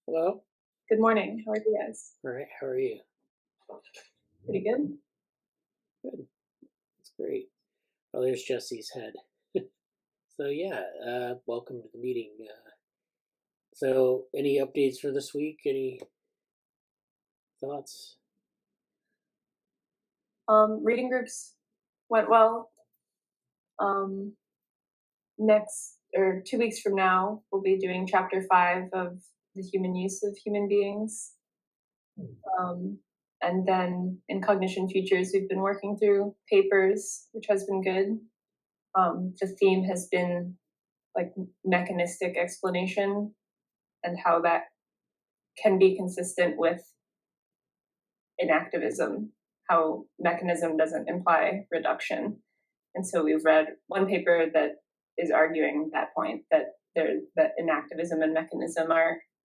Hello. Good morning. How are you guys? All right. How are you? Pretty good. Good. That's great. Oh, there's Jesse's head. So yeah, welcome to the meeting. So any updates for this week? Any thoughts? Reading groups went well. Next or 2 weeks from now, we'll be doing chapter 5 of the human use of human beings. And then in cognition futures, we've been working through papers, which has been good. The theme has been like mechanistic explanation and how that can be consistent with inactivism, how mechanism doesn't imply reduction. And so we've read one paper that is arguing that point, that inactivism and mechanism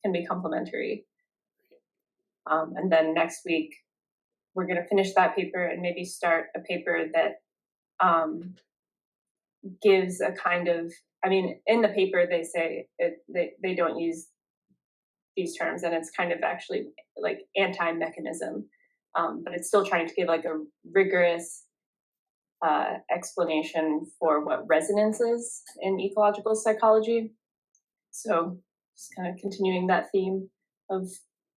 can be complementary. And then next week, we're going to finish that paper and maybe start a paper that gives a kind of, I mean, in the paper they say they don't use these terms, and it's kind of actually like anti-mechanism, but it's still trying to give like a rigorous explanation for what resonance is in ecological psychology. So just kind of continuing that theme of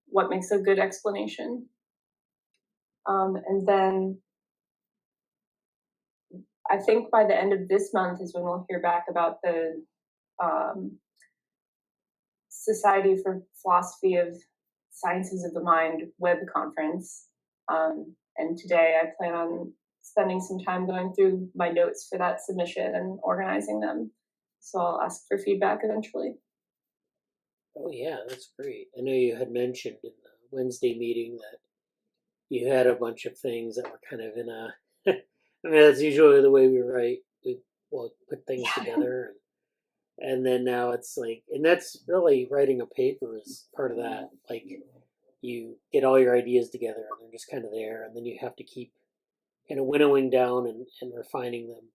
what makes a good explanation. And then I think by the end of this month is when we'll hear back about the Society for Philosophy of Sciences of the Mind web conference. And today I plan on spending some time going through my notes for that submission and organizing them. So I'll ask for feedback eventually. Oh yeah, that's great. I know you had mentioned in the Wednesday meeting that you had a bunch of things that were kind of in a. I mean, that's usually the way we write. We'll put things together, and then now it's like, and that's really writing a paper is part of that. Like, you get all your ideas together, and they're just kind of there, and then you have to keep kind of winnowing down and refining them.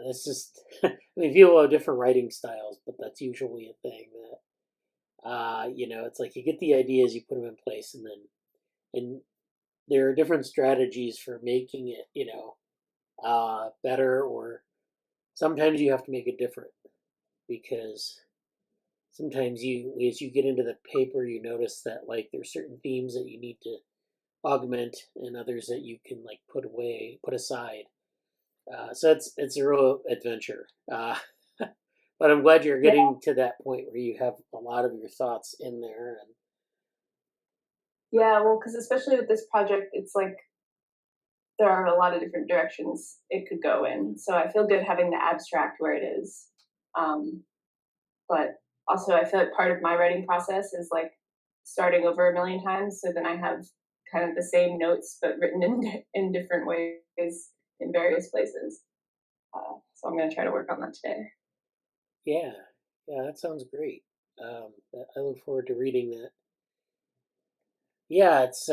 That's just, I mean, people have different writing styles, but that's usually a thing that, it's like you get the ideas, you put them in place, and there are different strategies for making it, better, or sometimes you have to make it different because sometimes as you get into the paper, you notice that like there's certain themes that you need to augment and others that you can like put aside. So it's a real adventure. But I'm glad you're getting to that point where you have a lot of your thoughts in there. And yeah, well, because especially with this project, it's like there are a lot of different directions it could go in. So I feel good having the abstract where it is. But also, I feel like part of my writing process is like starting over a million times. So then I have kind of the same notes, but written in different ways in various places. So I'm going to try to work on that today. yeah, yeah, that sounds great. I look forward to reading that. Yeah, it's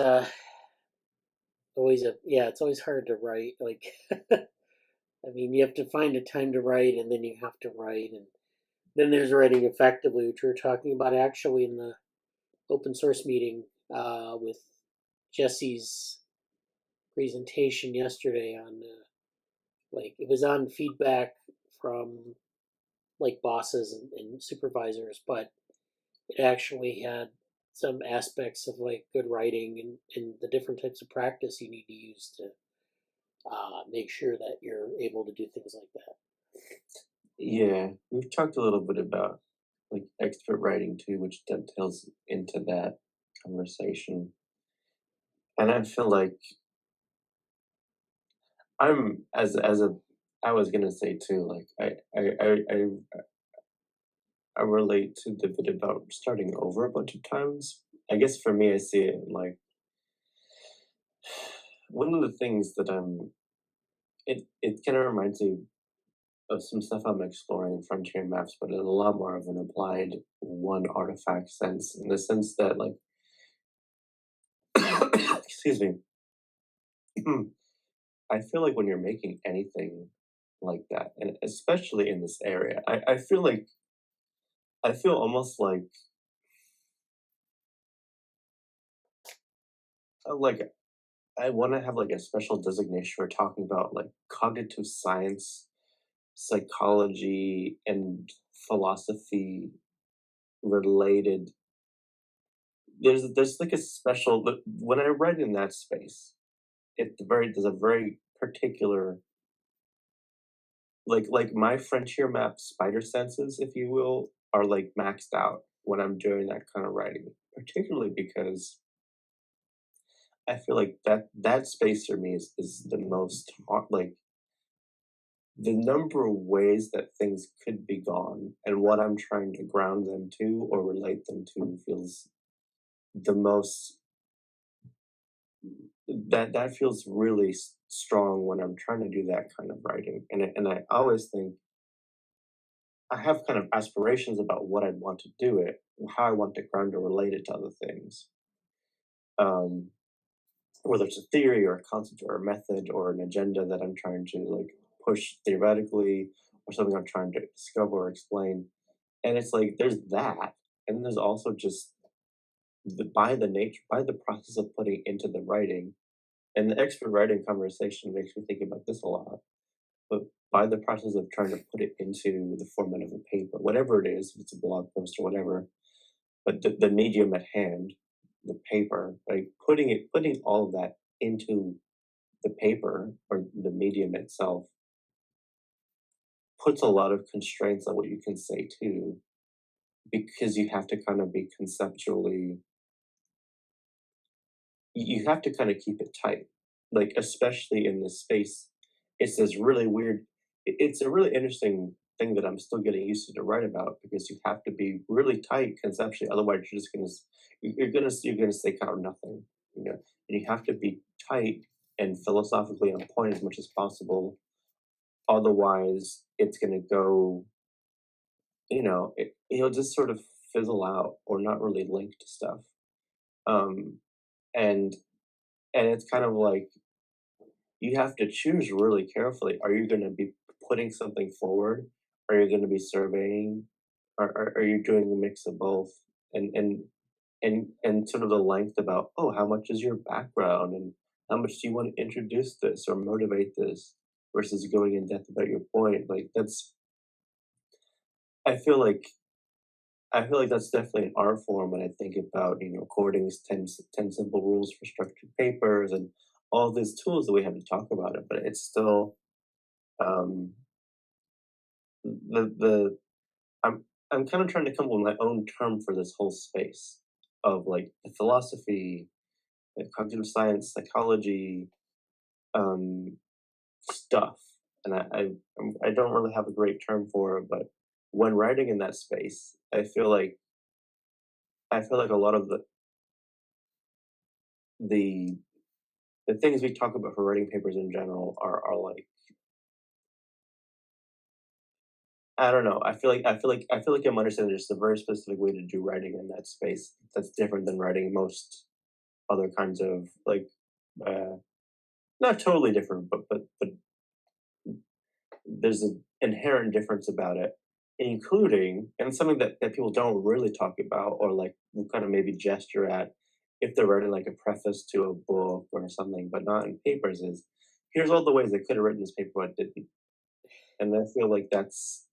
always hard to write. Like, I mean, you have to find a time to write, and then you have to write, and then there's writing effectively, which we were talking about actually in the open source meeting with Jesse's presentation yesterday on like it was on feedback from like bosses and supervisors, but it actually had some aspects of like good writing and the different types of practice you need to use to make sure that you're able to do things like that. Yeah, we've talked a little bit about like expert writing too, which dovetails into that conversation. And I feel like I'm as a I was gonna say too, like I relate to the bit about starting over a bunch of times. I guess for me, I see it like one of the things that it kind of reminds me of some stuff I'm exploring in frontier maps, but in a lot more of an applied one artifact sense, in the sense that like excuse me. I feel like when you're making anything like that, and especially in this area, I feel almost like like I want to have like a special designation for talking about like cognitive science, psychology, and philosophy related. There's like a special when I write in that space. There's a very particular like my frontier map spider senses, if you will, are like maxed out when I'm doing that kind of writing. Particularly because I feel like that space for me is the most hard, like the number of ways that things could be gone and what I'm trying to ground them to or relate them to feels the most that feels really strong when I'm trying to do that kind of writing. And I always think I have kind of aspirations about what I'd want to do it, how I want to ground or relate it to other things. Um, whether it's a theory or a concept or a method or an agenda that I'm trying to like push theoretically or something I'm trying to discover or explain. And it's like there's that, and then there's also just by the process of putting into the writing, and the expert writing conversation makes me think about this a lot. But by the process of trying to put it into the format of a paper, whatever it is, if it's a blog post or whatever, but the medium at hand, the paper, like putting all of that into the paper or the medium itself puts a lot of constraints on what you can say too, because you have to kind of be conceptually, you have to kind of keep it tight, like especially in this space. It's this really weird. It's a really interesting thing that I'm still getting used to write about because you have to be really tight conceptually. Otherwise, you're just you're gonna say kind of nothing, you know. And you have to be tight and philosophically on point as much as possible. Otherwise, it's gonna go, it'll just sort of fizzle out or not really link to stuff. Um, and and it's kind of like you have to choose really carefully. Are you going to be putting something forward? Are you going to be surveying? Are you doing a mix of both? And sort of the length about, oh, how much is your background and how much do you want to introduce this or motivate this versus going in depth about your point? Like that's I feel like I feel like that's definitely an art form when I think about, Cording's 10 simple rules for structured papers and all these tools that we have to talk about it, but it's still um, the I'm I'm kind of trying to come up with my own term for this whole space of like the philosophy, the cognitive science, psychology, um, stuff, and I don't really have a great term for it, but when writing in that space, I feel like a lot of the the things we talk about for writing papers in general are like I don't know. I feel like I'm understanding there's a very specific way to do writing in that space that's different than writing most other kinds of like uh not totally different, but there's an inherent difference about it, including and something that people don't really talk about or like will kind of maybe gesture at if they're writing like a preface to a book or something, but not in papers is here's all the ways they could have written this paper but didn't. And I feel like that's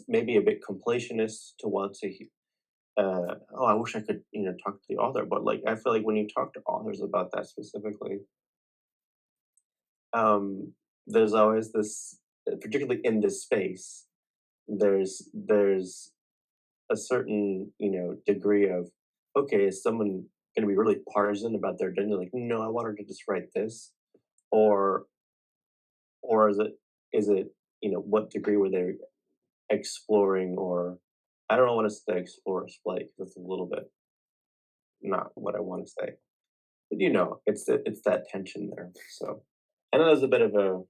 maybe a bit completionist to want to oh, I wish I could, talk to the author, but like I feel like when you talk to authors about that specifically, um there's always this particularly in this space, there's a certain, degree of okay, is someone gonna be really partisan about their agenda, like, no, I wanted to just write this, or or is it, what degree were they exploring or I don't want to say explore or display because it's a little bit not what I want to say. But it's that tension there. So I know there's a bit of a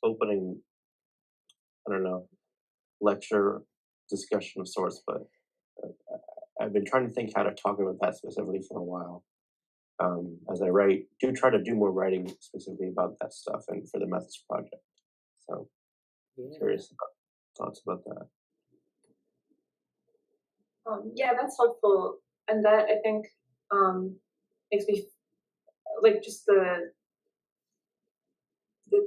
opening, I don't know, lecture discussion of sorts, but I've been trying to think how to talk about that specifically for a while. As I try to do more writing specifically about that stuff and for the methods project. So Yeah. curious about thoughts about that. Yeah, that's helpful, and that I think makes me like just the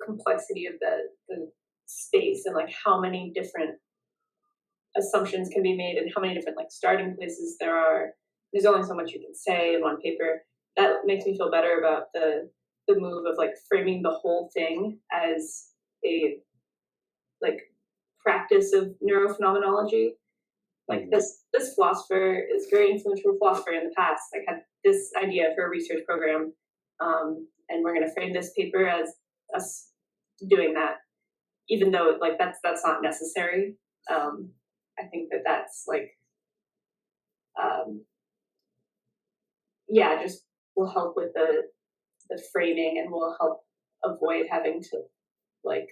complexity of the space and like how many different assumptions can be made and how many different like starting places there are. There's only so much you can say in one paper. That makes me feel better about the move of like framing the whole thing as a like practice of neurophenomenology. Like this philosopher is very influential philosopher in the past, like had this idea for a research program, and we're going to frame this paper as us doing that, even though like that's not necessary. I think that's like yeah, just will help with the framing and will help avoid having to like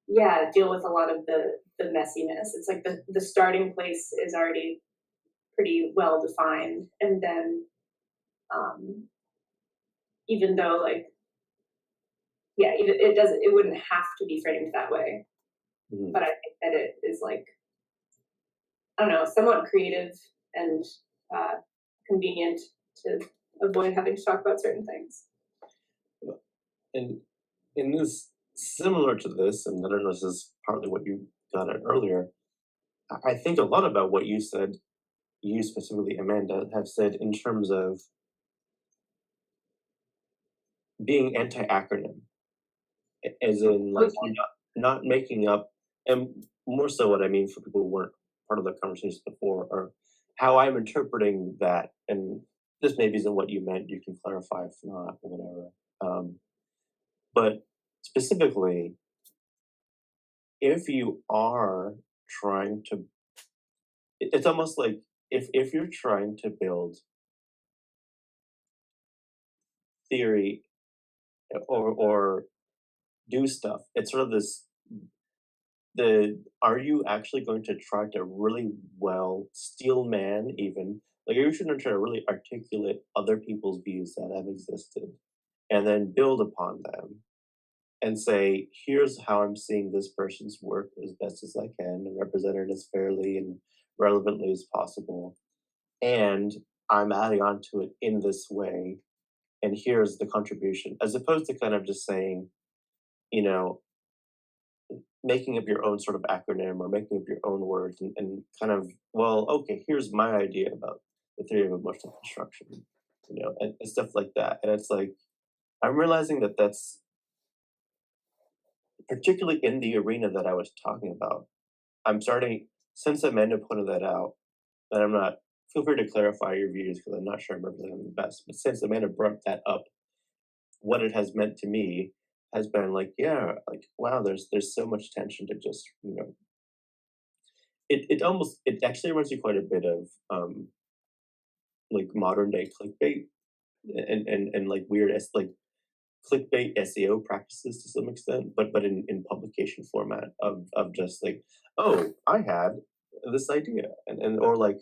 yeah deal with a lot of the messiness. It's like the starting place is already pretty well defined, and then even though like yeah it wouldn't have to be framed that way, but I think that it is like I don't know, somewhat creative and convenient to avoid having to talk about certain things. And in this, similar to this, and I don't know if this is partly what you got at earlier, I think a lot about what you said, you specifically, Amanda, have said in terms of being anti-acronym, as in like not making up, and more so what I mean for people who weren't part of the conversation before, or how I'm interpreting that, and this maybe isn't what you meant, you can clarify if not, or whatever. But specifically, if you are trying to, it's almost like if you're trying to build theory or do stuff, it's sort of this, are you actually going to try to really well steel man even, like are you going to try to really articulate other people's views that have existed and then build upon them and say, here's how I'm seeing this person's work as best as I can and represent it as fairly and relevantly as possible. And I'm adding on to it in this way. And here's the contribution, as opposed to kind of just saying, you know, making up your own sort of acronym or making up your own words and kind of, well, okay, here's my idea about the theory of emotional construction, you know, and stuff like that. And it's like, I'm realizing that that's particularly in the arena that I was talking about. I'm starting, since Amanda pointed that out, and I'm not, feel free to clarify your views because I'm not sure I'm representing them the best, but since Amanda brought that up, what it has meant to me has been like, yeah, like, wow, there's so much tension to just, you know, it actually reminds me quite a bit of like modern day clickbait and like weird like clickbait SEO practices to some extent, but in publication format of just like, oh, I had this idea, and or like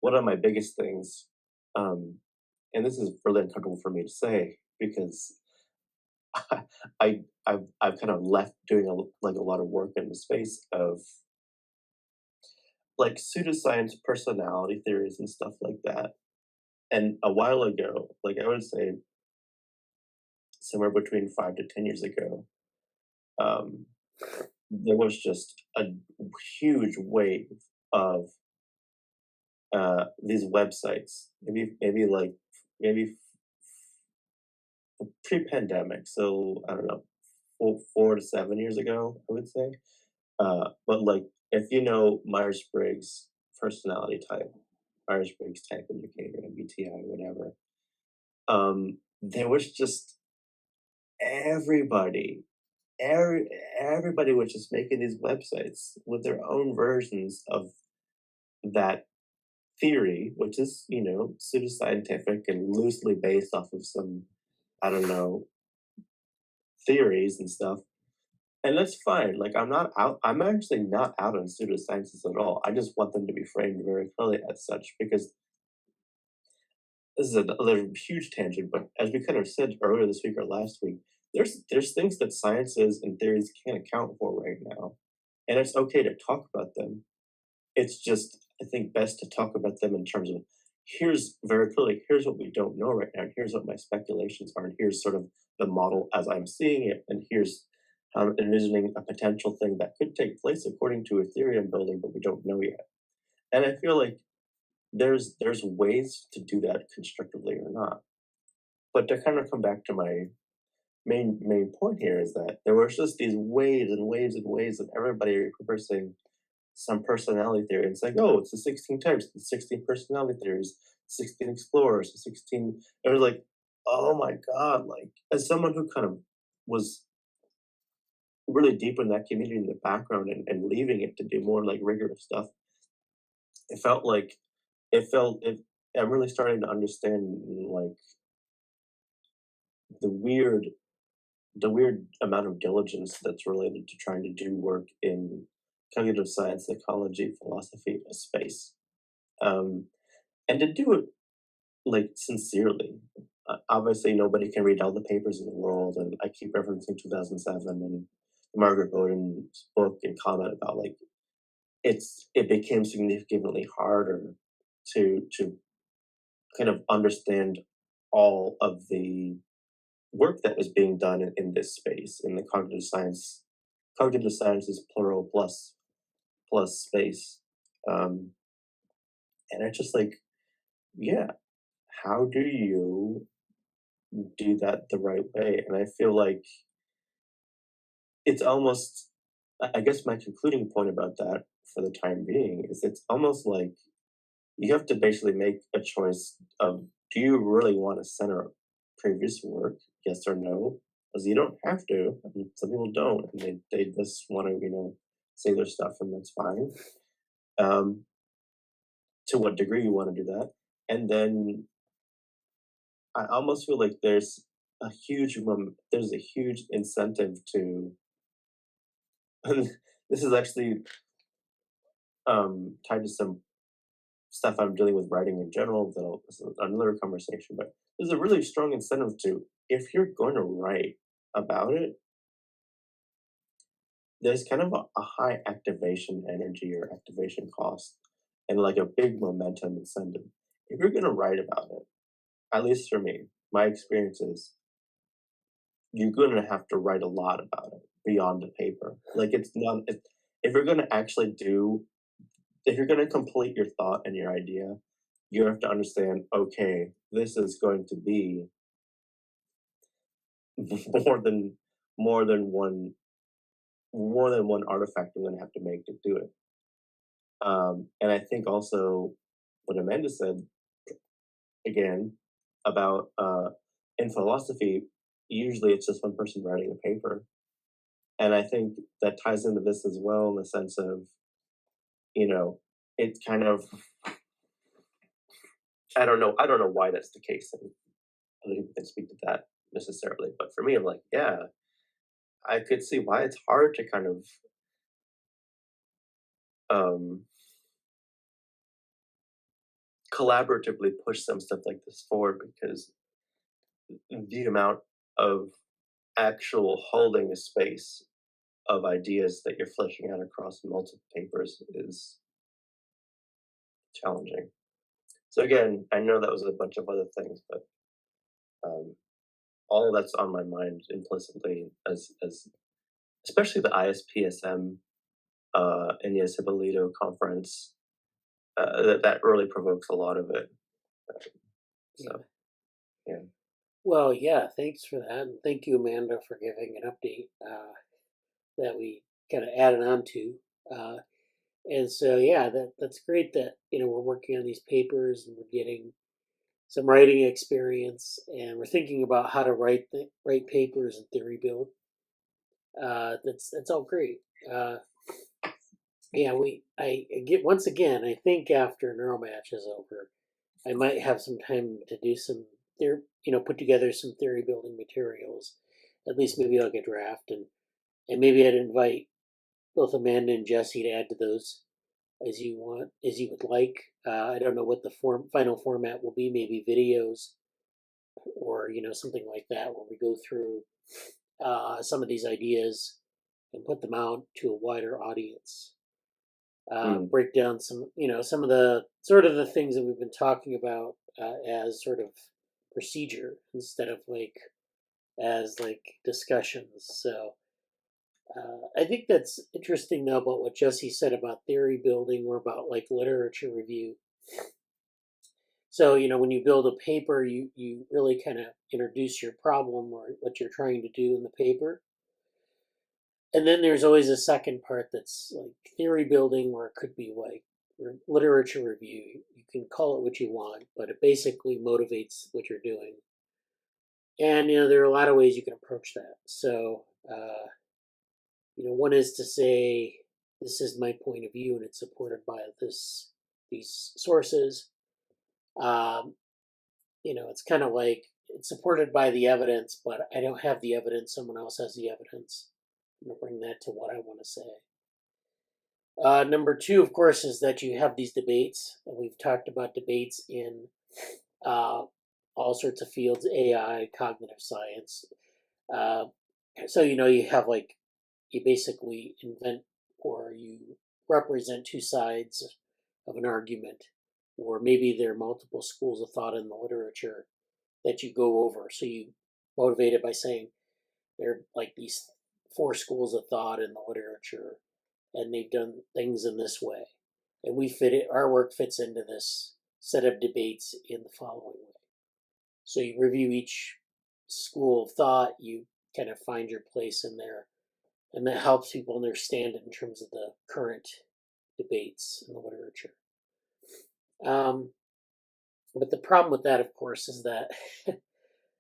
one of my biggest things, and this is really uncomfortable for me to say because I've kind of left doing like a lot of work in the space of like pseudoscience personality theories and stuff like that. And a while ago, like I would say somewhere between 5 to 10 years ago, um, there was just a huge wave of these websites. Maybe pre-pandemic. So I don't know, 4 to 7 years ago, I would say. But like, if you know Myers-Briggs personality type, Myers-Briggs type indicator, MBTI, whatever, there was just everybody, everybody was just making these websites with their own versions of that theory, which is, you know, pseudoscientific and loosely based off of some, I don't know, theories and stuff. And that's fine. Like I'm actually not out on pseudosciences at all. I just want them to be framed very clearly as such because this is another huge tangent, but as we kind of said earlier this week or last week, there's things that sciences and theories can't account for right now. And it's okay to talk about them. It's just, I think, best to talk about them in terms of here's very clearly, here's what we don't know right now, and here's what my speculations are, and here's sort of the model as I'm seeing it, and here's how I'm envisioning a potential thing that could take place according to a theory I'm building, but we don't know yet. And I feel like there's ways to do that constructively or not. But to kind of come back to my main point here is that there was just these waves and waves and waves of everybody repurposing some personality theory and saying, oh, it's the 16 types, the 16 personality theories, 16 explorers, the 16. It was like, oh my God, like, as someone who kind of was really deep in that community in the background and leaving it to do more like rigorous stuff, it felt like, I'm really starting to understand like the weird the weird amount of diligence that's related to trying to do work in cognitive science, psychology, philosophy space, um, and to do it like sincerely. Obviously, nobody can read all the papers in the world, and I keep referencing 2007 and Margaret Bowden's book and comment about like it became significantly harder to kind of understand all of the work that was being done in this space in the cognitive sciences plural plus space, um, and it's just like, yeah, how do you do that the right way? And I feel like it's almost, I guess my concluding point about that for the time being is it's almost like you have to basically make a choice of, do you really want to center previous work, yes or no? Because you don't have to. I mean, some people don't, and they just want to say their stuff, and that's fine. Um, to what degree you want to do that, and then I almost feel like there's a huge incentive to. And this is actually tied to some stuff I'm dealing with writing in general. This is another conversation, but there's a really strong incentive to, if you're going to write about it, there's kind of a high activation energy or activation cost, and like a big momentum incentive. If you're going to write about it, at least for me, my experience is you're going to have to write a lot about it beyond the paper. Like it's not, if you're going to actually if you're going to complete your thought and your idea, you have to understand, okay, this is going to be more than more than one more than one artifact I'm going to have to make to do it. And I think also what Amanda said again about in philosophy, usually it's just one person writing a paper, and I think that ties into this as well in the sense of, it's kind of, I don't know why that's the case, and other people can speak to that necessarily, but for me, I'm like, yeah, I could see why it's hard to kind of um, collaboratively push some stuff like this forward, because the amount of actual holding a space of ideas that you're fleshing out across multiple papers is challenging. So again, I know that was a bunch of other things, but um, all of that's on my mind implicitly, as especially the ISPSM India Sibolito conference, that really provokes a lot of it. So yeah. Well, yeah, thanks for that. And thank you, Amanda, for giving an update that we kind of added on to. And so, yeah, that's great that, we're working on these papers and we're getting some writing experience and we're thinking about how to write papers and theory build. That's all great. Yeah, I get once again. I think after Neuromatch is over, I might have some time to do some put together some theory building materials, at least maybe like a draft, and maybe I'd invite both Amanda and Jesse to add to those as you would like. I don't know what the final format will be. Maybe videos or something like that, where we go through some of these ideas and put them out to a wider audience. break down some, some of the sort of the things that we've been talking about as sort of procedure instead of as discussions. So I think that's interesting though about what Jesse said about theory building or about literature review. So, when you build a paper, you really kind of introduce your problem or what you're trying to do in the paper. And then there's always a second part that's theory building, where it could be literature review. You can call it what you want, but it basically motivates what you're doing. And, there are a lot of ways you can approach that. So, one is to say, this is my point of view and it's supported by these sources. It's kind of it's supported by the evidence, but I don't have the evidence. Someone else has the evidence. I'm going to bring that to what I want to say. Number two, of course, is that you have these debates. We've talked about debates in all sorts of fields, AI, cognitive science. So, you have you basically invent or you represent two sides of an argument, or maybe there are multiple schools of thought in the literature that you go over. So you motivate it by saying there are these 4 schools of thought in the literature, and they've done things in this way, and our work fits into this set of debates in the following way. So you review each school of thought, you kind of find your place in there, and that helps people understand it in terms of the current debates in the literature. But the problem with that, of course, is that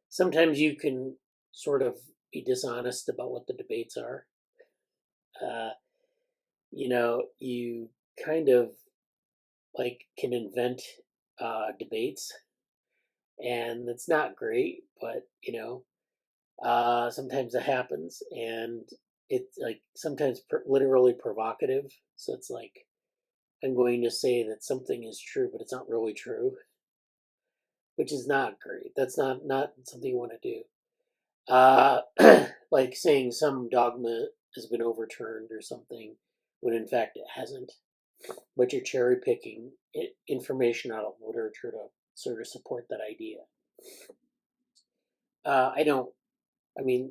sometimes you can sort of be dishonest about what the debates are. You kind of can invent debates, and it's not great, but sometimes it happens, and it's sometimes literally provocative. So it's I'm going to say that something is true, but it's not really true, which is not great. That's not something you want to do. Like saying some dogma has been overturned or something, when in fact it hasn't. But you're cherry picking information out of literature to sort of support that idea.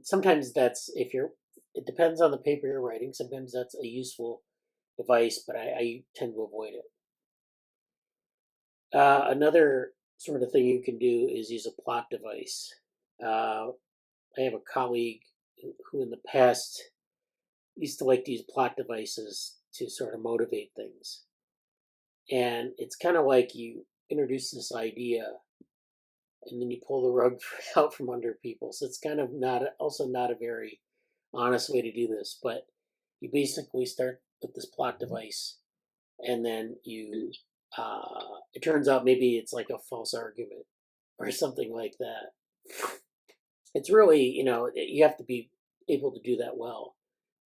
Sometimes it depends on the paper you're writing. Sometimes that's a useful device, but I tend to avoid it. Another sort of thing you can do is use a plot device. I have a colleague who in the past used to like to use plot devices to sort of motivate things. And it's kind of like you introduce this idea and then you pull the rug out from under people. So it's kind of not a very honest way to do this, but you basically start with this plot device, and then it turns out maybe it's like a false argument or something like that. It's really, you have to be able to do that well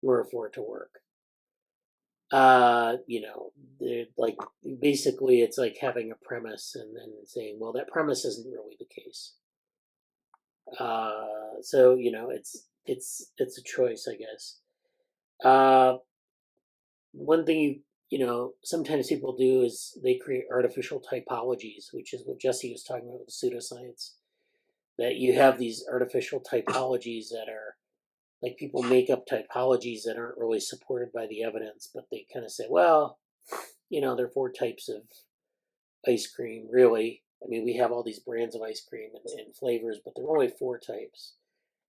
in order for it to work. Basically it's like having a premise and then saying, well, that premise isn't really the case. So it's a choice, I guess. One thing sometimes people do is they create artificial typologies, which is what Jesse was talking about with pseudoscience. That you have these artificial typologies that are people make up typologies that aren't really supported by the evidence, but they kind of say, well, there are 4 types of ice cream, really. We have all these brands of ice cream and flavors, but there are only 4 types.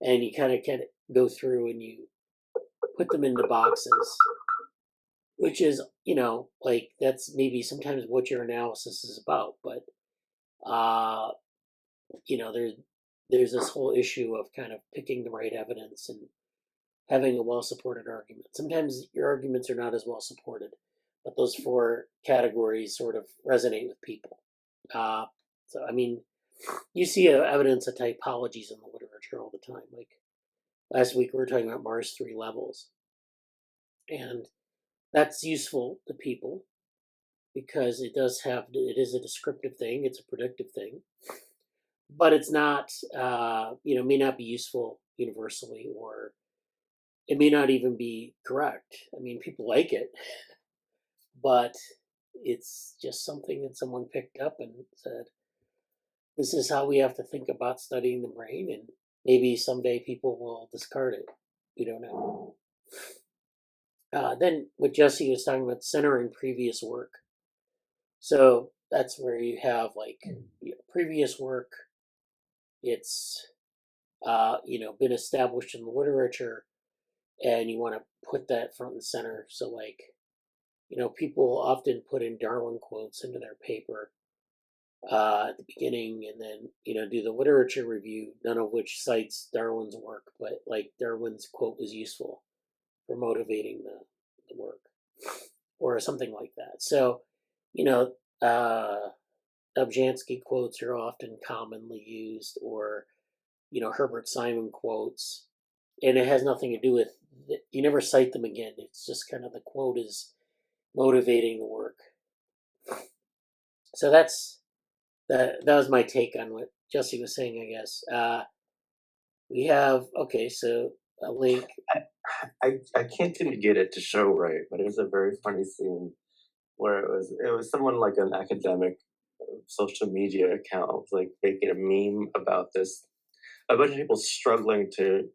And you kind of go through and you put them into boxes, which is, that's maybe sometimes what your analysis is about. But, there's this whole issue of kind of picking the right evidence and having a well-supported argument. Sometimes your arguments are not as well supported, but those 4 categories sort of resonate with people. You see evidence of typologies in the literature all the time. Last week we were talking about Mars 3 levels, and that's useful to people because it is a descriptive thing, it's a predictive thing, but it's not, may not be useful universally, or it may not even be correct. People like it, but it's just something that someone picked up and said, this is how we have to think about studying the brain, and maybe someday people will discard it. We don't know. Then what Jesse was talking about, centering previous work. So that's where you have like previous work. It's been established in the literature, and you want to put that front and center. So like, people often put in Darwin quotes into their paper at the beginning, and then do the literature review, none of which cites Darwin's work, but like Darwin's quote was useful for motivating the work or something like that. So Objansky quotes are often commonly used, or Herbert Simon quotes, and it has nothing to do with, you never cite them again. It's just kind of the quote is motivating the work. So that was my take on what Jesse was saying, I guess. We have, so a link. I can't seem to get it to show right, but it was a very funny scene where it was someone like an academic social media account was like making a meme about this. A bunch of people struggling to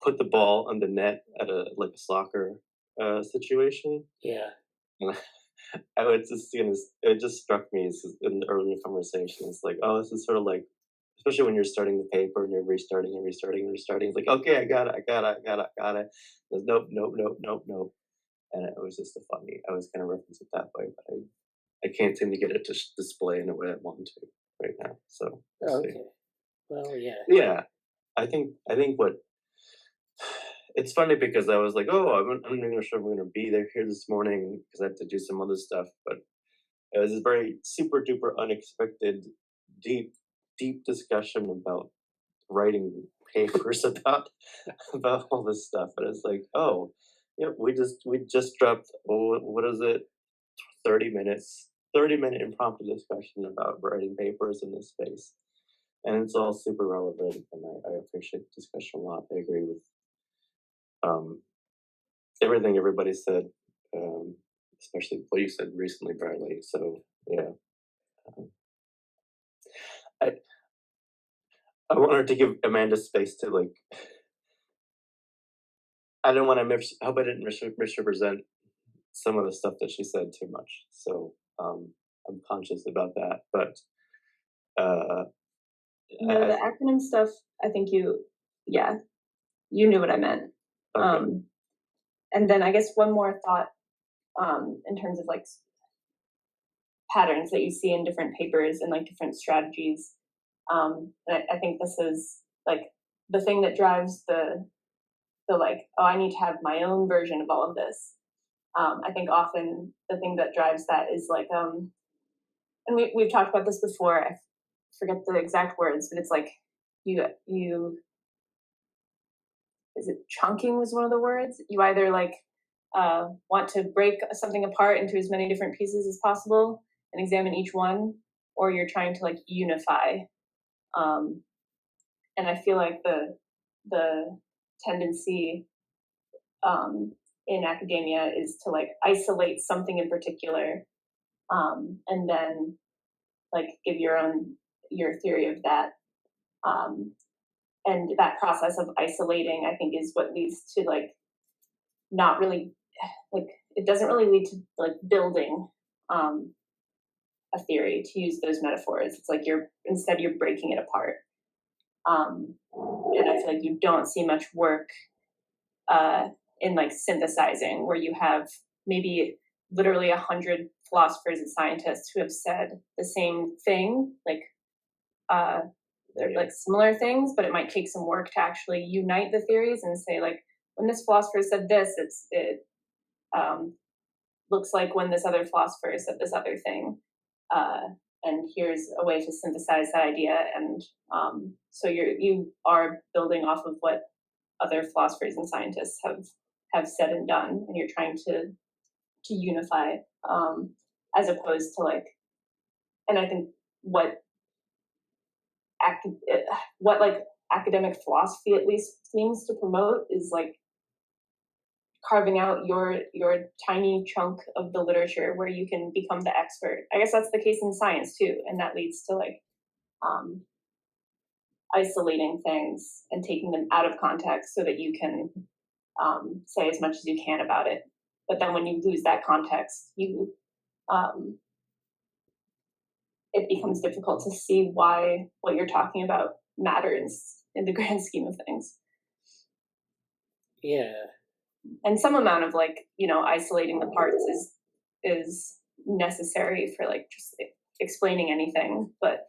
put the ball on the net at a soccer situation. Yeah. And I was just it just struck me in the earlier conversation. It's like, oh, this is sort of like, especially when you're starting the paper and you're restarting and restarting and restarting. It's like, okay, I got it. There's nope. And it was just I was going to reference it that way, but I can't seem to get it to display in the way I want to right now. So okay. Well, yeah. Yeah, I think what it's funny because I was like, oh, I'm not even sure I'm going to be there here this morning because I have to do some other stuff, but it was a very super duper unexpected, deep discussion about writing papers about all this stuff, and it's like, oh, yeah, we just dropped, what is it, 30-minute impromptu discussion about writing papers in this space, and it's all super relevant, and I appreciate the discussion a lot. I agree with everything everybody said, especially what you said recently, Bradley. So yeah, I I wanted to give Amanda space to like. I don't want to hope I didn't misrepresent some of the stuff that she said too much. So I'm conscious about that, but No, the acronym stuff, I think you knew what I meant. Okay. And then I guess one more thought in terms of like patterns that you see in different papers and like different strategies. And I think this is like the thing that drives the like, oh, I need to have my own version of all of this. I think often the thing that drives that is like, and we've talked about this before. I forget the exact words, but it's like you is it chunking was one of the words. You either like want to break something apart into as many different pieces as possible and examine each one, or you're trying to like unify. And I feel like the tendency in academia is to like isolate something in particular, and then like give your theory of that. And that process of isolating, I think, is what leads to like not really like it doesn't really lead to like building a theory, to use those metaphors. It's like you're breaking it apart. And I feel like you don't see much work in like synthesizing, where you have maybe literally 100 philosophers and scientists who have said the same thing, like they're like similar things, but it might take some work to actually unite the theories and say like, when this philosopher said this, it looks like when this other philosopher said this other thing, and here's a way to synthesize that idea. And so you are building off of what other philosophers and scientists have said and done, and you're trying to unify, as opposed to like, and I think what like academic philosophy at least seems to promote is like carving out your tiny chunk of the literature where you can become the expert. I guess that's the case in science too, and that leads to like isolating things and taking them out of context so that you can say as much as you can about it. But then when you lose that context, you it becomes difficult to see why what you're talking about matters in the grand scheme of things. Yeah. And some amount of like, you know, isolating the parts is necessary for like just explaining anything. But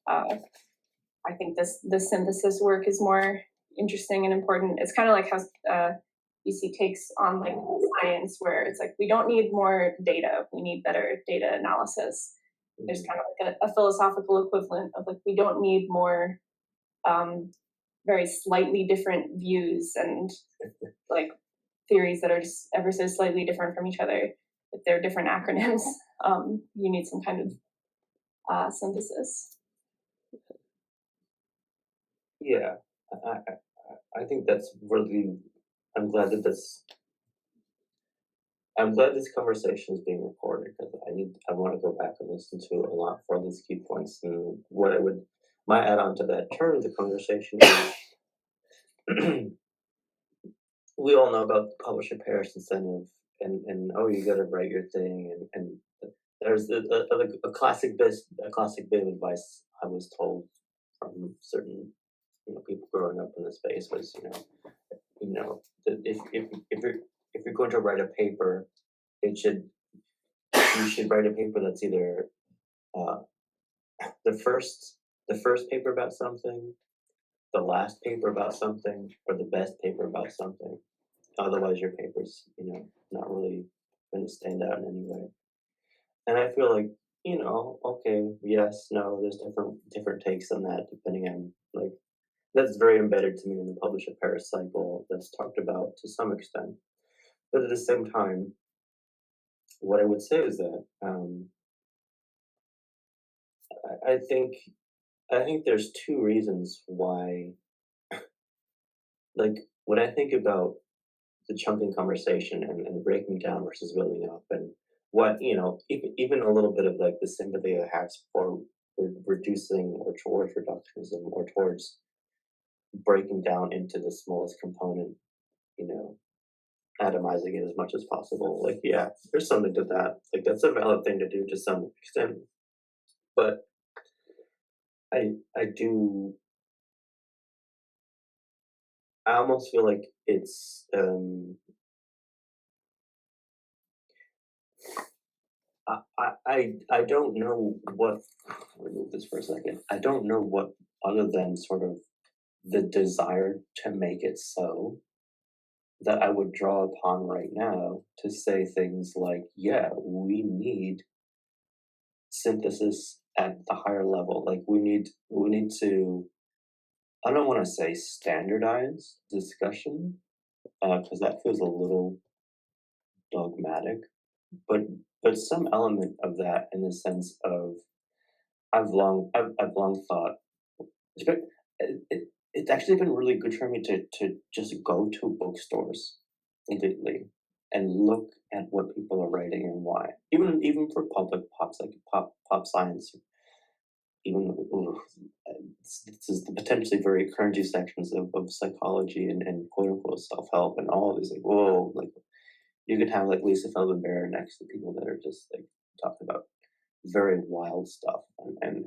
I think the synthesis work is more interesting and important. It's kind of like how UC takes on like science, where it's like we don't need more data, we need better data analysis. There's kind of like a philosophical equivalent of like we don't need more very slightly different views and like theories that are just ever so slightly different from each other. If they're different acronyms, you need some kind of synthesis. Yeah, I think that's really. I'm glad this conversation is being recorded, because I want to go back and listen to a lot for these key points. And what my add on to that turn of the conversation is we all know about the publisher Paris incentive, and oh, you got to write your thing, and there's a classic bit of advice I was told from certain people growing up in the space was that if you're going to write a paper, you should write a paper that's either the first paper about something, the last paper about something, or the best paper about something. Otherwise, your paper's not really going to stand out in any way. And I feel like okay, yes, no, there's different takes on that depending on like that's very embedded to me in the publisher Paris cycle that's talked about to some extent. But at the same time, what I would say is that I think there's two reasons why. Like when I think about the chunking conversation and the breaking down versus building up, and what even a little bit of like the sympathy I have for reducing or towards reductionism or towards breaking down into the smallest component, atomizing it as much as possible. Like, yeah, there's something to that. Like, that's a valid thing to do to some extent. But I almost feel like it's I don't know what. Remove this for a second. I don't know what other than sort of the desire to make it so that I would draw upon right now to say things like, yeah, we need synthesis at the higher level. Like we need to, I don't want to say standardize discussion, because that feels a little dogmatic, but some element of that in the sense of I've long thought it's actually been really good for me to just go to bookstores completely and look at what people are writing and why. Even for public pops like pop science, even this is the potentially very cringy sections of psychology and quote unquote self-help and all of these, like, whoa, like you could have like Lisa Feldman-Bear next to people that are just like talking about very wild stuff and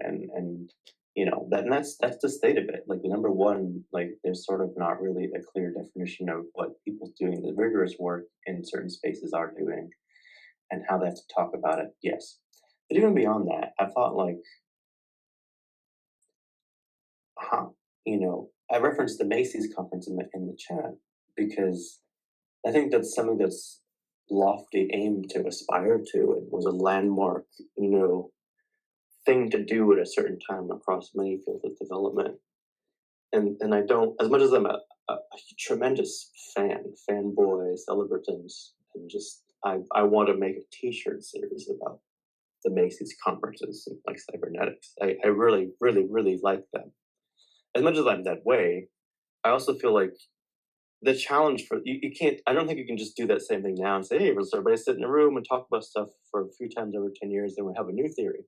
that's the state of it. Like number one, like there's sort of not really a clear definition of what people doing the rigorous work in certain spaces are doing and how they have to talk about it. Yes, but even beyond that, I thought like I referenced the Macy's conference in the chat because I think that's something that's lofty aim to aspire to. It was a landmark, thing to do at a certain time across many fields of development. And I don't, as much as I'm a tremendous fanboy, celebratant, and just I want to make a T-shirt series about the Macy's conferences and like cybernetics. I really, really, really like them. As much as I'm that way, I also feel like the challenge for you can't. I don't think you can just do that same thing now and say, hey, let's everybody sit in a room and talk about stuff for a few times over 10 years, then we have a new theory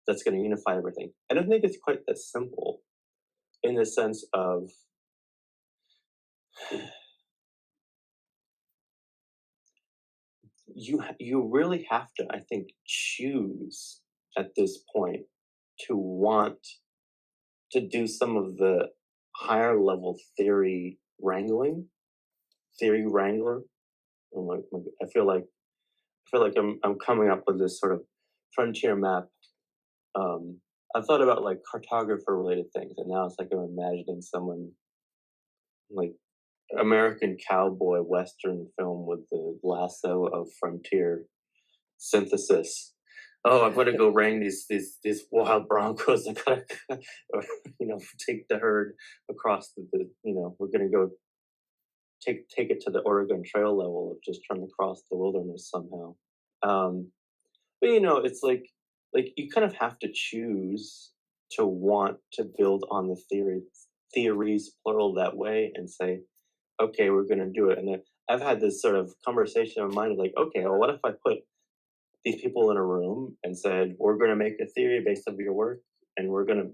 that's going to unify everything. I don't think it's quite that simple in the sense of you really have to, I think, choose at this point to want to do some of the higher level theory wrangling, theory wrangler. I feel like I'm coming up with this sort of frontier map. I've thought about like cartographer related things, and now it's like I'm imagining someone like American cowboy western film with the lasso of frontier synthesis. Oh, I'm gonna go wrang these wild Broncos. I gotta, take the herd across the we're gonna go take it to the Oregon Trail level of just trying to cross the wilderness somehow. But it's like you kind of have to choose to want to build on the theories plural that way and say, okay, we're going to do it. And then I've had this sort of conversation in my mind of like, okay, well, what if I put these people in a room and said, we're going to make a theory based on your work, and we're going to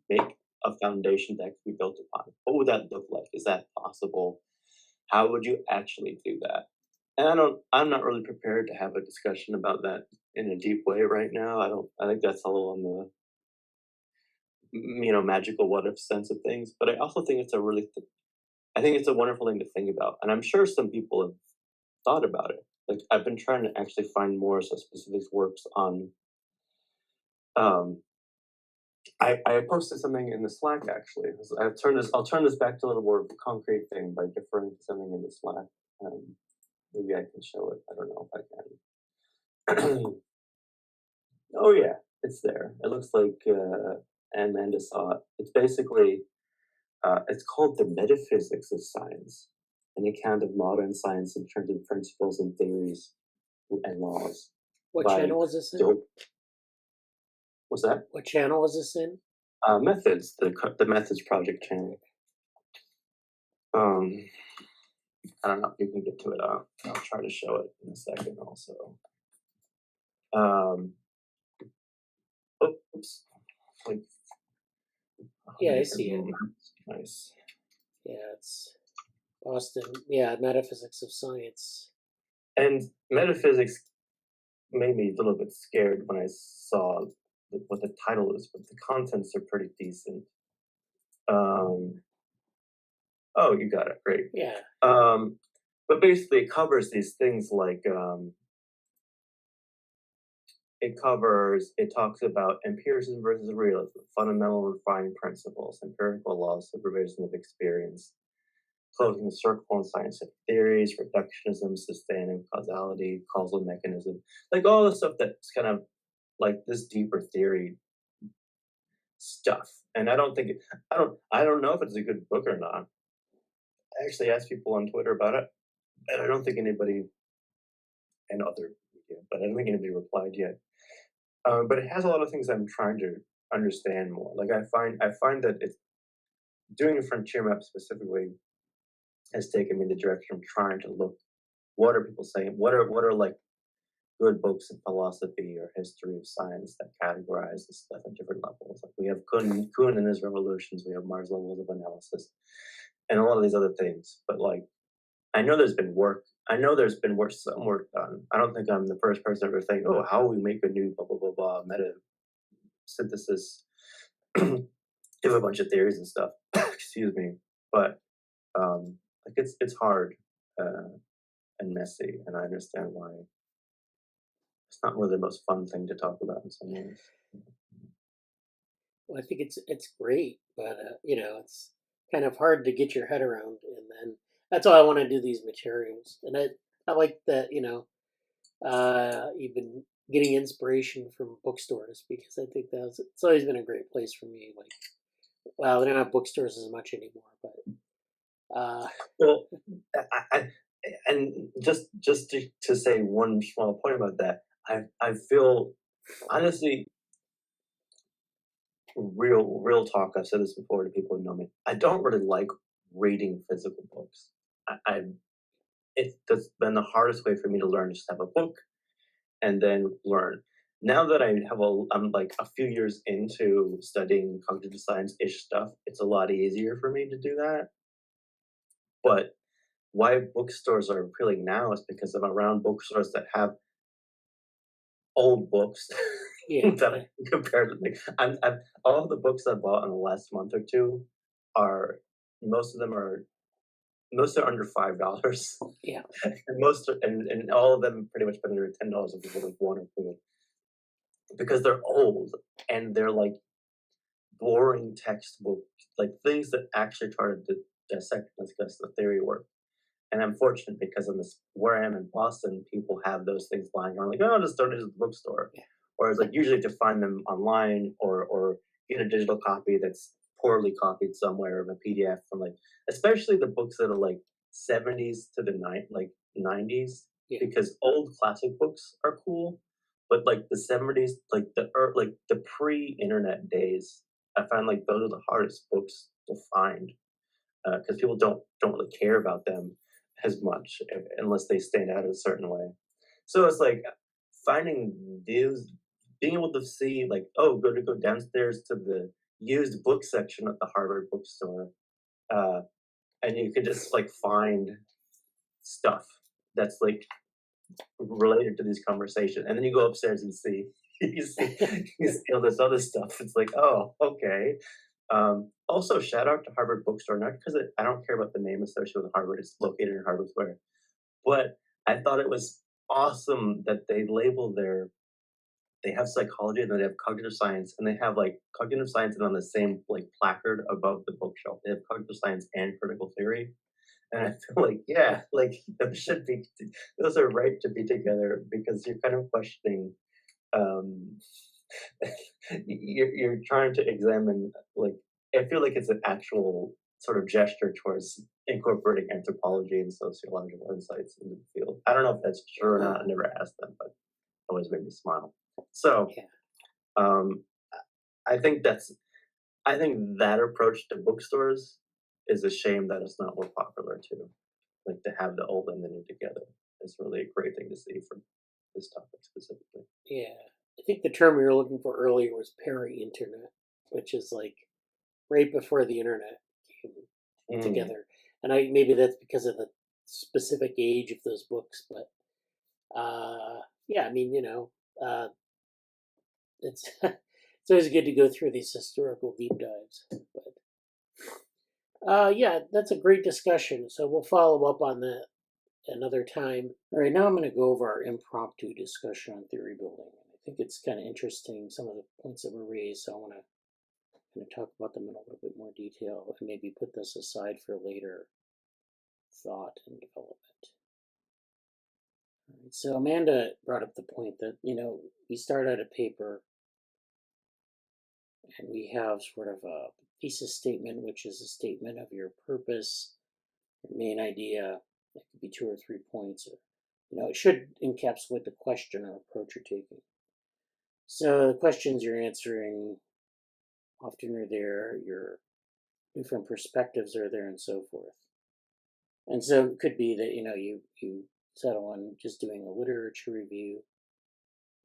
make a foundation that can be built upon. What would that look like? Is that possible? How would you actually do that? And I'm not really prepared to have a discussion about that in a deep way right now. I think that's a little on the, magical what if sense of things. But I also think I think it's a wonderful thing to think about. And I'm sure some people have thought about it. Like I've been trying to actually find more specific works on, I posted something in the Slack actually. I'll turn this back to a little more of a concrete thing by deferring to something in the Slack. Maybe I can show it. I don't know if I can. Oh yeah, it's there. It looks like Amanda saw it. It's basically it's called The Metaphysics of Science, an account of modern science in terms of principles and theories and laws. What channel was this in? What's that? What channel was this in? Methods, the Methods Project channel. I don't know if you can get to it. I'll try to show it in a second also. Oops. Like, yeah, I see it. Nice. Yeah, it's Boston. Yeah, Metaphysics of Science. And metaphysics made me a little bit scared when I saw what the title is, but the contents are pretty decent. Oh, you got it. Great. Yeah. But basically, it covers these things like it talks about empiricism versus realism, fundamental refining principles, empirical laws, supervision of experience, closing the circle on scientific theories, reductionism, sustaining causality, causal mechanism, like all the stuff that's kind of like this deeper theory stuff. And I don't know if it's a good book or not. I actually asked people on Twitter about it, and I don't think anybody, and other media, but I don't think anybody replied yet. But it has a lot of things I'm trying to understand more. Like I find that it's doing a frontier map specifically has taken me in the direction of trying to look, what are people saying? What are like good books in philosophy or history of science that categorize this stuff at different levels? Like we have Kuhn and his revolutions, we have Mars levels of analysis, and a lot of these other things. But like, I know there's been some work done. I don't think I'm the first person to ever think, oh, how we make a new blah blah blah blah meta synthesis, give a bunch of theories and stuff. Excuse me, but like it's hard and messy, and I understand why it's not really the most fun thing to talk about in some ways. Well, I think it's great, but it's kind of hard to get your head around, and then that's why I want to do these materials. And I like that you've been getting inspiration from bookstores, because I think it's always been a great place for me. Like, well, they don't have bookstores as much anymore, but well, and just to say one small point about that, I feel honestly, real talk. I've said this before to people who know me. I don't really like reading physical books. That's been the hardest way for me to learn, just have a book and then learn. Now that I'm like a few years into studying cognitive science-ish stuff, it's a lot easier for me to do that. But why bookstores are appealing now is because I'm around bookstores that have old books Yeah. that I can compare to. Like, I'm all the books I bought in the last month or two are most of them are most are under $5. Yeah. And all of them pretty much been under $10 if you like one or two, because they're old and they're like boring textbook, like things that actually try to dissect and discuss the theory work. And I'm fortunate because in this where I am in Boston, people have those things lying around, like, oh, I'll just donate to the bookstore. Yeah. Whereas like usually to find them online or get a digital copy that's poorly copied somewhere of a PDF from like, especially the books that are like 70s to the 90s, Yeah. because old classic books are cool, but like the 70s, like the pre-internet days, I find like those are the hardest books to find, because people don't really care about them as much unless they stand out in a certain way. So it's like finding these, being able to see like, oh, go downstairs to the used book section at the Harvard bookstore, uh, and you can just like find stuff that's like related to these conversations, and then you go upstairs and see you see all this other stuff. It's like, oh, okay. Also, shout out to Harvard Bookstore, not because I don't care about the name associated with Harvard. It's located in Harvard Square, but I thought it was awesome that they have psychology and they have cognitive science, and they have like cognitive science and on the same like placard above the bookshelf. They have cognitive science and critical theory. And I feel like, yeah, like those are right to be together, because you're kind of questioning, um, you're trying to examine, like, I feel like it's an actual sort of gesture towards incorporating anthropology and sociological insights into the field. I don't know if that's true or not. I never asked them, but it always made me smile. So, Yeah. um, I think that approach to bookstores is a shame that it's not more popular too. Like to have the old and the new together is really a great thing to see for this topic specifically. Yeah. I think the term we were looking for earlier was peri-internet, which is like right before the internet came together. And maybe that's because of the specific age of those books, but yeah, I mean, it's it's always good to go through these historical deep dives. But yeah, that's a great discussion. So we'll follow up on that another time. All right, now I'm going to go over our impromptu discussion on theory building. I think it's kind of interesting, some of the points that were raised, so I want to talk about them in a little bit more detail and maybe put this aside for later thought and development. All right, so Amanda brought up the point that, we start out a paper and we have sort of a thesis statement, which is a statement of your purpose, your main idea. It could be 2 or 3 points, or it should encapsulate the question or approach you're taking. So the questions you're answering often are there, your different perspectives are there, and so forth. And so it could be that you settle on just doing a literature review.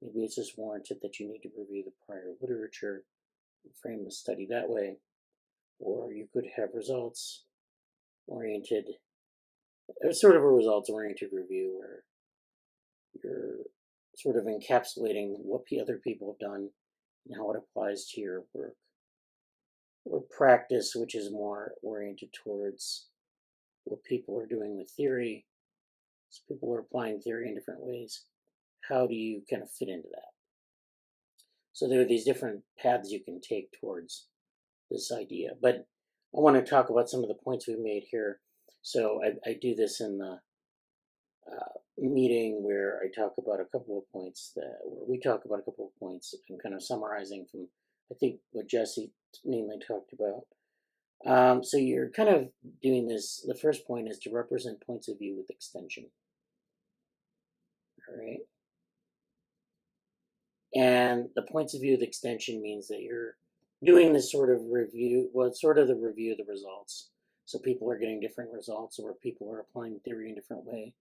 Maybe it's just warranted that you need to review the prior literature and frame the study that way. Or you could have results oriented, sort of a results oriented review where you're sort of encapsulating what other people have done and how it applies to your work. Or practice, which is more oriented towards what people are doing with theory. So people are applying theory in different ways. How do you kind of fit into that? So there are these different paths you can take towards this idea. But I want to talk about some of the points we've made here. So I do this in the meeting where I talk about a couple of points where we talk about a couple of points and kind of summarizing from, I think, what Jesse mainly talked about. So you're kind of doing this. The first point is to represent points of view with extension. All right. And the points of view with extension means that you're doing this sort of review, well, it's sort of the review of the results. So people are getting different results, or people are applying theory in a different way.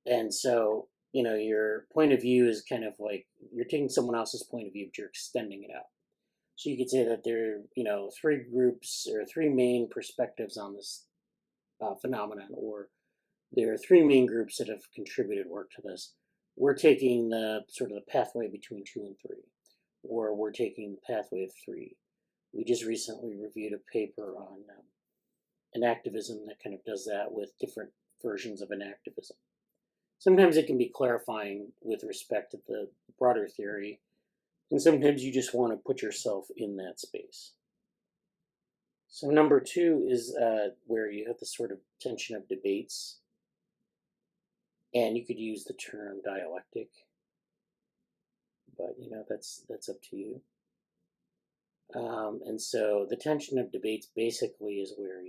And so, your point of view is kind of like you're taking someone else's point of view, but you're extending it out. So you could say that there are, three groups or three main perspectives on this phenomenon, or there are three main groups that have contributed work to this. We're taking the sort of the pathway between 2 and 3, or we're taking the pathway of 3. We just recently reviewed a paper on enactivism that kind of does that with different versions of enactivism. Sometimes it can be clarifying with respect to the broader theory, and sometimes you just want to put yourself in that space. So number 2 is where you have the sort of tension of debates, and you could use the term dialectic, but that's up to you. And so the tension of debates basically is where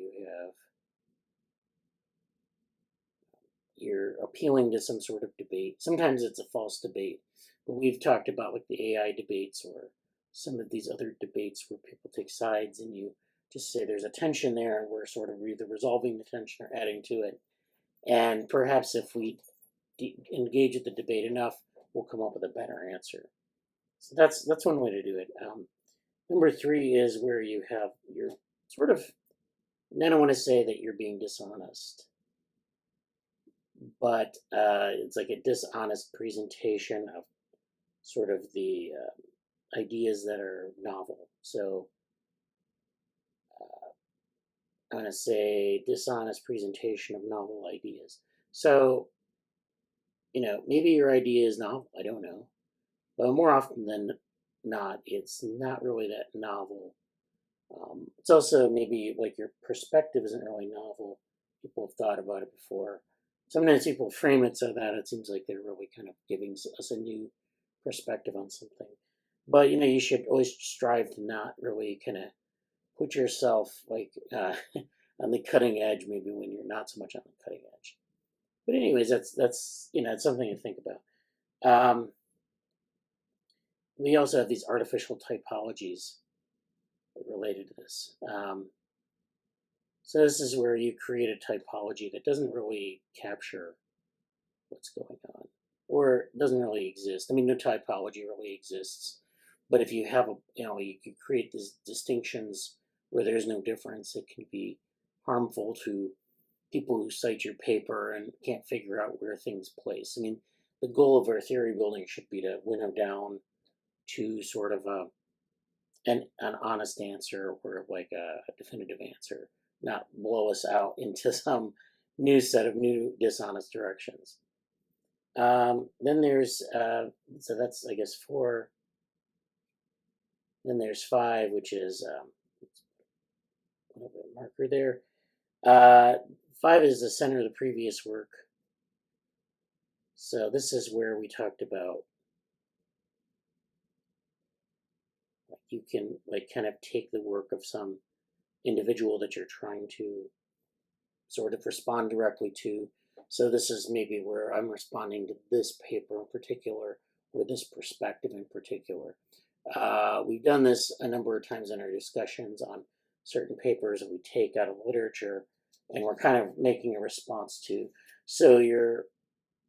you're appealing to some sort of debate. Sometimes it's a false debate, but we've talked about like the AI debates or some of these other debates where people take sides and you just say there's a tension there and we're sort of either resolving the tension or adding to it. And perhaps if we engage with the debate enough, we'll come up with a better answer. So that's one way to do it. Number 3 is where you're sort of, and I don't want to say that you're being dishonest, but it's like a dishonest presentation of sort of the ideas that are novel. So I'm going to say dishonest presentation of novel ideas. So, maybe your idea is novel, I don't know. But more often than not, it's not really that novel. It's also maybe like your perspective isn't really novel. People have thought about it before. Sometimes people frame it so that it seems like they're really kind of giving us a new perspective on something. But, you should always strive to not really kind of put yourself like on the cutting edge, maybe when you're not so much on the cutting edge. But anyways, that's it's something to think about. We also have these artificial typologies related to this. So this is where you create a typology that doesn't really capture what's going on, or doesn't really exist. I mean, no typology really exists, but if you have you can create these distinctions where there's no difference. It can be harmful to people who cite your paper and can't figure out where things place. I mean, the goal of our theory building should be to winnow down to sort of an honest answer or like a definitive answer, not blow us out into some new set of new dishonest directions. Then there's, so that's, I guess, 4. Then there's 5, which is a little bit of marker there. 5 is the center of the previous work. So this is where we talked about you can like kind of take the work of some individual that you're trying to sort of respond directly to. So this is maybe where I'm responding to this paper in particular, or this perspective in particular. We've done this a number of times in our discussions on certain papers that we take out of literature, and we're kind of making a response to. So your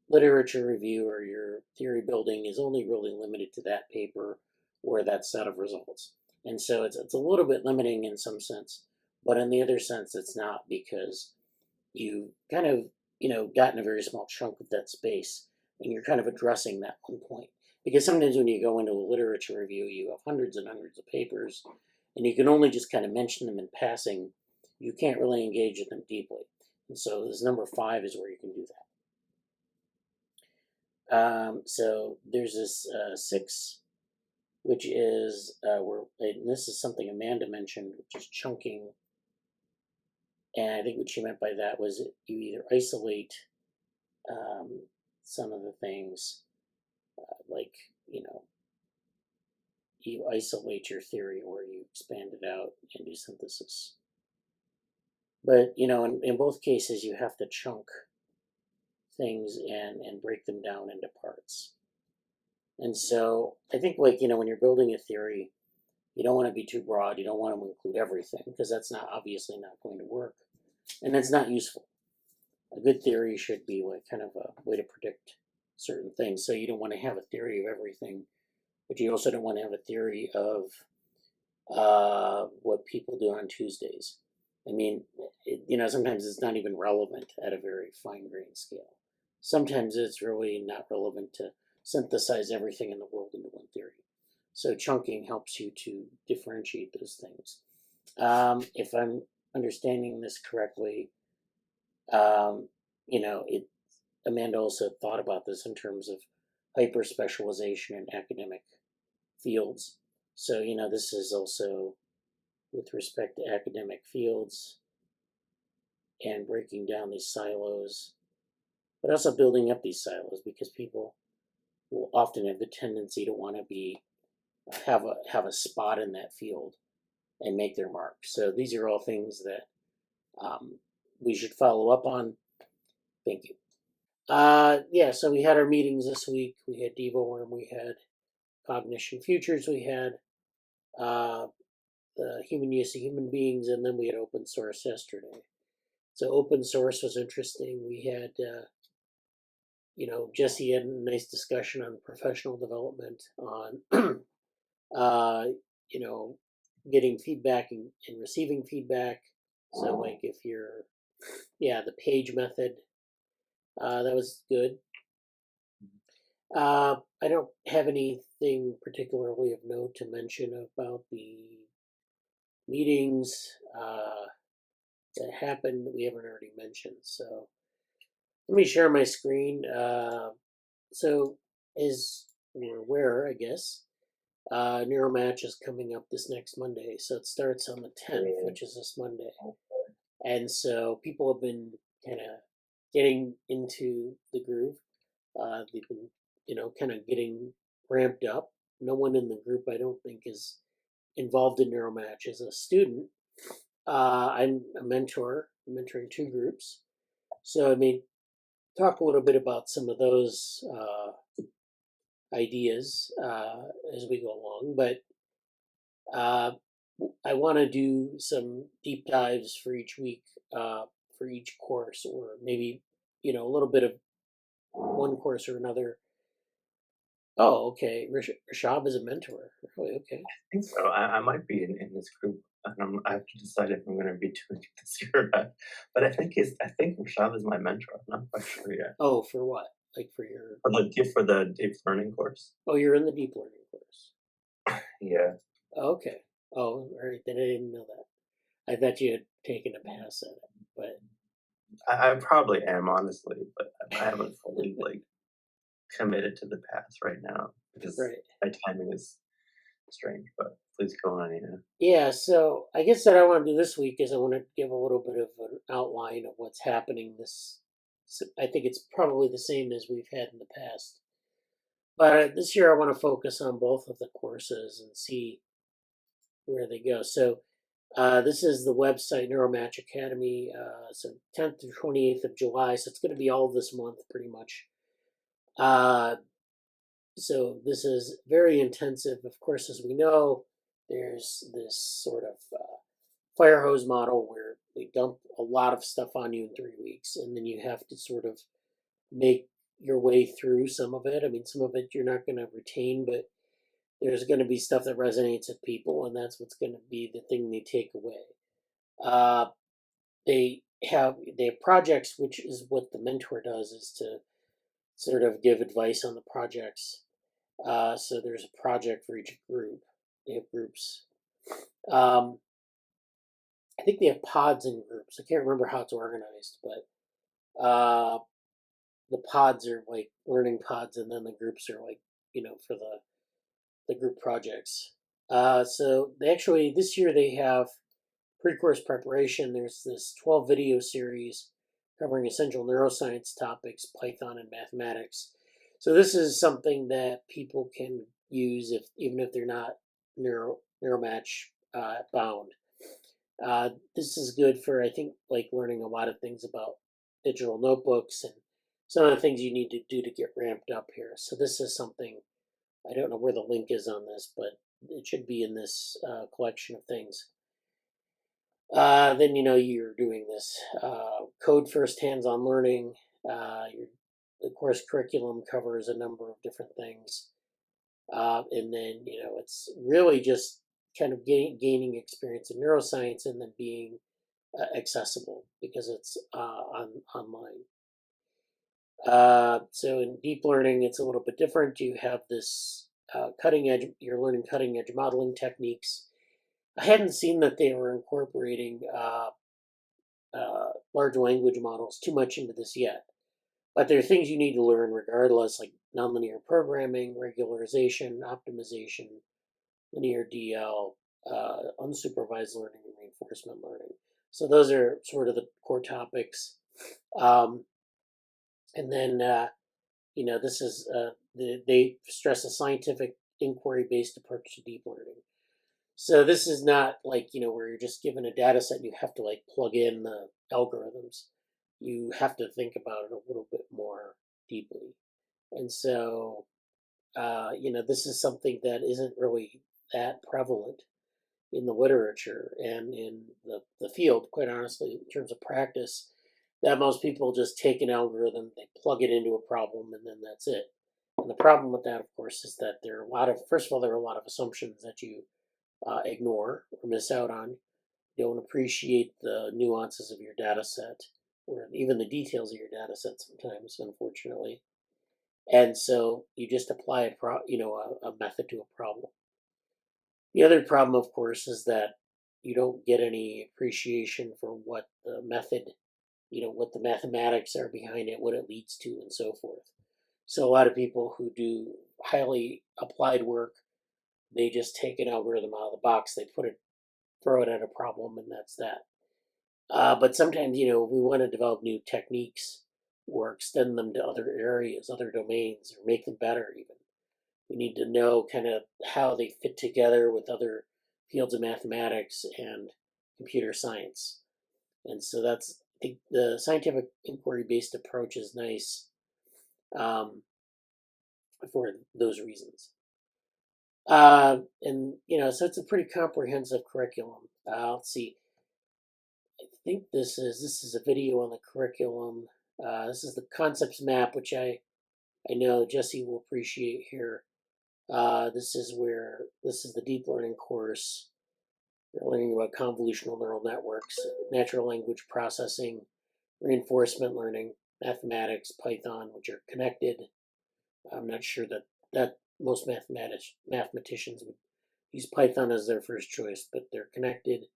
literature review or your theory building is only really limited to that paper or that set of results. And so it's a little bit limiting in some sense, but in the other sense, it's not, because you kind of, gotten a very small chunk of that space and you're kind of addressing that one point. Because sometimes when you go into a literature review, you have hundreds and hundreds of papers and you can only just kind of mention them in passing. You can't really engage with them deeply. And so this number 5 is where you can do that. So there's this 6, which is and this is something Amanda mentioned, which is chunking. And I think what she meant by that was you either isolate some of the things, like, you isolate your theory or you expand it out and do synthesis. But, in both cases, you have to chunk things and break them down into parts. And so I think, like, when you're building a theory, You don't want to be too broad. You don't want to include everything because that's not obviously not going to work, and it's not useful. A good theory should be like kind of a way to predict certain things. So you don't want to have a theory of everything, but you also don't want to have a theory of what people do on Tuesdays. I mean, sometimes it's not even relevant at a very fine grained scale. Sometimes it's really not relevant to synthesize everything in the world into one theory. So chunking helps you to differentiate those things. If I'm understanding this correctly, Amanda also thought about this in terms of hyper specialization in academic fields. So, this is also with respect to academic fields and breaking down these silos, but also building up these silos because people will often have the tendency to want to have a spot in that field and make their mark. So these are all things that we should follow up on. Thank you. So we had our meetings this week. We had DevoWorm, we had Cognition Futures, we had the human use of human beings, and then we had open source yesterday. So open source was interesting. We had, Jesse had a nice discussion on professional development, on, getting feedback and receiving feedback. So like if you're, the page method, that was good. I don't have anything particularly of note to mention about the meetings that happened that we haven't already mentioned. So let me share my screen. So as you're aware, I guess, NeuroMatch is coming up this next Monday. So it starts on the 10th, which is this Monday. And so people have been kind of getting into the groove. They've been, kind of getting ramped up. No one in the group, I don't think, is involved in NeuroMatch as a student. I'm a mentor, mentoring 2 groups. So I may talk a little bit about some of those ideas as we go along, but I want to do some deep dives for each week, for each course, or maybe, a little bit of one course or another. Oh, okay. Rashab is a mentor. Really? Okay. I think so. I might be in this group. I have to decide if I'm going to be doing it this year. But I think Rashab is my mentor. I'm not quite sure yet. Oh, for what? Like for your For the deep learning course. Oh, you're in the deep learning course. Yeah. Okay. Oh, all right. Then I didn't know that. I thought you had taken a pass at it, but I probably am, honestly, but I haven't fully committed to the path right now because right. my timing is strange. But please go on, Yeah. So I guess what I want to do this week is I want to give a little bit of an outline of what's happening. I think it's probably the same as we've had in the past, but this year I want to focus on both of the courses and see where they go. So this is the website NeuroMatch Academy. So 10th through 28th of July. So it's going to be all this month pretty much. So this is very intensive. Of course, as we know, there's this sort of fire hose model where they dump a lot of stuff on you in 3 weeks, and then you have to sort of make your way through some of it. I mean, some of it you're not going to retain, but there's going to be stuff that resonates with people, and that's what's going to be the thing they take away. They have projects, which is what the mentor does, is to sort of give advice on the projects. So there's a project for each group. They have groups. I think they have pods in groups. I can't remember how it's organized, but the pods are like learning pods, and then the groups are like, for the group projects. So they actually, this year they have pre-course preparation. There's this 12 video series covering essential neuroscience topics, Python and mathematics. So this is something that people can use even if they're not NeuroMatch bound. This is good for, I think, learning a lot of things about digital notebooks and some of the things you need to do to get ramped up here. So this is something, I don't know where the link is on this, but it should be in this collection of things. Then you're doing this code first hands-on learning. The course curriculum covers a number of different things, and then it's really just kind of gaining experience in neuroscience and then being accessible because it's online. So in deep learning, it's a little bit different. You have this cutting edge. You're learning cutting edge modeling techniques. I hadn't seen that they were incorporating large language models too much into this yet. But there are things you need to learn regardless, like nonlinear programming, regularization, optimization, linear DL, unsupervised learning, and reinforcement learning. So those are sort of the core topics. And then, this is, they stress a scientific inquiry-based approach to deep learning. So this is not like, where you're just given a data set and you have to like plug in the algorithms. You have to think about it a little bit more deeply. And so, this is something that isn't really that prevalent in the literature and in the field, quite honestly, in terms of practice, that most people just take an algorithm, they plug it into a problem, and then that's it. And the problem with that, of course, is that there are first of all, there are a lot of assumptions that you ignore or miss out on. You don't appreciate the nuances of your data set or even the details of your data set sometimes, unfortunately. And so you just apply a method to a problem. The other problem, of course, is that you don't get any appreciation for what the method, what the mathematics are behind it, what it leads to, and so forth. So a lot of people who do highly applied work, they just take an algorithm out of the box, they throw it at a problem, and that's that. But sometimes, we want to develop new techniques or extend them to other areas, other domains, or make them better even. We need to know kind of how they fit together with other fields of mathematics and computer science. And so that's, I think the scientific inquiry-based approach is nice for those reasons. And, so it's a pretty comprehensive curriculum. Let's see. I think this is a video on the curriculum. This is the concepts map, which I know Jesse will appreciate here. This is the deep learning course. You're learning about convolutional neural networks, natural language processing, reinforcement learning, mathematics, Python, which are connected. I'm not sure that most mathematicians would use Python as their first choice, but they're connected.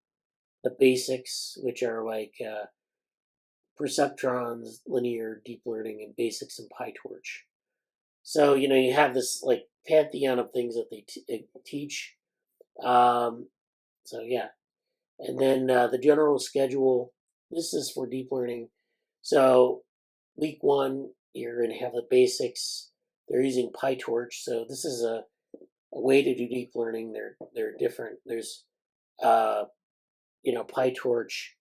The basics, which are like perceptrons, linear deep learning, and basics in PyTorch. So you have this like pantheon of things that they teach. So yeah, and then the general schedule. This is for deep learning. So week 1, you're going to have the basics. They're using PyTorch, so this is a way to do deep learning. They're different. There's PyTorch,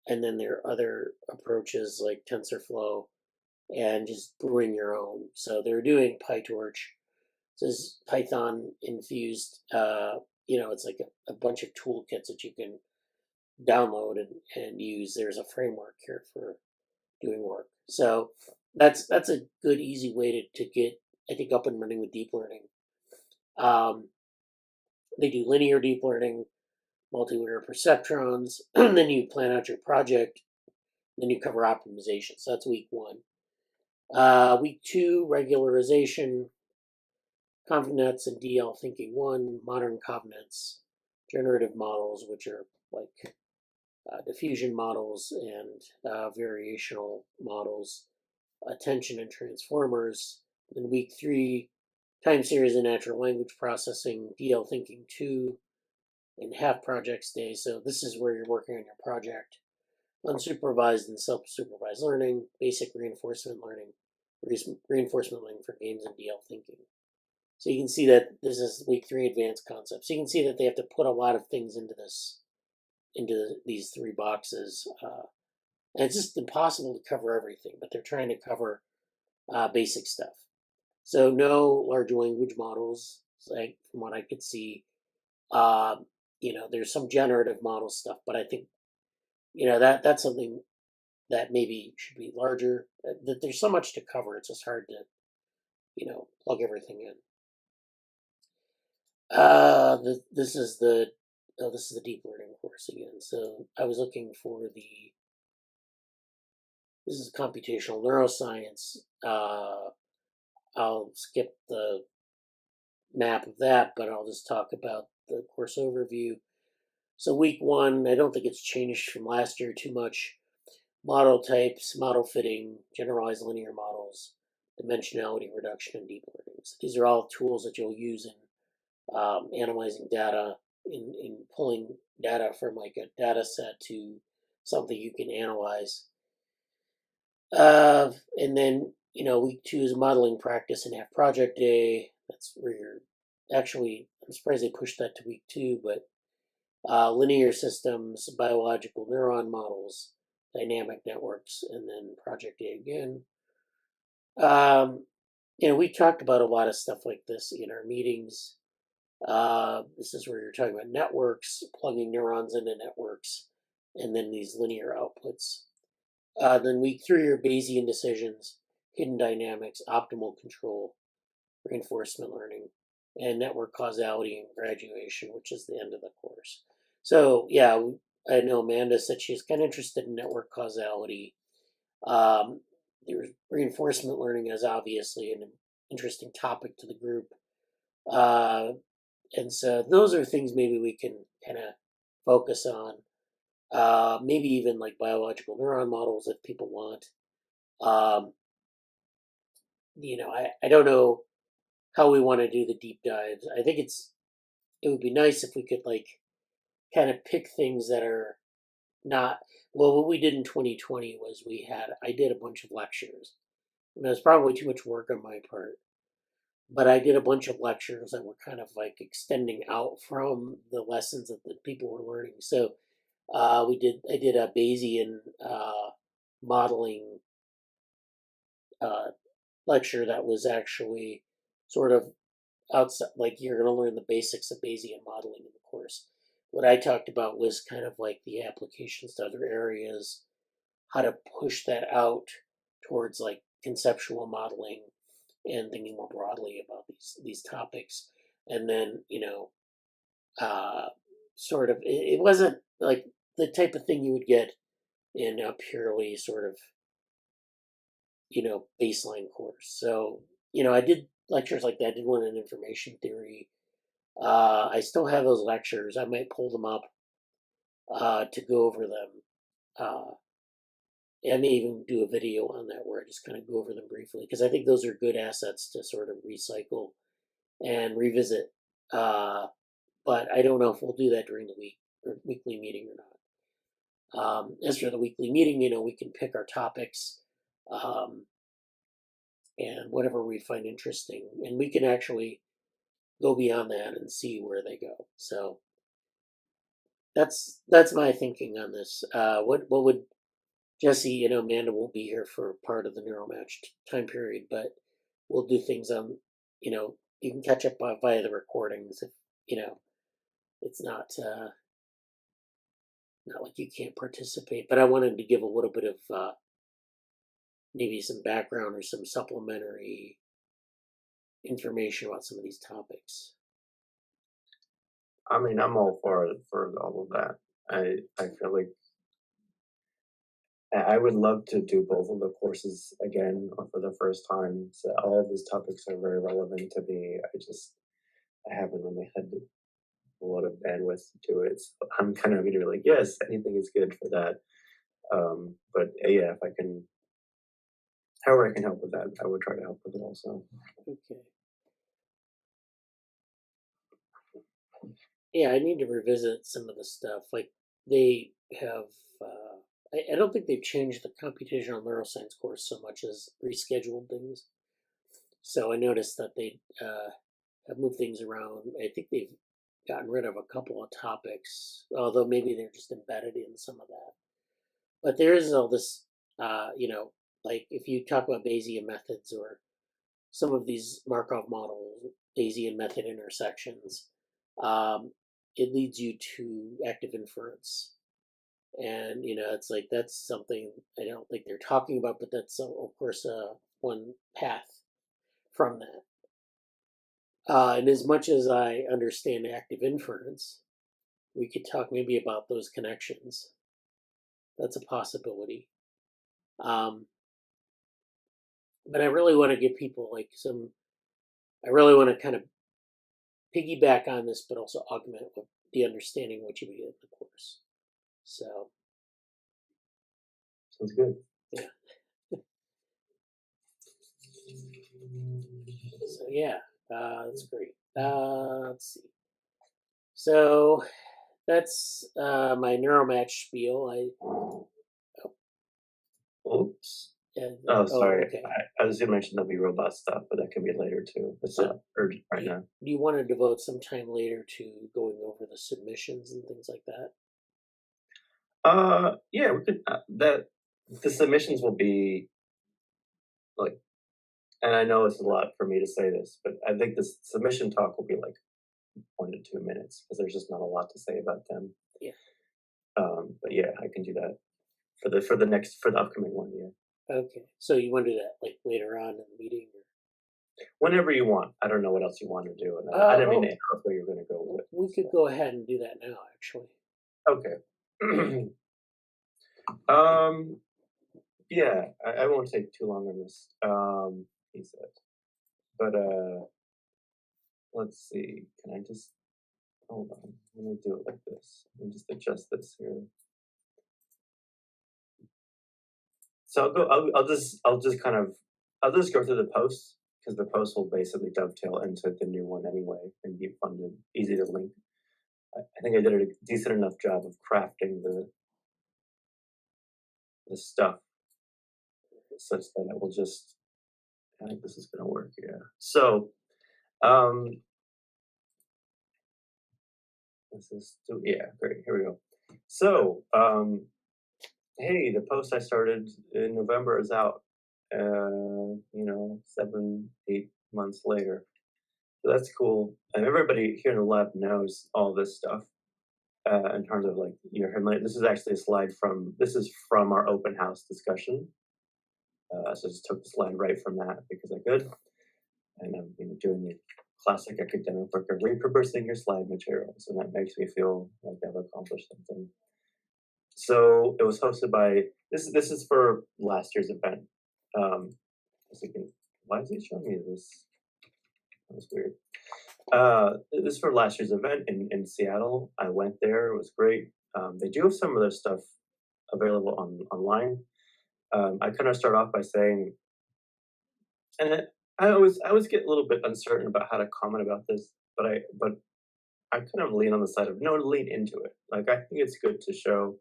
and then there are other approaches like TensorFlow, and just brewing your own. So they're doing PyTorch. This is Python infused. It's like a bunch of toolkits that you can download and use. There's a framework here for doing work. So that's a good, easy way to get, I think, up and running with deep learning. They do linear deep learning, multilayer perceptrons, and then you plan out your project, then you cover optimization. So that's week 1. Week 2, regularization, ConvNets and DL thinking 1, modern ConvNets, generative models, which are like diffusion models and variational models, attention and transformers. In week 3, time series and natural language processing, DL thinking 2, and half projects day. So this is where you're working on your project. Unsupervised and self-supervised learning, basic reinforcement learning for games and DL thinking. So you can see that this is week 3 advanced concepts. So you can see that they have to put a lot of things into these 3 boxes. And it's just impossible to cover everything, but they're trying to cover basic stuff. So no large language models, like from what I could see. There's some generative model stuff, but I think that's something that maybe should be larger. That there's so much to cover; it's just hard to plug everything in. This is the deep learning course again. So I was looking for this is computational neuroscience. I'll skip the map of that, but I'll just talk about the course overview. So week 1, I don't think it's changed from last year too much. Model types, model fitting, generalized linear models, dimensionality reduction, and deep learning. So these are all tools that you'll use in analyzing data, in pulling data from like a data set to something you can analyze. And then, week 2 is modeling practice and half project day. That's where you're actually, I'm surprised they pushed that to week 2, but linear systems, biological neuron models, dynamic networks, and then project day again. We talked about a lot of stuff like this in our meetings. This is where you're talking about networks, plugging neurons into networks, and then these linear outputs. Then week 3 are Bayesian decisions, hidden dynamics, optimal control, reinforcement learning, and network causality and graduation, which is the end of the course. So yeah, I know Amanda said she's kind of interested in network causality. There's reinforcement learning as obviously an interesting topic to the group. And so those are things maybe we can kind of focus on. Maybe even like biological neuron models if people want. I don't know how we want to do the deep dives. I think it would be nice if we could like kind of pick things that are not, well, what we did in 2020 was I did a bunch of lectures. And it was probably too much work on my part. But I did a bunch of lectures that were kind of like extending out from the lessons that the people were learning. So I did a Bayesian modeling lecture that was actually sort of outside, like you're going to learn the basics of Bayesian modeling in the course. What I talked about was kind of like the applications to other areas, how to push that out towards like conceptual modeling and thinking more broadly about these topics. And then, sort of, it wasn't like the type of thing you would get in a purely sort of, baseline course. So, I did lectures like that. I did one in information theory. I still have those lectures. I might pull them up to go over them. I may even do a video on that where I just kind of go over them briefly because I think those are good assets to sort of recycle and revisit. But I don't know if we'll do that during the week or weekly meeting or not. As for the weekly meeting, we can pick our topics and whatever we find interesting, and we can actually go beyond that and see where they go. So that's my thinking on this. What would Jesse? Amanda won't be here for part of the NeuroMatch time period, but we'll do things on. You can catch up via the recordings if it's not like you can't participate. But I wanted to give a little bit of maybe some background or some supplementary information about some of these topics. I mean, I'm all for all of that. I feel like I would love to do both of the courses again or for the first time. So all of these topics are very relevant to me. I haven't really had a lot of bandwidth to do it. So I'm kind of either like, yes, anything is good for that. But yeah, if I can, however I can help with that, I would try to help with it also. Okay. Yeah, I need to revisit some of the stuff. Like they have, I don't think they've changed the computational neuroscience course so much as rescheduled things. So I noticed that they have moved things around. I think they've gotten rid of a couple of topics, although maybe they're just embedded in some of that. But there is all this, like if you talk about Bayesian methods or some of these Markov models, Bayesian method intersections, it leads you to active inference. And it's like that's something I don't think they're talking about, but that's of course one path from that. And as much as I understand active inference, we could talk maybe about those connections. That's a possibility. But I really want to give people like I really want to kind of piggyback on this, but also augment with the understanding what you get in the course. So. Sounds good. Yeah. So yeah, that's great. Let's see. So that's my neuromatch spiel. Oops. Oh, sorry. okay. I was going to mention there'll be robot stuff, but that can be later too. It's not urgent right now. Do you want to devote some time later to going over the submissions and things like that? Yeah, we could. The submissions will be like, and I know it's a lot for me to say this, but I think this submission talk will be like 1 to 2 minutes because there's just not a lot to say about them. Yeah. But yeah, I can do that for the upcoming one. Yeah. Okay. So you want to do that like later on in the meeting? Whenever you want. I don't know what else you want to do. And I didn't mean to interrupt where you're going to go with it. We could go ahead and do that now, actually. Okay. Yeah, I won't take too long on this. He said. But let's see. Can I just hold on? Let me do it like this. Let me just adjust this here. So I'll just go through the posts because the post will basically dovetail into the new one anyway and be fun and easy to link. I think I did a decent enough job of crafting the stuff such that it will just. I think this is going to work. Yeah. So, great. Here we go. So, hey, the post I started in November is out. 7-8 months later. So that's cool. And everybody here in the lab knows all this stuff. In terms of like this is actually a slide from our open house discussion. So I just took the slide right from that because I could. And I'm doing the classic academic work of repurposing your slide materials, and that makes me feel like I've accomplished something. So it was hosted by this is for last year's event. Why is it showing me this? That was weird. This is for last year's event in Seattle. I went there. It was great. They do have some of their stuff available online. I kind of start off by saying, and I always get a little bit uncertain about how to comment about this, but I kind of lean on the side of no, lean into it. Like I think it's good to show.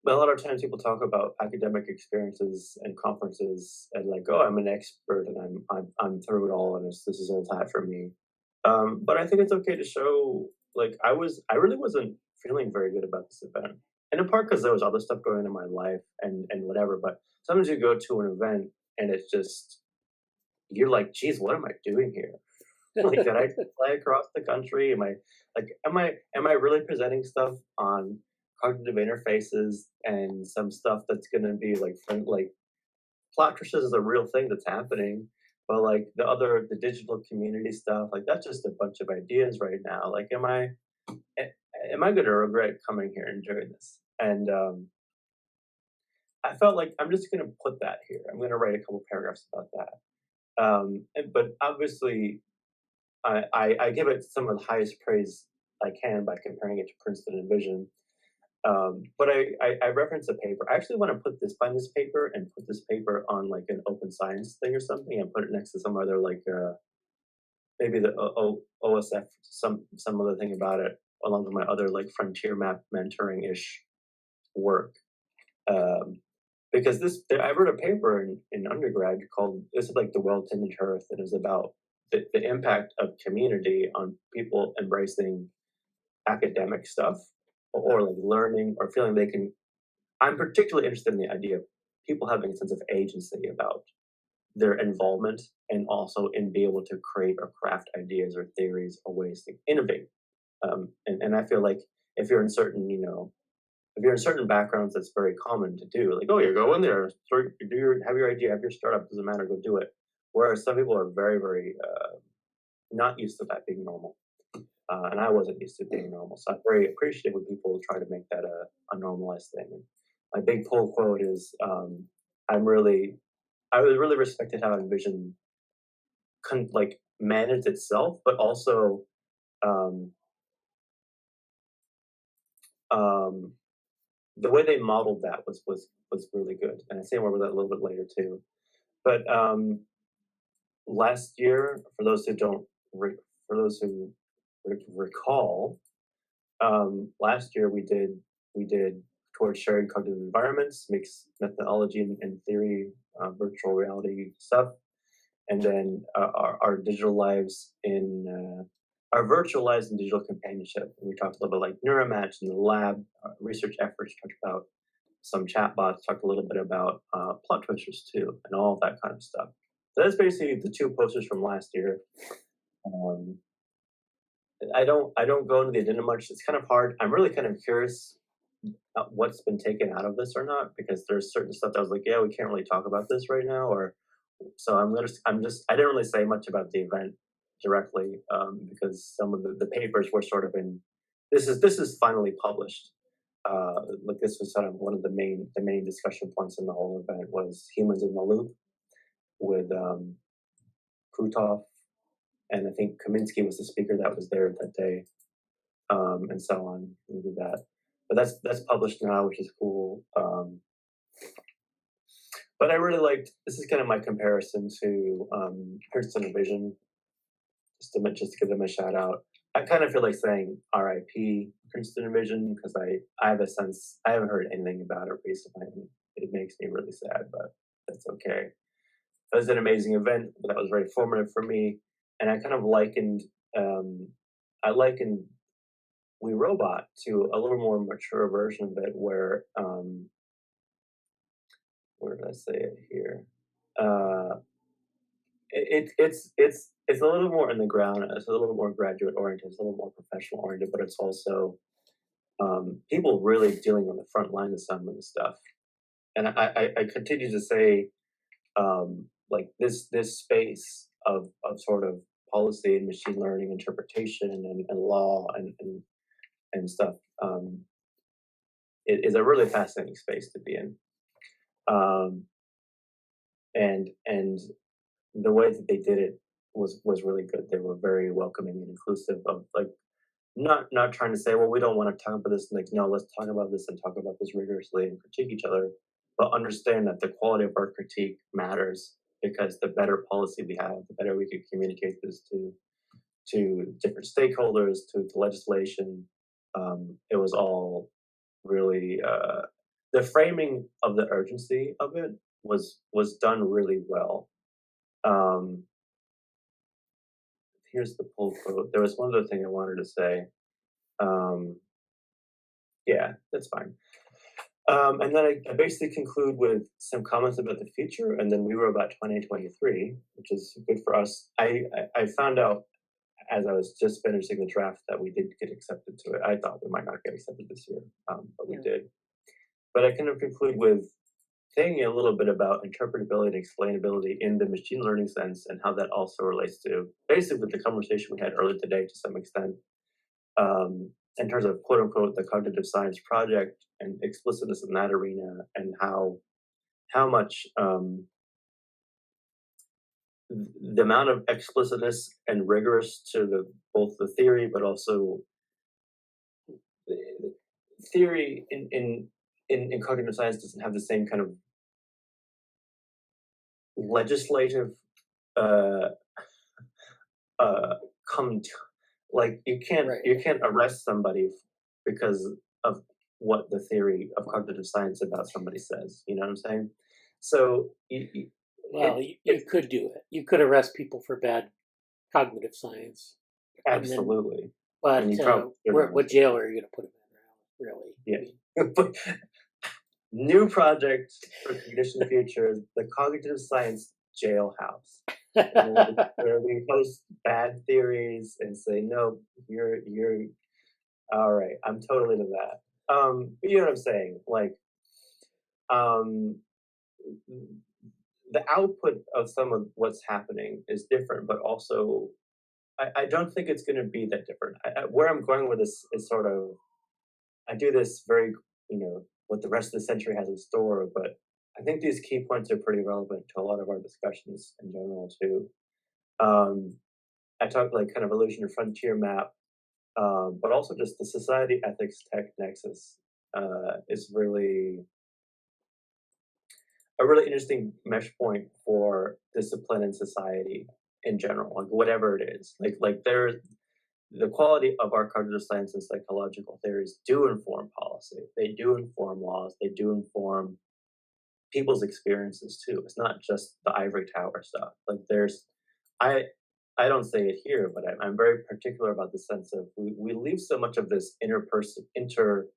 But a lot of times people talk about academic experiences and conferences and like, oh, I'm an expert and I'm through it all and this is old hat for me. But I think it's okay to show like I really wasn't feeling very good about this event. And in part because there was other stuff going on in my life and whatever. But sometimes you go to an event and it's just you're like, geez, what am I doing here? Like, did I fly across the country? Am I really presenting stuff on cognitive interfaces and some stuff that's going to be like plot twisted is a real thing that's happening, but like the digital community stuff, like that's just a bunch of ideas right now. Like, am I going to regret coming here and doing this? And I felt like I'm just going to put that here. I'm going to write a couple paragraphs about that. But obviously, I give it some of the highest praise I can by comparing it to Princeton and Vision. But I reference a paper. I actually want to find this paper and put this paper on like an open science thing or something and put it next to some other like maybe the OSF, some other thing about it, along with my other like frontier map mentoring-ish work. Because I wrote a paper in undergrad called, this is like The Well-Tended Earth, and it was about the impact of community on people embracing academic stuff or like learning or feeling they can. I'm particularly interested in the idea of people having a sense of agency about their involvement and also in being able to create or craft ideas or theories or ways to innovate And I feel like if you're in certain, if you're in certain backgrounds, that's very common to do. Like, oh, you go in there, start, have your idea, have your startup, doesn't matter, go do it. Whereas some people are very, very not used to that being normal. And I wasn't used to being normal. So I'm very appreciative when people try to make that a normalized thing. And my big pull quote is, I really respected how Envision like managed itself, but also um, um, the way they modeled that was really good. And I say more about that a little bit later too. But last year, for those who don't, for those who recall, last year we did towards shared cognitive environments, mixed methodology and theory, virtual reality stuff, and then our digital lives in our virtual lives and digital companionship. We talked a little bit like NeuroMatch in the lab, research efforts, talked about some chatbots, talked a little bit about plot twisters too, and all of that kind of stuff. So that's basically the two posters from last year. I don't go into the agenda much. It's kind of hard. I'm really kind of curious what's been taken out of this or not, because there's certain stuff that I was like, yeah, we can't really talk about this right now, or so I didn't really say much about the event directly, because some of the papers were sort of in, this is finally published. Like this was sort of one of the main discussion points in the whole event was humans in the loop with Krutov, and I think Kaminsky was the speaker that was there that day, and so on. We did that, but that's published now, which is cool. But I really liked, this is kind of my comparison to Princeton Vision, just to give them a shout out. I kind of feel like saying RIP Princeton Vision, because I have a sense, I haven't heard anything about it recently, and it makes me really sad, but that's okay. It was an amazing event that was very formative for me, and I kind of likened, I likened We Robot to a little more mature version of it, where did I say it here? It's a little more in the ground. It's a little more graduate oriented. It's a little more professional oriented, but it's also people really dealing on the front line of some of the stuff. And I continue to say, like this space of sort of policy and machine learning interpretation and law and stuff, it is a really fascinating space to be in. And the way that they did it was really good. They were very welcoming and inclusive of, like, not trying to say, well, we don't want to talk about this. Like, no, let's talk about this and talk about this rigorously and critique each other, but understand that the quality of our critique matters, because the better policy we have, the better we can communicate this to different stakeholders, to legislation. It was all really the framing of the urgency of it was done really well. Here's the pull quote. There was one other thing I wanted to say. Yeah, that's fine. And then I basically conclude with some comments about the future, and then we were about 2023, which is good for us. I found out as I was just finishing the draft that we did get accepted to it. I thought we might not get accepted this year, but we did. But I kind of conclude with thinking a little bit about interpretability and explainability in the machine learning sense, and how that also relates to basically the conversation we had earlier today to some extent, in terms of quote unquote the cognitive science project and explicitness in that arena, and how much the amount of explicitness and rigorous to both the theory, but also theory in cognitive science doesn't have the same kind of legislative come to, like you can't arrest somebody because of what the theory of cognitive science about somebody says. You know what I'm saying? So you could do it. You could arrest people for bad cognitive science. Absolutely. But what jail are you going to put them in, really? Yeah. New project for Cognition Future, the Cognitive Science Jailhouse, where we post bad theories and say, no, you're All right, I'm totally to that. But you know what I'm saying? Like, um, the output of some of what's happening is different, but also I don't think it's going to be that different. Where I'm going with this is sort of I do this very, what the rest of the century has in store, but I think these key points are pretty relevant to a lot of our discussions in general too. Um, I talk like kind of illusion to frontier map, but also just the society ethics tech nexus is really a really interesting mesh point for discipline and society in general, like whatever it is. Like there, the quality of our cognitive science and psychological theories do inform policy. They do inform laws. They do inform people's experiences too. It's not just the ivory tower stuff. Like I, I don't say it here, but I'm very particular about the sense of we leave so much of this intrapersonal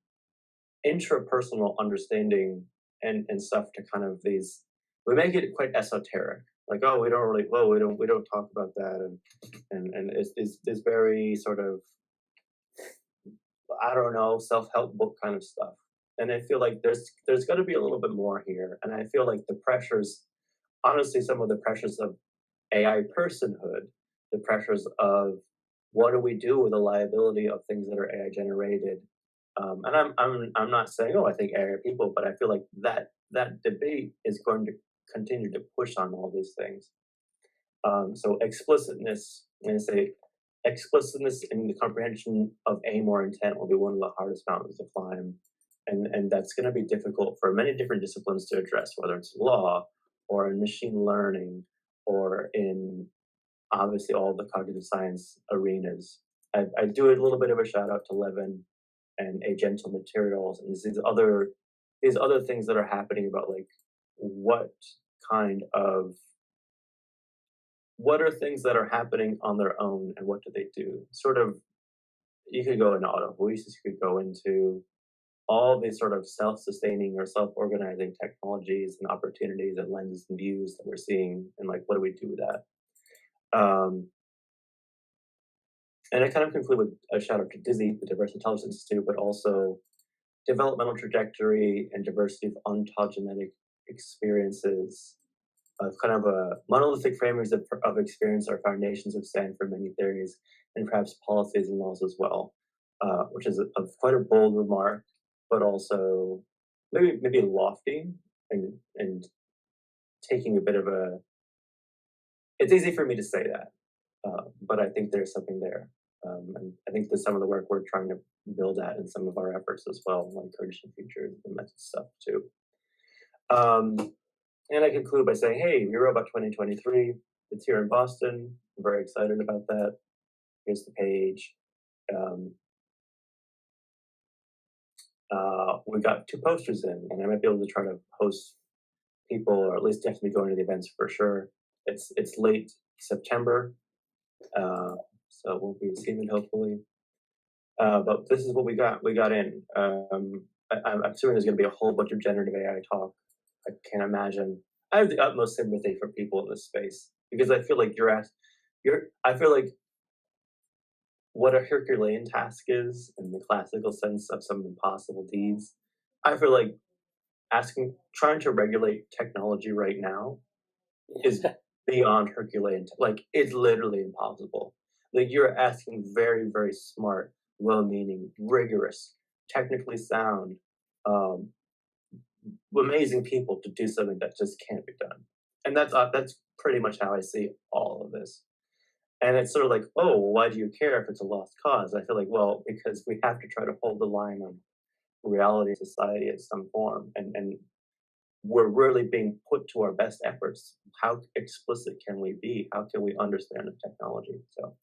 understanding and stuff to kind of these. We make it quite esoteric. Like, oh, we don't talk about that, and it's very sort of, I don't know, self-help book kind of stuff. And I feel like there's got to be a little bit more here. And I feel like the pressures, honestly, some of the pressures of AI personhood, the pressures of what do we do with the liability of things that are AI generated. And I'm not saying, oh, I think AI are people, but I feel like that debate is going to continue to push on all these things. So explicitness, I'm going to say explicitness in the comprehension of aim or intent will be one of the hardest mountains to climb. And that's going to be difficult for many different disciplines to address, whether it's law or in machine learning or in obviously all the cognitive science arenas. I do a little bit of a shout out to Levin and A Gentle Materials and these other things that are happening about like what are things that are happening on their own and what do they do? Sort of, you could go into auto voices, you could go into all these sort of self-sustaining or self-organizing technologies and opportunities and lenses and views that we're seeing, and like, what do we do with that? And I kind of conclude with a shout out to DISI, the Diverse Intelligence Institute, but also developmental trajectory and diversity of ontogenetic experiences of kind of a monolithic frameworks of experience are foundations of stand for many theories and perhaps policies and laws as well, which is quite a bold remark, but also maybe lofty and taking a bit of a. It's easy for me to say that, but I think there's something there, and I think there's some of the work we're trying to build at in some of our efforts as well, like Kurdish Futures and method stuff too. And I conclude by saying, hey, Eurobot 2023, it's here in Boston. I'm very excited about that. Here's the page. We got 2 posters in, and I might be able to try to host people, or at least definitely going to the events for sure. It's late September, so we'll be seeing it hopefully. But this is what we got. We got in. I'm assuming there's going to be a whole bunch of generative AI talk. I can't imagine. I have the utmost sympathy for people in this space because I feel like I feel like what a Herculean task is in the classical sense of some impossible deeds. I feel like trying to regulate technology right now is beyond Herculean. Like, it's literally impossible. Like, you're asking very, very smart, well-meaning, rigorous, technically sound, amazing people to do something that just can't be done. And that's pretty much how I see all of this. And it's sort of like, oh, well, why do you care if it's a lost cause? I feel like, well, because we have to try to hold the line on reality, society in some form, and we're really being put to our best efforts. How explicit can we be? How can we understand the technology? So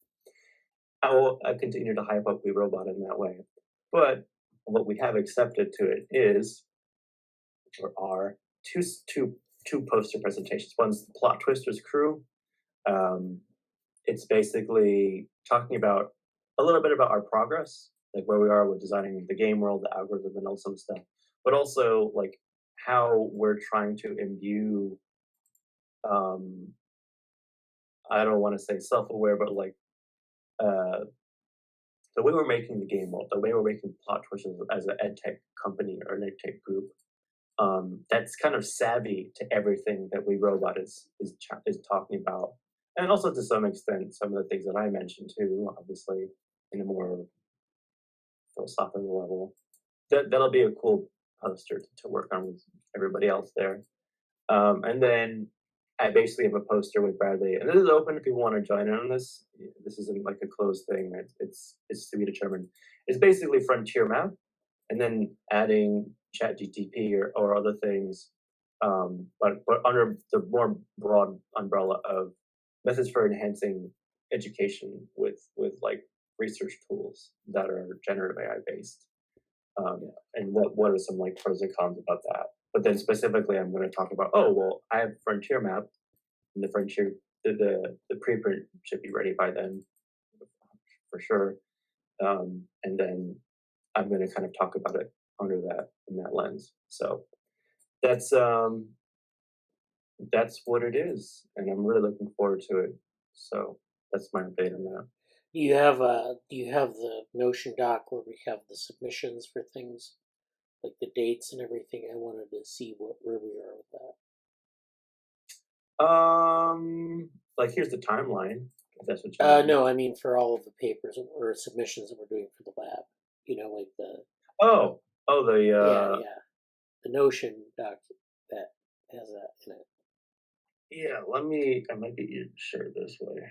I will continue to hype up We Robot in that way. But what we have accepted to it are two poster presentations. One's the Plot Twisters Crew. It's basically talking about a little bit about our progress, like where we are with designing the game world, the algorithm, and all some stuff, but also like how we're trying to imbue, I don't want to say self-aware, but like the way we're making the game, the way we're making plot twists as an ed tech company or an ed tech group, that's kind of savvy to everything that We Robot is talking about, and also to some extent some of the things that I mentioned too, obviously in a more philosophical level. That'll be a cool poster to work on with everybody else there. And then I basically have a poster with Bradley, and this is open if people want to join in on this. This isn't like a closed thing. It's to be determined. It's basically frontier map, and then adding ChatGTP or other things, but under the more broad umbrella of methods for enhancing education with like research tools that are generative AI based. And what are some like pros and cons about that? But then specifically, I'm going to talk about, oh well, I have Frontier map, and the Frontier the preprint should be ready by then, for sure. And then I'm going to kind of talk about it under that in that lens. So that's what it is, and I'm really looking forward to it. So that's my update on that. Do you have the Notion doc where we have the submissions for things, like the dates and everything? I wanted to see where we are with that. Like here's the timeline. If that's what you mean. No, I mean for all of the papers or submissions that we're doing for the lab. Like the the Notion doc that has that in it. Yeah, I might be easier to share this way.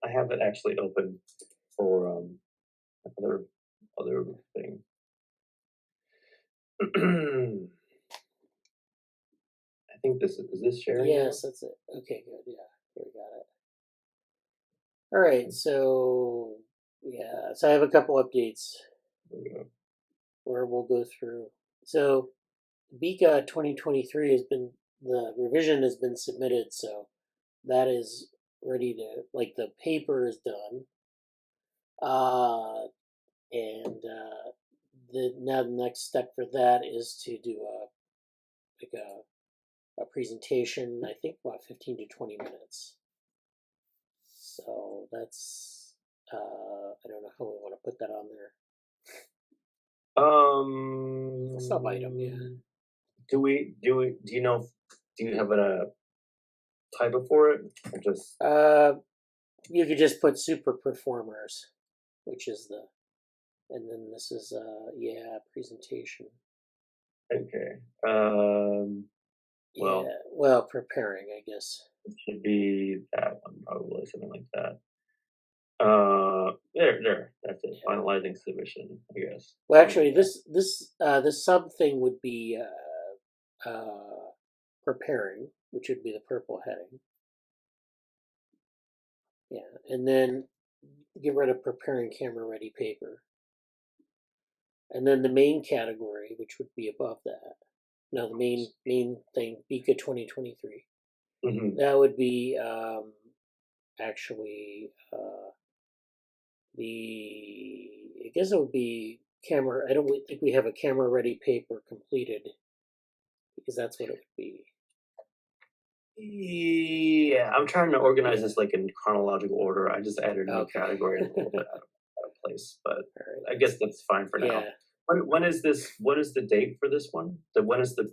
I have it actually open for other thing. I think this is this sharing? Yes, that's it. Okay, good. Yeah, we got it. All right, so so I have a couple updates where we'll go through. So BICA 2023 the revision has been submitted, so that is ready to, like, the paper is done. Now the next step for that is to do a presentation, I think about 15 to 20 minutes. So that's, I don't know how we want to put that on there. Sub item, yeah. Do you have a title for it? Or just you could just put super performers, which is and then this is presentation. Okay. Well, preparing, I guess. It should be that one, probably something like that. There. That's it. Yeah. Finalizing submission, I guess. Well, actually, this sub thing would be preparing, which would be the purple heading. Yeah, and then get rid of preparing camera ready paper. And then the main category, which would be above that. No, the main thing, BICA 2023. Mm-hmm. That would be actually I guess it would be camera. I don't think we have a camera ready paper completed, because that's what it would be. Yeah, I'm trying to organize this like in chronological order. I just added a new category a little bit out of place, but I guess that's fine for now. When is this? What is the date for this one? When is the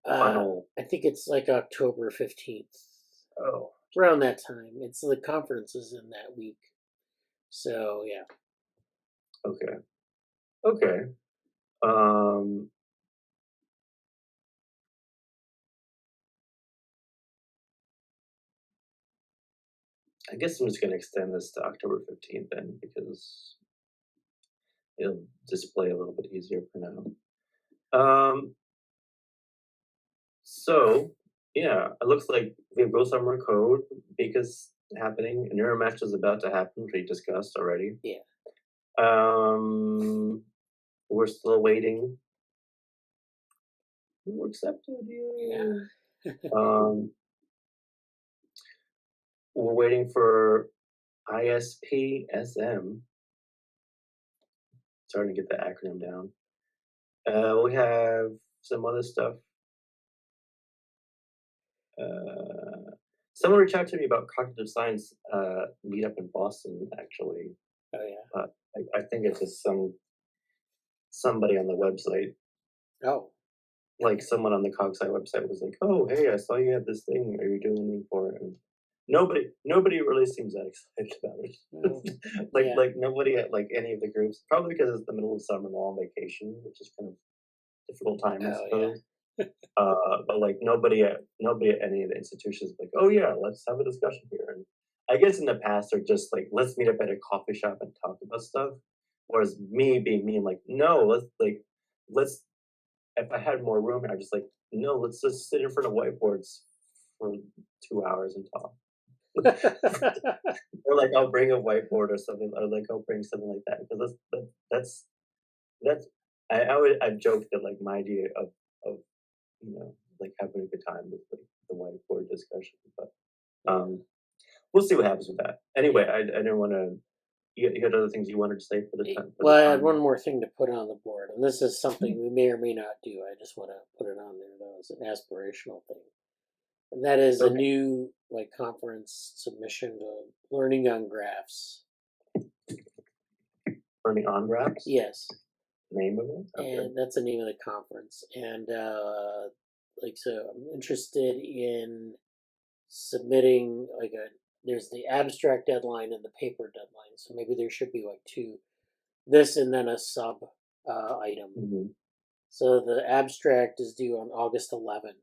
final? I think it's like October 15th. Oh, around that time. It's the conferences in that week. So yeah. Okay. I guess I'm just going to extend this to October 15th then, because it'll display a little bit easier for now. So yeah, it looks like we have Go Summer Code because happening. NeuroMatch is about to happen, which we discussed already. Yeah. We're still waiting. We're accepted. Yeah. We're waiting for ISPSM. Starting to get the acronym down. We have some other stuff. Someone reached out to me about cognitive science meetup in Boston, actually. Oh yeah. But I think it's just somebody on the website, Oh. like someone on the CogSci website was like, "Oh, hey, I saw you had this thing. Are you doing anything for it?" And nobody really seems that excited about it. Oh. like Yeah. like nobody at like any of the groups, probably because it's the middle of summer and all on vacation, which is kind of difficult time, I Oh yeah. suppose. But like nobody at any of the institutions like, oh yeah, let's have a discussion here. And I guess in the past they're just like, let's meet up at a coffee shop and talk about stuff. Whereas me being me, I'm like, no, let's if I had more room, I'd just like, no, let's just sit in front of whiteboards for 2 hours and talk. Or like I'll bring a whiteboard or something, or like I'll bring something like that because that's I've joked that like my idea of like having a good time with like the whiteboard discussion. But um, we'll see what happens with that. Anyway, Yeah. I didn't want to. You had other things you wanted to say for the time for Well, the I had time. one more thing to put on the board, and this is something we may or may not do. I just want to put it on there though as an aspirational thing, and that is a Okay, new like conference submission to learning on graphs. learning on graphs. Yes, Name of it. Okay. and that's the name of the conference. And like, so I'm interested in submitting like a. There's the abstract deadline and the paper deadline, so maybe there should be like two. This and then a sub item. Mm-hmm. So the abstract is due on August 11th.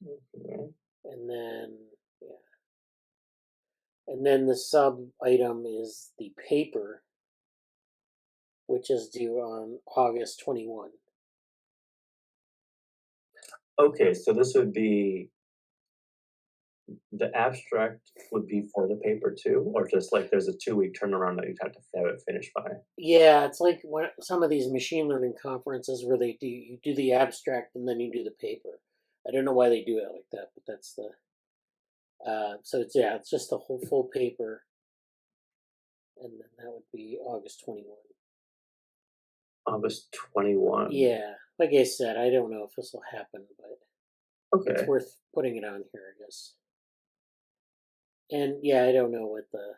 Okay. And then, yeah. And then the sub item is the paper, which is due on August 21. Okay, so this would be the abstract would be for the paper too, or just like there's a 2 week turnaround that you'd have to have it finished by. Yeah, it's like some of these machine learning conferences where you do the abstract and then you do the paper. I don't know why they do it like that, but that's the so it's just the whole full paper, and then that would be August 21. August 21. Yeah, like I said, I don't know if this will happen, but it's Okay. worth putting it on here, I guess. And yeah, I don't know what the.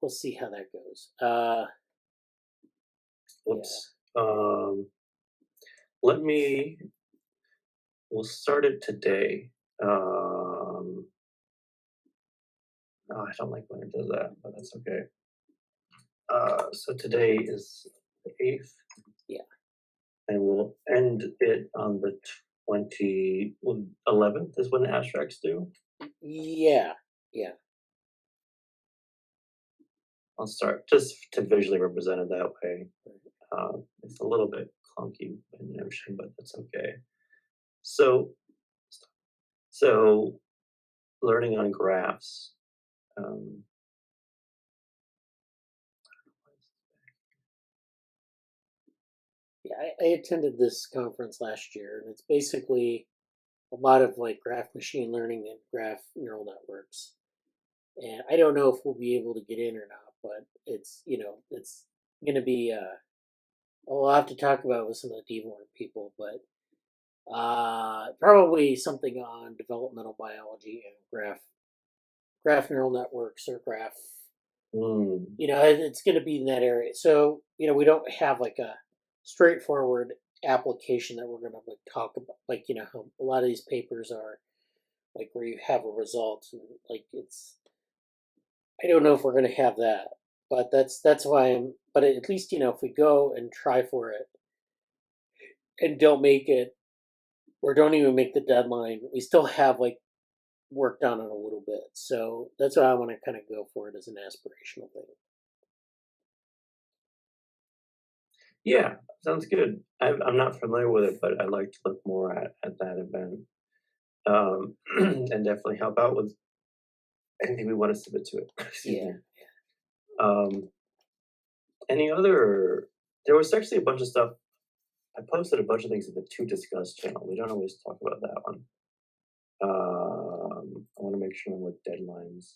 We'll see how that goes. Yeah, Whoops. Let me. We'll start it today. Oh, I don't like when it does that, but that's okay. So today is the 8th, yeah, and we'll end it on the 11th is when the abstracts due. yeah, yeah. I'll start just to visually represent it that way. It's a little bit clunky in Notion, but that's okay. So, so learning on graphs. Um, Yeah, I attended this conference last year, and it's basically a lot of like graph machine learning and graph neural networks. And I don't know if we'll be able to get in or not, but it's going to be. We'll have to talk about it with some of the DeepLearn people, but probably something on developmental biology and graph neural networks or graph. mm, It's going to be in that area. So we don't have like a straightforward application that we're going to like talk about. Like how a lot of these papers are like where you have a result and like it's. I don't know if we're going to have that, but that's why I'm. But at least if we go and try for it and don't make it or don't even make the deadline, we still have like worked on it a little bit. So that's why I want to kind of go for it as an aspirational thing. yeah, sounds good. I'm not familiar with it, but I'd like to look more at that event, and definitely help out with anything we want to submit to it. Excuse Yeah. me. Um, any other? There was actually a bunch of stuff. I posted a bunch of things in the To Discuss channel. We don't always talk about that one. I want to make sure with deadlines.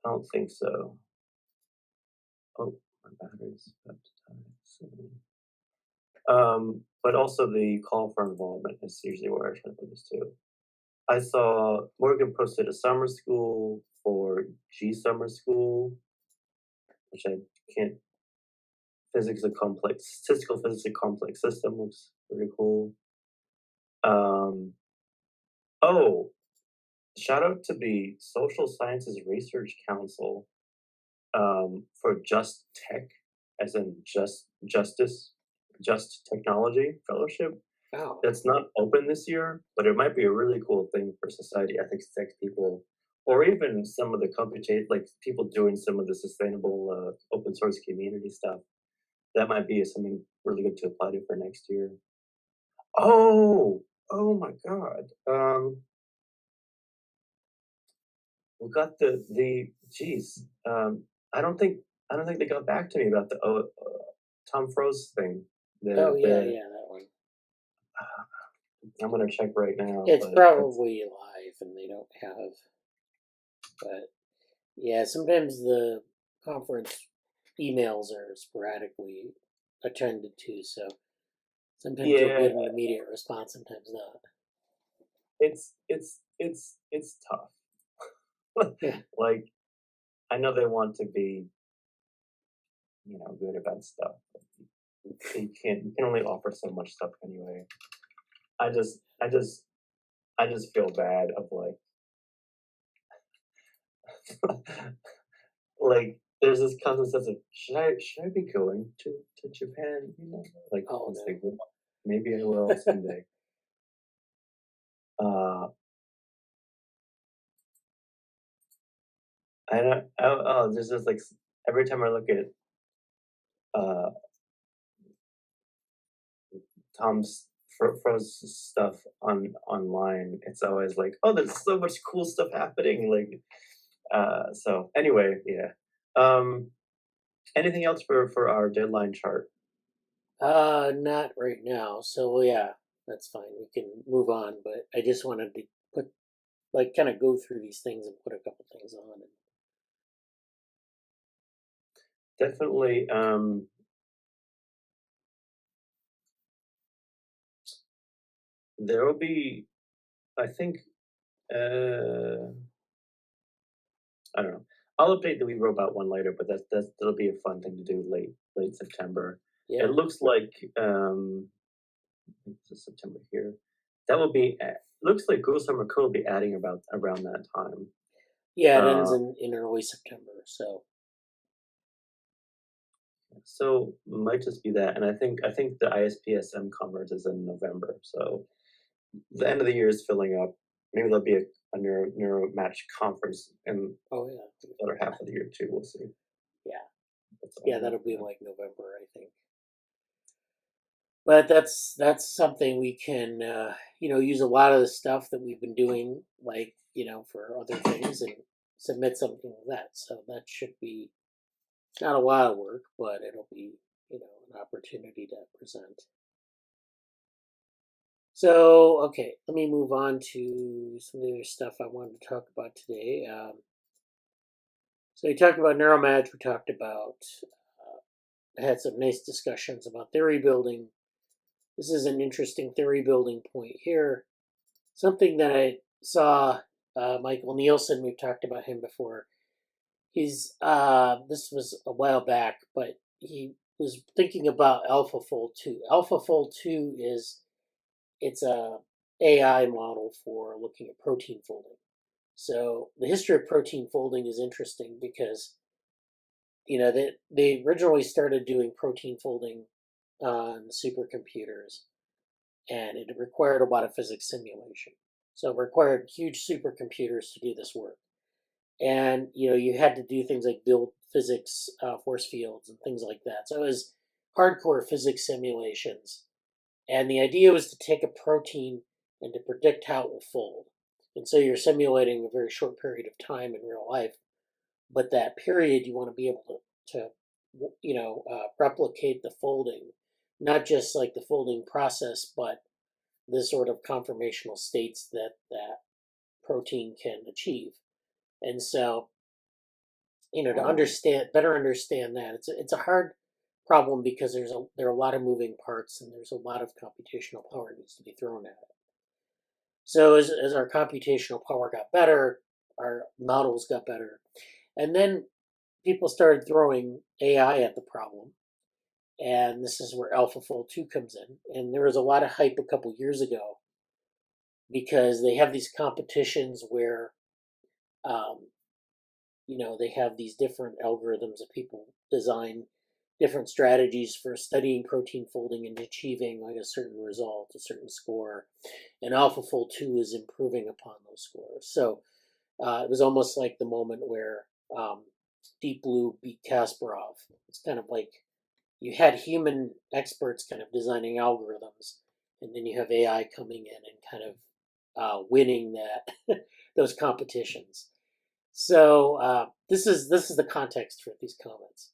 I don't think so. Oh, my battery's about to die soon. But also the call for involvement is usually where I try to put this too. I saw Morgan posted a summer school for G summer school, which I can't. Statistical physics of complex system looks pretty cool. Um, oh, shout out to the Social Sciences Research Council for Just Tech, as in Just Technology Fellowship. Oh, That's not open this year, but it might be a really cool thing for society ethics tech people, or even some of the like people doing some of the sustainable open source community stuff. That might be something really good to apply to for next year. Oh, oh my God. We got the geez. I don't think I don't think they got back to me about the Tom Froze thing. oh yeah, The yeah, that one. I'm gonna check right now, It's but that's probably live and they don't have, but yeah, sometimes the conference emails are sporadically attended to, so sometimes you'll yeah. get an immediate response, sometimes not. It's tough. Yeah. Like I know they want to be good about stuff. But you can only offer so much stuff anyway. I just I just I just feel bad of like there's this constant sense of should I be going to Japan? Like Oh it's no. like well, maybe I will someday. Uh, I don't. There's just like every time I look at uh Tom's Froze stuff online, it's always like, oh, there's so much cool stuff happening. Like, so anyway, yeah. Um, anything else for our deadline chart? Not right now. So yeah, that's fine. We can move on, but I just wanted to put like kind of go through these things and put a couple things on. Definitely. There will be, I think, I don't know. I'll update the We Robot one later, but that'll be a fun thing to do late September. Yeah. It looks like it's September here. That will be looks like Google Summer Code will be adding about around that time. Yeah, it ends Uh, in early September. So so might just be that, and I think the ISPSM conference is in November. So the end of the year is filling up. Maybe there'll be a neuro match conference in oh yeah. the other half of the year too. We'll see. Yeah. That's all Yeah, I got that'll for be now. like November, I think. But that's something we can use a lot of the stuff that we've been doing, like, for other things and submit something like that. So that should be not a lot of work, but it'll be, an opportunity to present. So, okay, let me move on to some of the other stuff I wanted to talk about today. So we talked about neuromatch. We talked about, had some nice discussions about theory building. This is an interesting theory building point here. Something that I saw Michael Nielsen, we've talked about him before. He's this was a while back, but he was thinking about AlphaFold 2. AlphaFold 2 is it's a AI model for looking at protein folding. So the history of protein folding is interesting because they originally started doing protein folding on supercomputers, and it required a lot of physics simulation. So it required huge supercomputers to do this work. And you had to do things like build physics force fields and things like that. So it was hardcore physics simulations. And the idea was to take a protein and to predict how it will fold. And so you're simulating a very short period of time in real life, but that period you want to be able to replicate the folding, not just like the folding process, but the sort of conformational states that protein can achieve. And so, to better understand that, it's a hard problem because there are a lot of moving parts and there's a lot of computational power needs to be thrown at it. So as our computational power got better, our models got better. And then people started throwing AI at the problem. And this is where AlphaFold 2 comes in. And there was a lot of hype a couple years ago because they have these competitions where, um, they have these different algorithms that people design different strategies for studying protein folding and achieving like a certain result, a certain score. And AlphaFold 2 is improving upon those scores. So it was almost like the moment where Deep Blue beat Kasparov. It's kind of like you had human experts kind of designing algorithms, and then you have AI coming in and kind of winning that those competitions. So this is the context for these comments.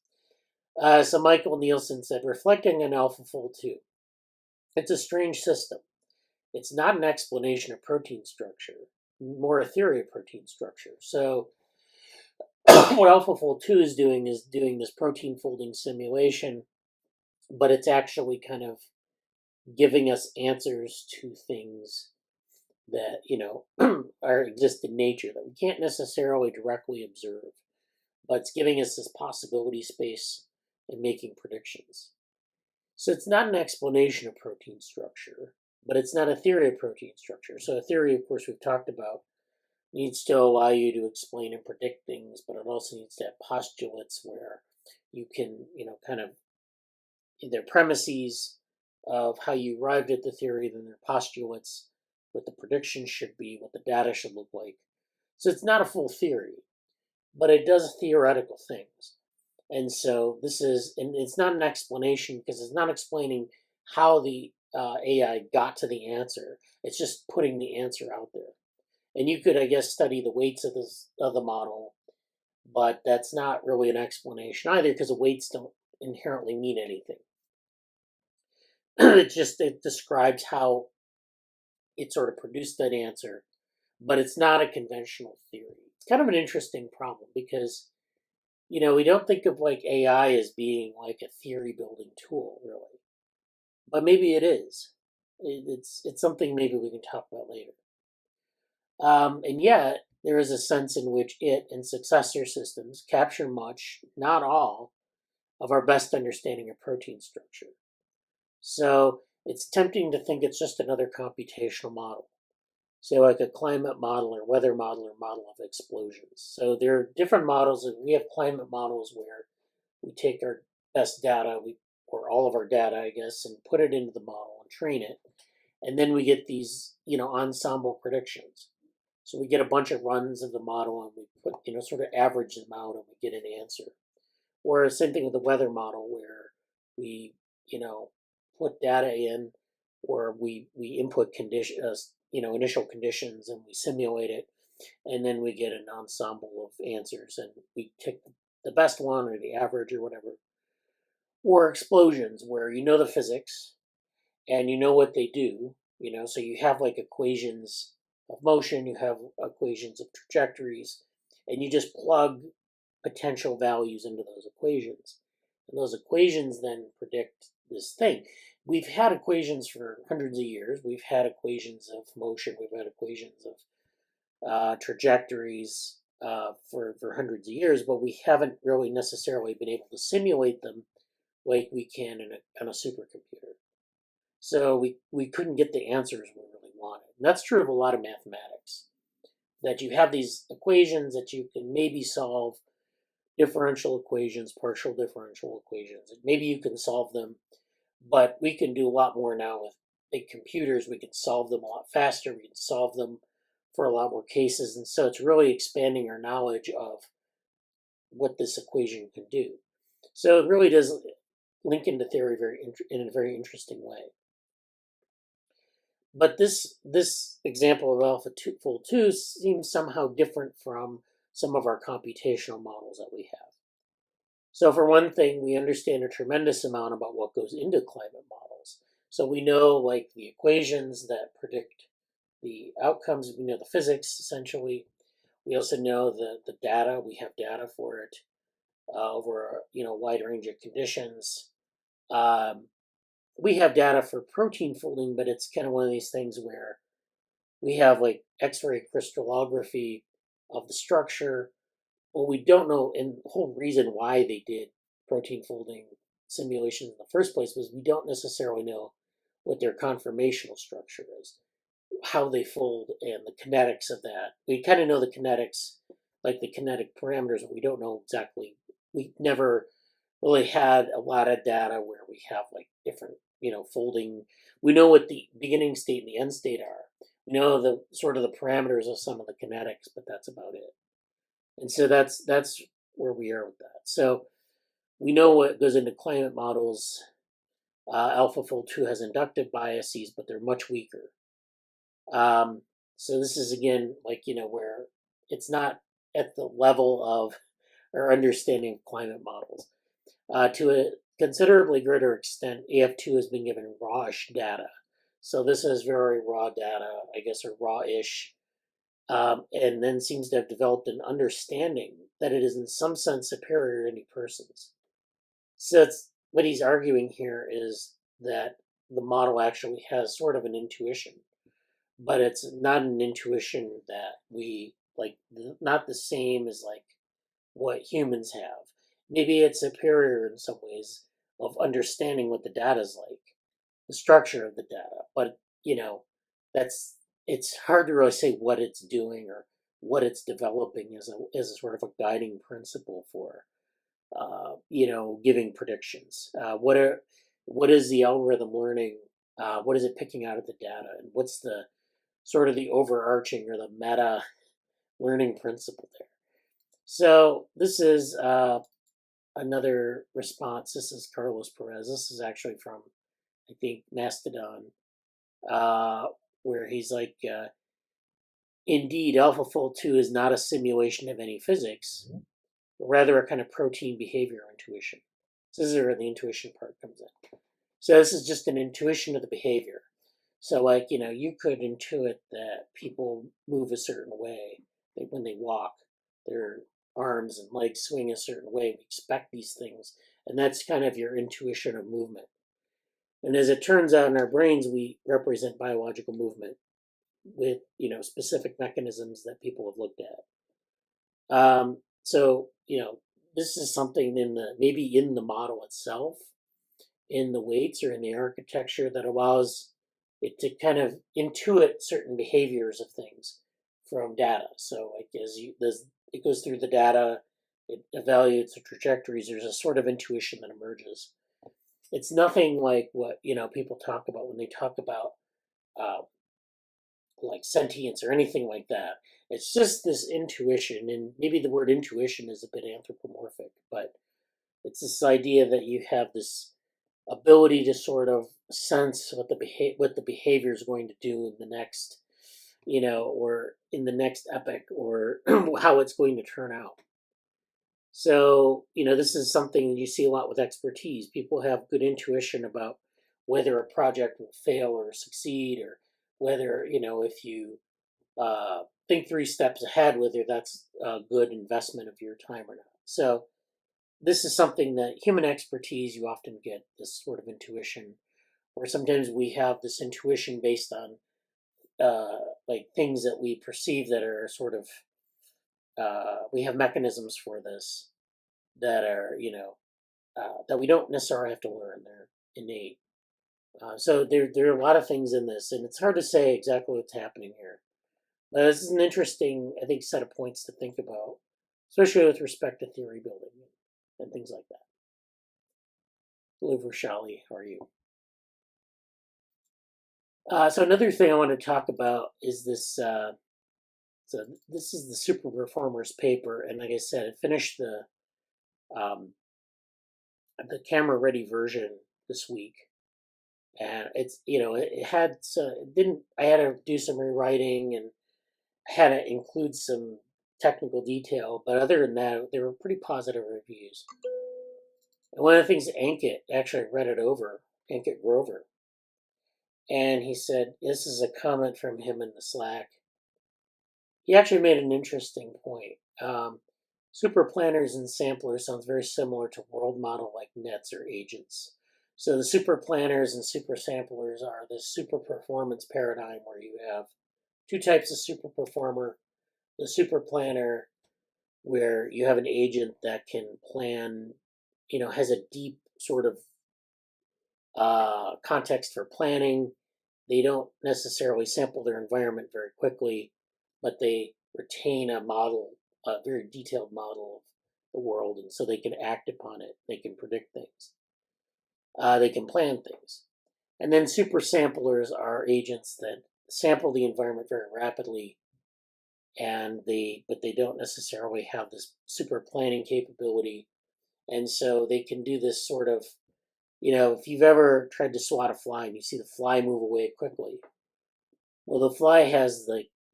So Michael Nielsen said, reflecting on AlphaFold 2, it's a strange system. It's not an explanation of protein structure, more a theory of protein structure. So what AlphaFold 2 is doing this protein folding simulation, but it's actually kind of giving us answers to things that, are exist in nature that we can't necessarily directly observe, but it's giving us this possibility space and making predictions. So it's not an explanation of protein structure, but it's not a theory of protein structure. So a theory, of course, we've talked about, needs to allow you to explain and predict things, but it also needs to have postulates where you can, kind of, their premises of how you arrived at the theory, then their postulates, what the predictions should be, what the data should look like. So it's not a full theory, but it does theoretical things. And so and it's not an explanation because it's not explaining how the AI got to the answer. It's just putting the answer out there. And you could, I guess, study the weights of the model, but that's not really an explanation either because the weights don't inherently mean anything. It describes how it sort of produced that answer, but it's not a conventional theory. It's kind of an interesting problem because we don't think of like AI as being like a theory building tool, really, but maybe it is. It's something maybe we can talk about later. And yet, there is a sense in which it and successor systems capture much, not all, of our best understanding of protein structure. So it's tempting to think it's just another computational model. Say like a climate model or weather model or model of explosions. So there are different models. We have climate models where we take our best data, or all of our data, I guess, and put it into the model and train it. And then we get these, ensemble predictions. So we get a bunch of runs of the model and we put, sort of average them out and we get an answer. Or same thing with the weather model where we, put data in, or we input conditions, initial conditions, and we simulate it, and then we get an ensemble of answers, and we take the best one or the average or whatever. Or explosions where the physics and what they do, so you have like equations of motion, you have equations of trajectories, and you just plug potential values into those equations. And those equations then predict this thing. We've had equations for hundreds of years. We've had equations of motion. We've had equations of trajectories for hundreds of years, but we haven't really necessarily been able to simulate them like we can on a supercomputer. So we couldn't get the answers we really wanted. And that's true of a lot of mathematics, that you have these equations that you can maybe solve, differential equations, partial differential equations. Maybe you can solve them, but we can do a lot more now with big computers. We can solve them a lot faster. We can solve them for a lot more cases. And so it's really expanding our knowledge of what this equation can do. So it really does link into theory in a very interesting way. But this example of AlphaFold 2 seems somehow different from some of our computational models that we have. So for one thing, we understand a tremendous amount about what goes into climate models. So we know like the equations that predict the outcomes, we know the physics essentially. We also know the data, we have data for it over a wide range of conditions. We have data for protein folding, but it's kind of one of these things where we have like X-ray crystallography of the structure. What we don't know, and the whole reason why they did protein folding simulations in the first place was we don't necessarily know what their conformational structure is, how they fold, and the kinetics of that. We kind of know the kinetics, like the kinetic parameters, but we don't know exactly. We never really had a lot of data where we have like different, folding. We know what the beginning state and the end state are. We know the sort of the parameters of some of the kinetics, but that's about it. And so that's where we are with that. So we know what goes into climate models. AlphaFold 2 has inductive biases, but they're much weaker. So this is again like where it's not at the level of our understanding of climate models. To a considerably greater extent, AF2 has been given rawish data. So this is very raw data, I guess, or raw-ish, and then seems to have developed an understanding that it is in some sense superior to any persons. So what he's arguing here is that the model actually has sort of an intuition, but it's not an intuition that we like, not the same as like what humans have. Maybe it's superior in some ways of understanding what the data is like, the structure of the data, but that's it's hard to really say what it's doing or what it's developing as a sort of a guiding principle for giving predictions. What is the algorithm learning? What is it picking out of the data, and what's the sort of the overarching or the meta learning principle there? So this is another response. This is Carlos Perez. This is actually from, I think, Mastodon, where he's like, indeed, AlphaFold 2 is not a simulation of any physics, but rather a kind of protein behavior intuition. So this is where the intuition part comes in. So this is just an intuition of the behavior. So like, you could intuit that people move a certain way when they walk. Their arms and legs swing a certain way. We expect these things. And that's kind of your intuition of movement. And as it turns out in our brains, we represent biological movement with, specific mechanisms that people have looked at. So, this is something maybe in the model itself, in the weights or in the architecture that allows it to kind of intuit certain behaviors of things from data. So like it goes through the data, it evaluates the trajectories, there's a sort of intuition that emerges. It's nothing like what people talk about when they talk about like sentience or anything like that. It's just this intuition, and maybe the word intuition is a bit anthropomorphic, but it's this idea that you have this ability to sort of sense what the behavior is going to do in the next, or in the next epoch, or how it's going to turn out. So, this is something you see a lot with expertise. People have good intuition about whether a project will fail or succeed, or whether, if you think 3 steps ahead, whether that's a good investment of your time or not. So, this is something that human expertise, you often get this sort of intuition, or sometimes we have this intuition based on like things that we perceive that are sort of, we have mechanisms for this that are, that we don't necessarily have to learn. They're innate. So there are a lot of things in this, and it's hard to say exactly what's happening here. But this is an interesting, I think, set of points to think about, especially with respect to theory building and things like that. Hello, Vrushali, how are you? So another thing I want to talk about is this. So this is the Super Performers paper, and like I said, I finished the camera ready version this week, and it's it had it didn't. I had to do some rewriting and I had to include some technical detail, but other than that, they were pretty positive reviews. And one of the things Ankit actually read it over, Ankit Grover, and he said, this is a comment from him in the Slack. He actually made an interesting point. Super planners and samplers sounds very similar to world model like nets or agents. So the super planners and super samplers are this super performance paradigm where you have two types of super performer. The super planner, where you have an agent that can plan, has a deep sort of context for planning. They don't necessarily sample their environment very quickly, but they retain a model, a very detailed model of the world, and so they can act upon it. They can predict things. They can plan things. And then super samplers are agents that sample the environment very rapidly, but they don't necessarily have this super planning capability. And so they can do this sort of, if you've ever tried to swat a fly and you see the fly move away quickly, well, the fly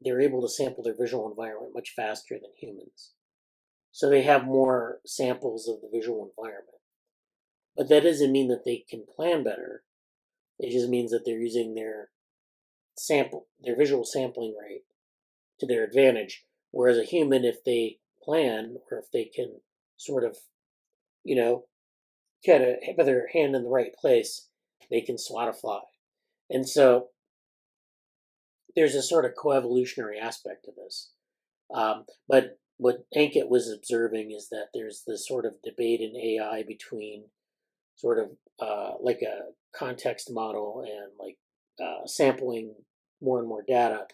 they're able to sample their visual environment much faster than humans. So they have more samples of the visual environment. But that doesn't mean that they can plan better. It just means that they're using their visual sampling rate to their advantage. Whereas a human, if they plan, or if they can sort of, kind of have their hand in the right place, they can swat a fly. And so there's a sort of coevolutionary aspect to this. But what Ankit was observing is that there's this sort of debate in AI between sort of like a context model and like sampling more and more data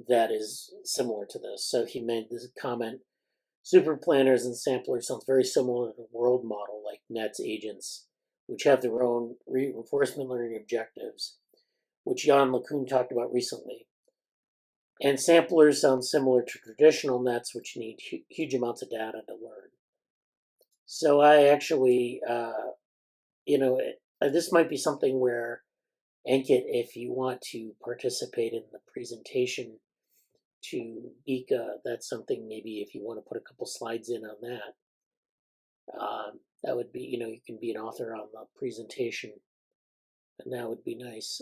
that is similar to this. So he made this comment: super planners and samplers sounds very similar to the world model, like nets agents, which have their own reinforcement learning objectives, which Jan LeCun talked about recently. And samplers sound similar to traditional nets, which need huge amounts of data to learn. So I actually, this might be something where, Ankit, if you want to participate in the presentation to Bika, that's something maybe if you want to put a couple slides in on that. That would be, you can be an author on the presentation, and that would be nice.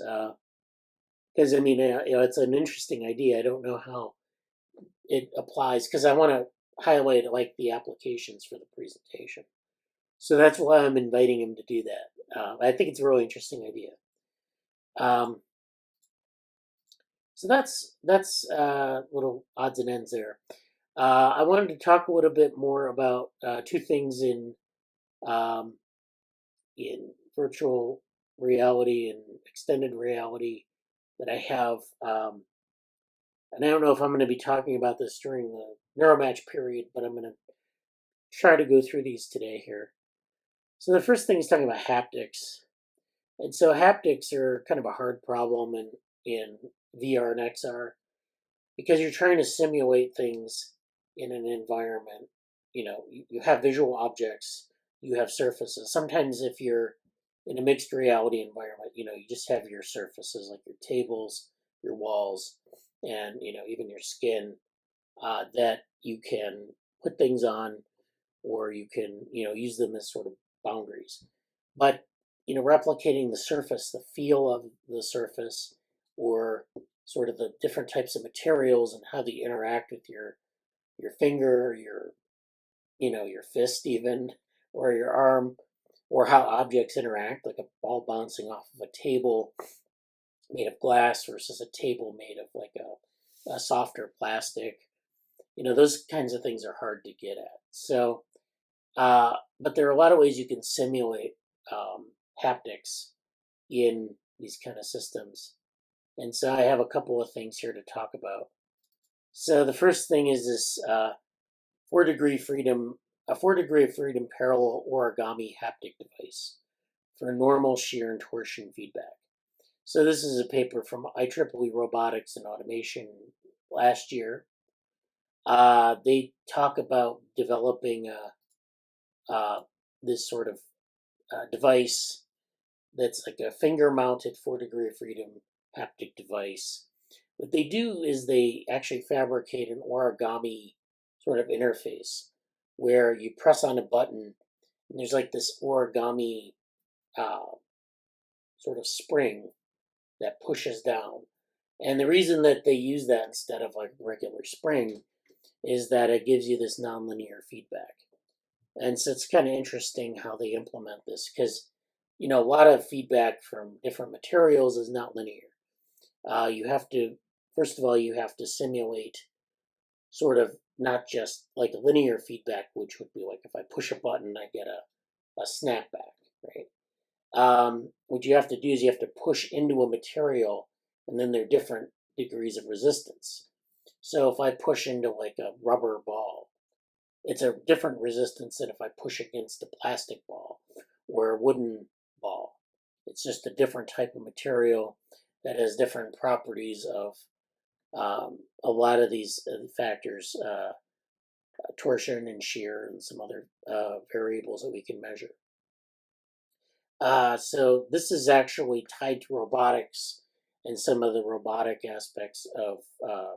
Because it's an interesting idea. I don't know how it applies, because I want to highlight like the applications for the presentation. So that's why I'm inviting him to do that. I think it's a really interesting idea. So that's little odds and ends there. I wanted to talk a little bit more about two things in virtual reality and extended reality that I have. And I don't know if I'm going to be talking about this during the neuromatch period, but I'm going to try to go through these today here. So the first thing is talking about haptics. And so haptics are kind of a hard problem in VR and XR, because you're trying to simulate things in an environment. You have visual objects, you have surfaces. Sometimes if you're in a mixed reality environment, you just have your surfaces like your tables, your walls, and even your skin that you can put things on, or you can use them as sort of boundaries. But replicating the surface, the feel of the surface, or sort of the different types of materials and how they interact with your finger, your fist even, or your arm, or how objects interact, like a ball bouncing off of a table made of glass versus a table made of like a softer plastic. Those kinds of things are hard to get at. So, but there are a lot of ways you can simulate haptics in these kind of systems. And so I have a couple of things here to talk about. So the first thing is this 4-degree of freedom parallel origami haptic device for normal shear and torsion feedback. So this is a paper from IEEE Robotics and Automation last year. They talk about developing this sort of device that's like a finger-mounted 4-degree of freedom haptic device. What they do is they actually fabricate an origami sort of interface where you press on a button and there's like this origami sort of spring that pushes down. And the reason that they use that instead of like regular spring is that it gives you this nonlinear feedback. And so it's kind of interesting how they implement this, because a lot of feedback from different materials is not linear. You have to first of all, you have to simulate sort of not just like a linear feedback, which would be like if I push a button, I get a snapback, right? What you have to do is you have to push into a material, and then there are different degrees of resistance. So if I push into like a rubber ball, it's a different resistance than if I push against a plastic ball or a wooden ball. It's just a different type of material that has different properties of a lot of these factors, torsion and shear and some other variables that we can measure. So this is actually tied to robotics and some of the robotic aspects of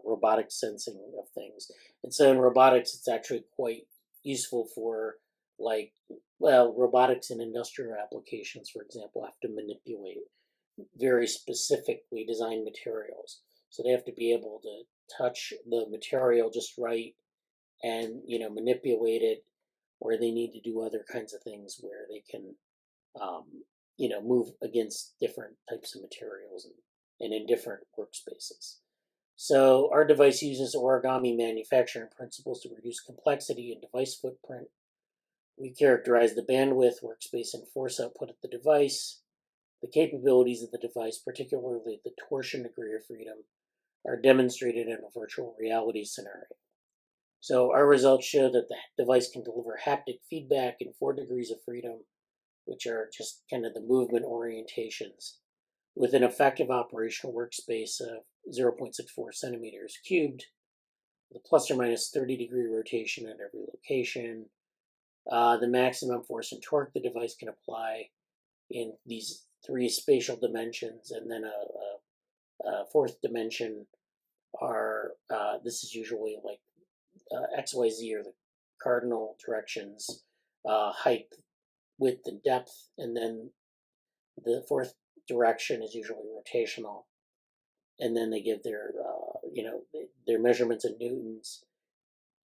robotic sensing of things. And so in robotics, it's actually quite useful for like, well, robotics and industrial applications, for example, have to manipulate very specifically designed materials. So they have to be able to touch the material just right and, manipulate it, or they need to do other kinds of things where they can move against different types of materials and in different workspaces. So our device uses origami manufacturing principles to reduce complexity and device footprint. We characterize the bandwidth, workspace, and force output of the device. The capabilities of the device, particularly the torsion degree of freedom, are demonstrated in a virtual reality scenario. So our results show that the device can deliver haptic feedback in 4 degrees of freedom, which are just kind of the movement orientations, with an effective operational workspace of 0.64 centimeters cubed, with a plus or minus 30-degree rotation at every location. The maximum force and torque the device can apply in these 3 spatial dimensions, and then a 4th dimension are, this is usually like X, Y, Z, or the cardinal directions, height, width, and depth, and then the 4th direction is usually rotational, and then they give their their measurements in newtons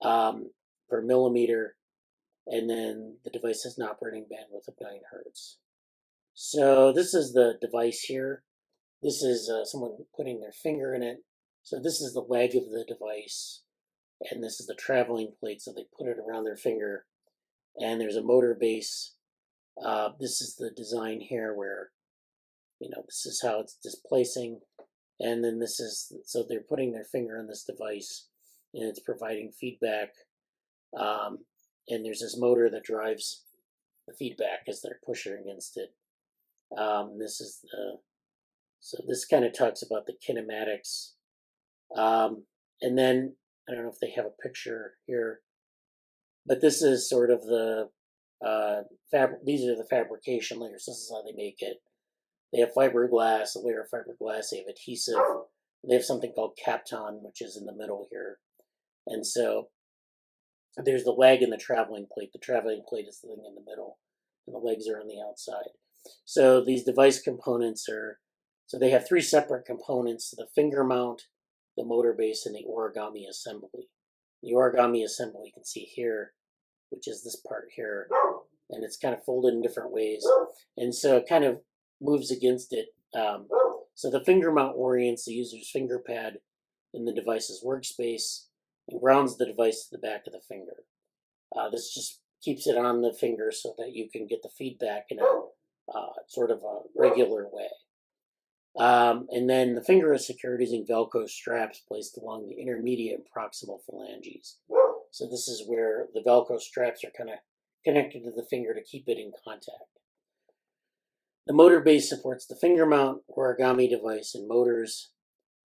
per millimeter, and then the device has an operating bandwidth of 9 hertz. So this is the device here. This is someone putting their finger in it. So this is the leg of the device, and this is the traveling plate. So they put it around their finger, and there's a motor base. This is the design here where, this is how it's displacing. And then this is, so they're putting their finger on this device, and it's providing feedback. And there's this motor that drives the feedback as they're pushing against it. This is so this kind of talks about the kinematics. And then, I don't know if they have a picture here, but this is sort of the these are the fabrication layers. This is how they make it. They have fiberglass, a layer of fiberglass, they have adhesive, they have something called Kapton, which is in the middle here. And so there's the leg and the traveling plate. The traveling plate is the thing in the middle, and the legs are on the outside. So these device components are, so they have 3 separate components: the finger mount, the motor base, and the origami assembly. The origami assembly you can see here, which is this part here, and it's kind of folded in different ways. And so it kind of moves against it. So the finger mount orients the user's finger pad in the device's workspace and grounds the device to the back of the finger. This just keeps it on the finger so that you can get the feedback in a sort of a regular way. And then the finger is secured using Velcro straps placed along the intermediate and proximal phalanges. So this is where the Velcro straps are kind of connected to the finger to keep it in contact. The motor base supports the finger mount origami device and motors.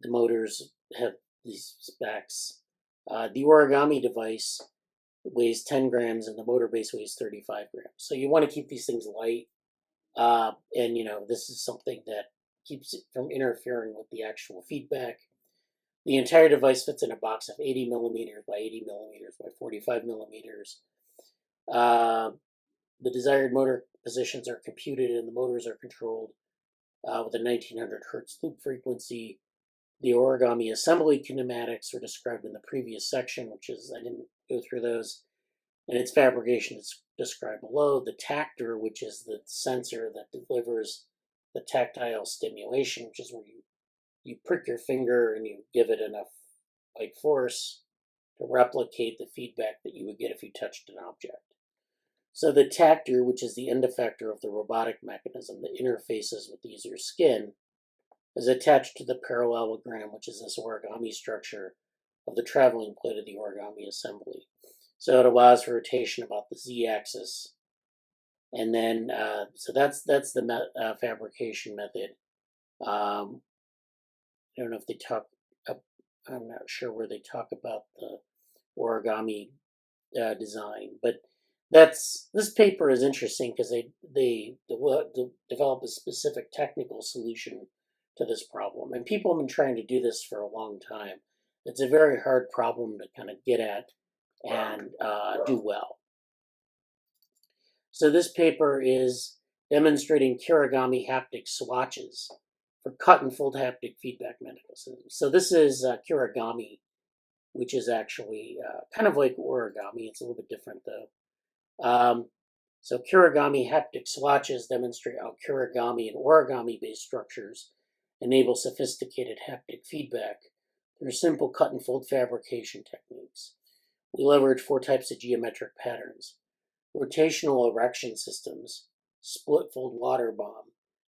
The motors have these specs. The origami device weighs 10 grams and the motor base weighs 35 grams. So you want to keep these things light. And this is something that keeps it from interfering with the actual feedback. The entire device fits in a box of 80 millimeters by 80 millimeters by 45 millimeters. The desired motor positions are computed and the motors are controlled with a 1900 hertz loop frequency. The origami assembly kinematics are described in the previous section, which is, I didn't go through those, and its fabrication is described below. The tactor, which is the sensor that delivers the tactile stimulation, which is where you you prick your finger and you give it enough like force to replicate the feedback that you would get if you touched an object. So the tactor, which is the end effector of the robotic mechanism that interfaces with the user's skin, is attached to the parallelogram, which is this origami structure of the traveling plate of the origami assembly. So it allows for rotation about the z-axis. And then, so that's the fabrication method. I don't know if they talk, I'm not sure where they talk about the origami design, but this paper is interesting because they develop a specific technical solution to this problem, and people have been trying to do this for a long time. It's a very hard problem to kind of get at and do well. So this paper is demonstrating Kirigami haptic swatches for cut and fold haptic feedback mechanisms. So this is Kirigami, which is actually kind of like origami. It's a little bit different though. So Kirigami haptic swatches demonstrate how Kirigami and origami-based structures enable sophisticated haptic feedback through simple cut and fold fabrication techniques. We leverage 4 types of geometric patterns: rotational erection systems, split fold water bomb,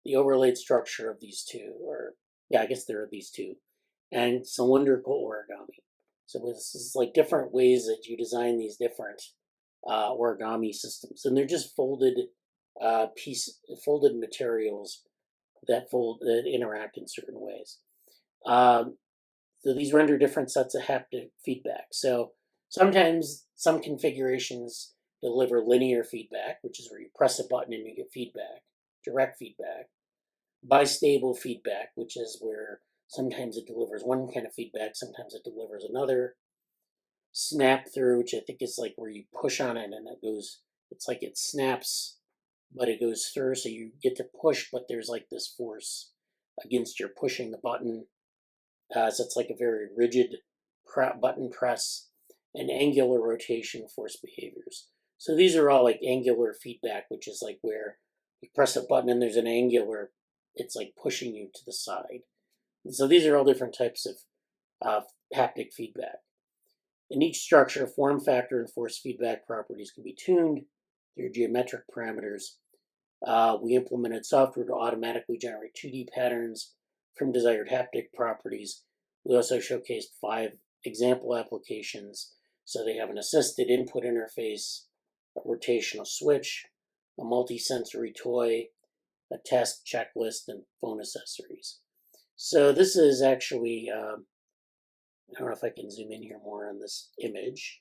the overlaid structure of these two, or yeah, I guess there are these two, and cylindrical origami. So this is like different ways that you design these different origami systems, and they're just folded folded materials that interact in certain ways. So these render different sets of haptic feedback. So sometimes some configurations deliver linear feedback, which is where you press a button and you get feedback, direct feedback. Bistable feedback, which is where sometimes it delivers one kind of feedback, sometimes it delivers another. Snap through, which I think is like where you push on it and it goes, it's like it snaps, but it goes through, so you get to push, but there's like this force against your pushing the button. So it's like a very rigid button press. And angular rotation force behaviors. So these are all like angular feedback, which is like where you press a button and there's an angular, it's like pushing you to the side. And so these are all different types of haptic feedback. In each structure, form factor and force feedback properties can be tuned through geometric parameters. We implemented software to automatically generate 2D patterns from desired haptic properties. We also showcased 5 example applications. So they have an assisted input interface, a rotational switch, a multi-sensory toy, a task checklist, and phone accessories. So this is actually, I don't know if I can zoom in here more on this image.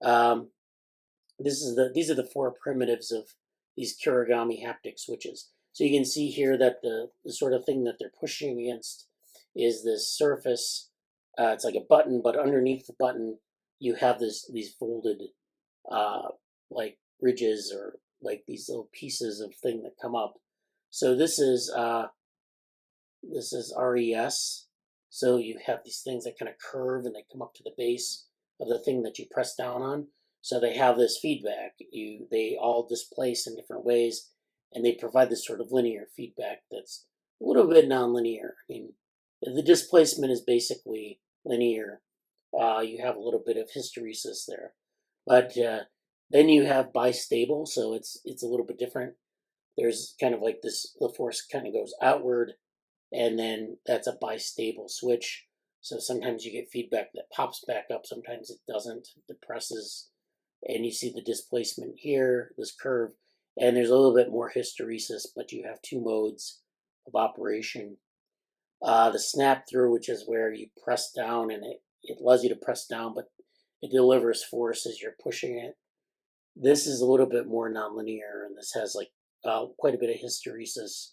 These are the 4 primitives of these Kirigami haptic switches. So you can see here that the sort of thing that they're pushing against is this surface. It's like a button, but underneath the button, you have these folded like ridges or like these little pieces of thing that come up. So this is RES. So you have these things that kind of curve and they come up to the base of the thing that you press down on. So they have this feedback. They all displace in different ways, and they provide this sort of linear feedback that's a little bit nonlinear. I mean, the displacement is basically linear. You have a little bit of hysteresis there, but then you have bistable, so it's a little bit different. There's kind of like this, the force kind of goes outward, and then that's a bistable switch. So sometimes you get feedback that pops back up, sometimes it doesn't, it depresses, and you see the displacement here, this curve, and there's a little bit more hysteresis, but you have 2 modes of operation. The snap through, which is where you press down and it allows you to press down, but it delivers force as you're pushing it. This is a little bit more nonlinear, and this has like quite a bit of hysteresis.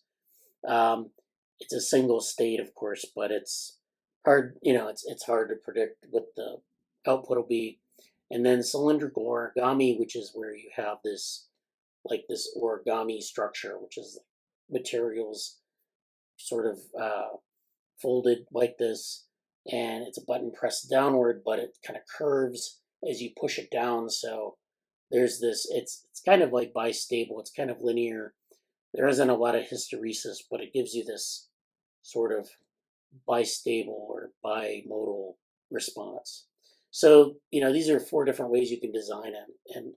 It's a single state, of course, but it's hard, it's hard to predict what the output will be. And then cylindrical origami, which is where you have this origami structure, which is materials sort of folded like this, and it's a button pressed downward, but it kind of curves as you push it down. So there's this, it's kind of like bistable, it's kind of linear. There isn't a lot of hysteresis, but it gives you this sort of bistable or bimodal response. So, these are 4 different ways you can design it. And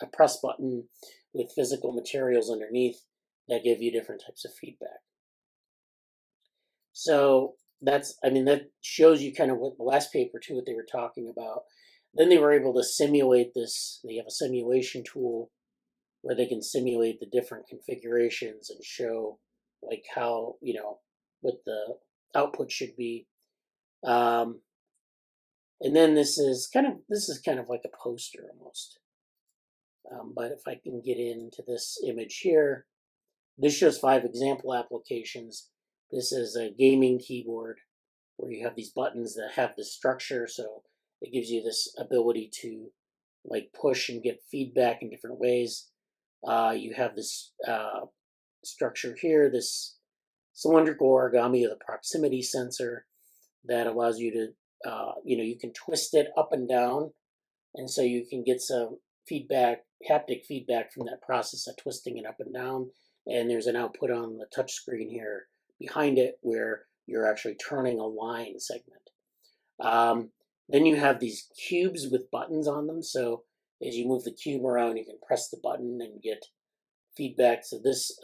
a press button with physical materials underneath that give you different types of feedback. So that shows you kind of what the last paper too, what they were talking about. Then they were able to simulate this. They have a simulation tool where they can simulate the different configurations and show like how, what the output should be. And then this is kind of like a poster almost. But if I can get into this image here, this shows 5 example applications. This is a gaming keyboard where you have these buttons that have this structure, so it gives you this ability to like push and get feedback in different ways. You have this structure here, this cylindrical origami with a proximity sensor that allows you to, you can twist it up and down, and so you can get some feedback, haptic feedback from that process of twisting it up and down. And there's an output on the touch screen here behind it where you're actually turning a line segment. Then you have these cubes with buttons on them. So as you move the cube around, you can press the button and get feedback. So this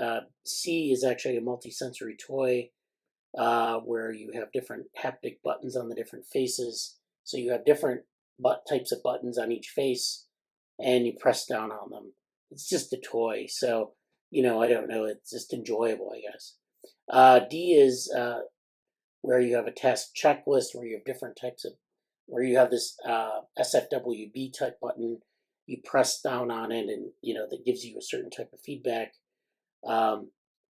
C is actually a multi-sensory toy where you have different haptic buttons on the different faces. So you have different types of buttons on each face, and you press down on them. It's just a toy, so I don't know. It's just enjoyable, I guess. D is where you have a task checklist where you have different types of, where you have this SFWB type button. You press down on it, and that gives you a certain type of feedback.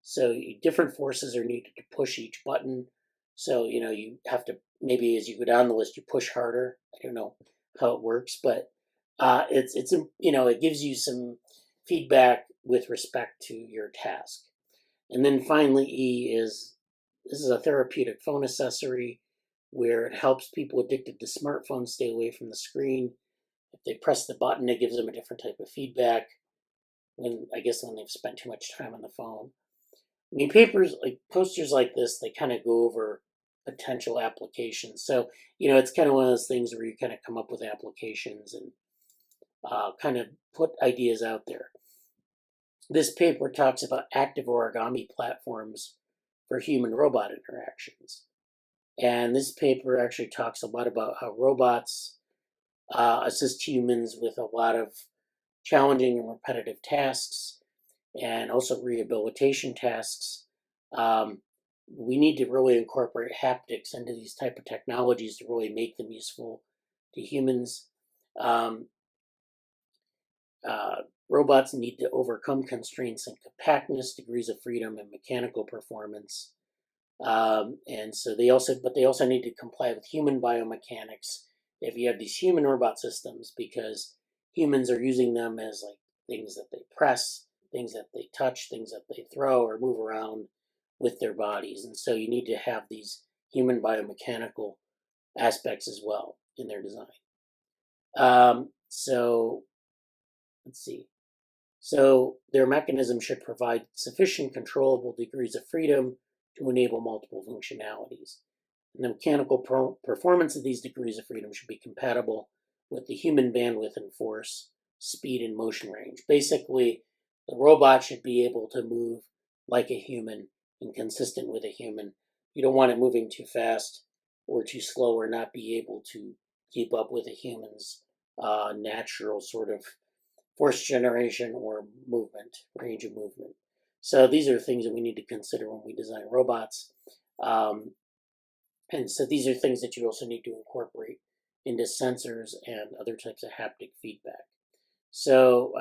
So different forces are needed to push each button. So you have to, maybe as you go down the list, you push harder. I don't know how it works, but it gives you some feedback with respect to your task. And then finally, this is a therapeutic phone accessory where it helps people addicted to smartphones stay away from the screen. If they press the button, it gives them a different type of feedback when they've spent too much time on the phone. Posters like this, they kind of go over potential applications. So, it's kind of one of those things where you kind of come up with applications and kind of put ideas out there. This paper talks about active origami platforms for human-robot interactions. And this paper actually talks a lot about how robots assist humans with a lot of challenging and repetitive tasks and also rehabilitation tasks. We need to really incorporate haptics into these type of technologies to really make them useful to humans. Robots need to overcome constraints in compactness, degrees of freedom, and mechanical performance. And so they also need to comply with human biomechanics if you have these human robot systems, because humans are using them as like things that they press, things that they touch, things that they throw or move around with their bodies. And so you need to have these human biomechanical aspects as well in their design. So let's see. So their mechanism should provide sufficient controllable degrees of freedom to enable multiple functionalities. And the mechanical performance of these degrees of freedom should be compatible with the human bandwidth and force, speed, and motion range. Basically, the robot should be able to move like a human and consistent with a human. You don't want it moving too fast or too slow or not be able to keep up with a human's natural sort of force generation or movement, range of movement. So these are things that we need to consider when we design robots. And so these are things that you also need to incorporate into sensors and other types of haptic feedback. So,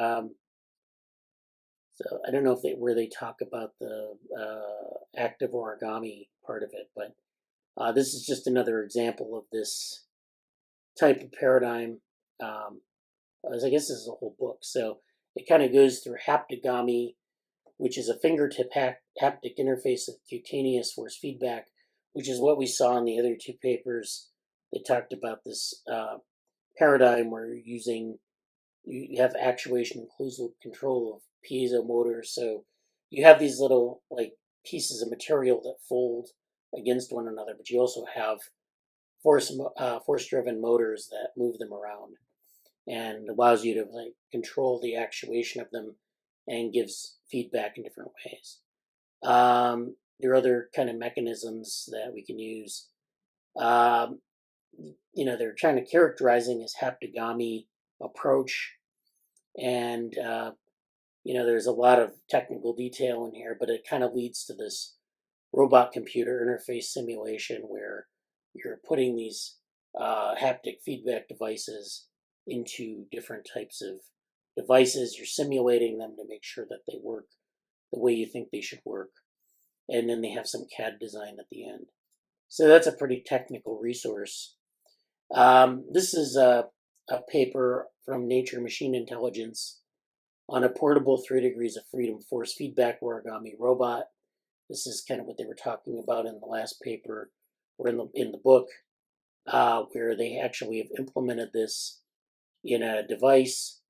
so I don't know if where they talk about the active origami part of it, but this is just another example of this type of paradigm. I guess this is a whole book. So it kind of goes through haptigami, which is a fingertip haptic interface of cutaneous force feedback, which is what we saw in the other 2 papers. They talked about this paradigm where you have actuation and closed control of piezo motors. So you have these little like pieces of material that fold against one another, but you also have force-driven motors that move them around, and allows you to like control the actuation of them and gives feedback in different ways. There are other kind of mechanisms that we can use. They're trying to characterizing this haptogamy approach, and there's a lot of technical detail in here, but it kind of leads to this robot computer interface simulation where you're putting these haptic feedback devices into different types of devices. You're simulating them to make sure that they work the way you think they should work. And then they have some CAD design at the end. So that's a pretty technical resource. This is a paper from Nature Machine Intelligence on a portable 3 degrees of freedom force feedback origami robot. This is kind of what they were talking about in the last paper, or in the book, where they actually have implemented this in a device.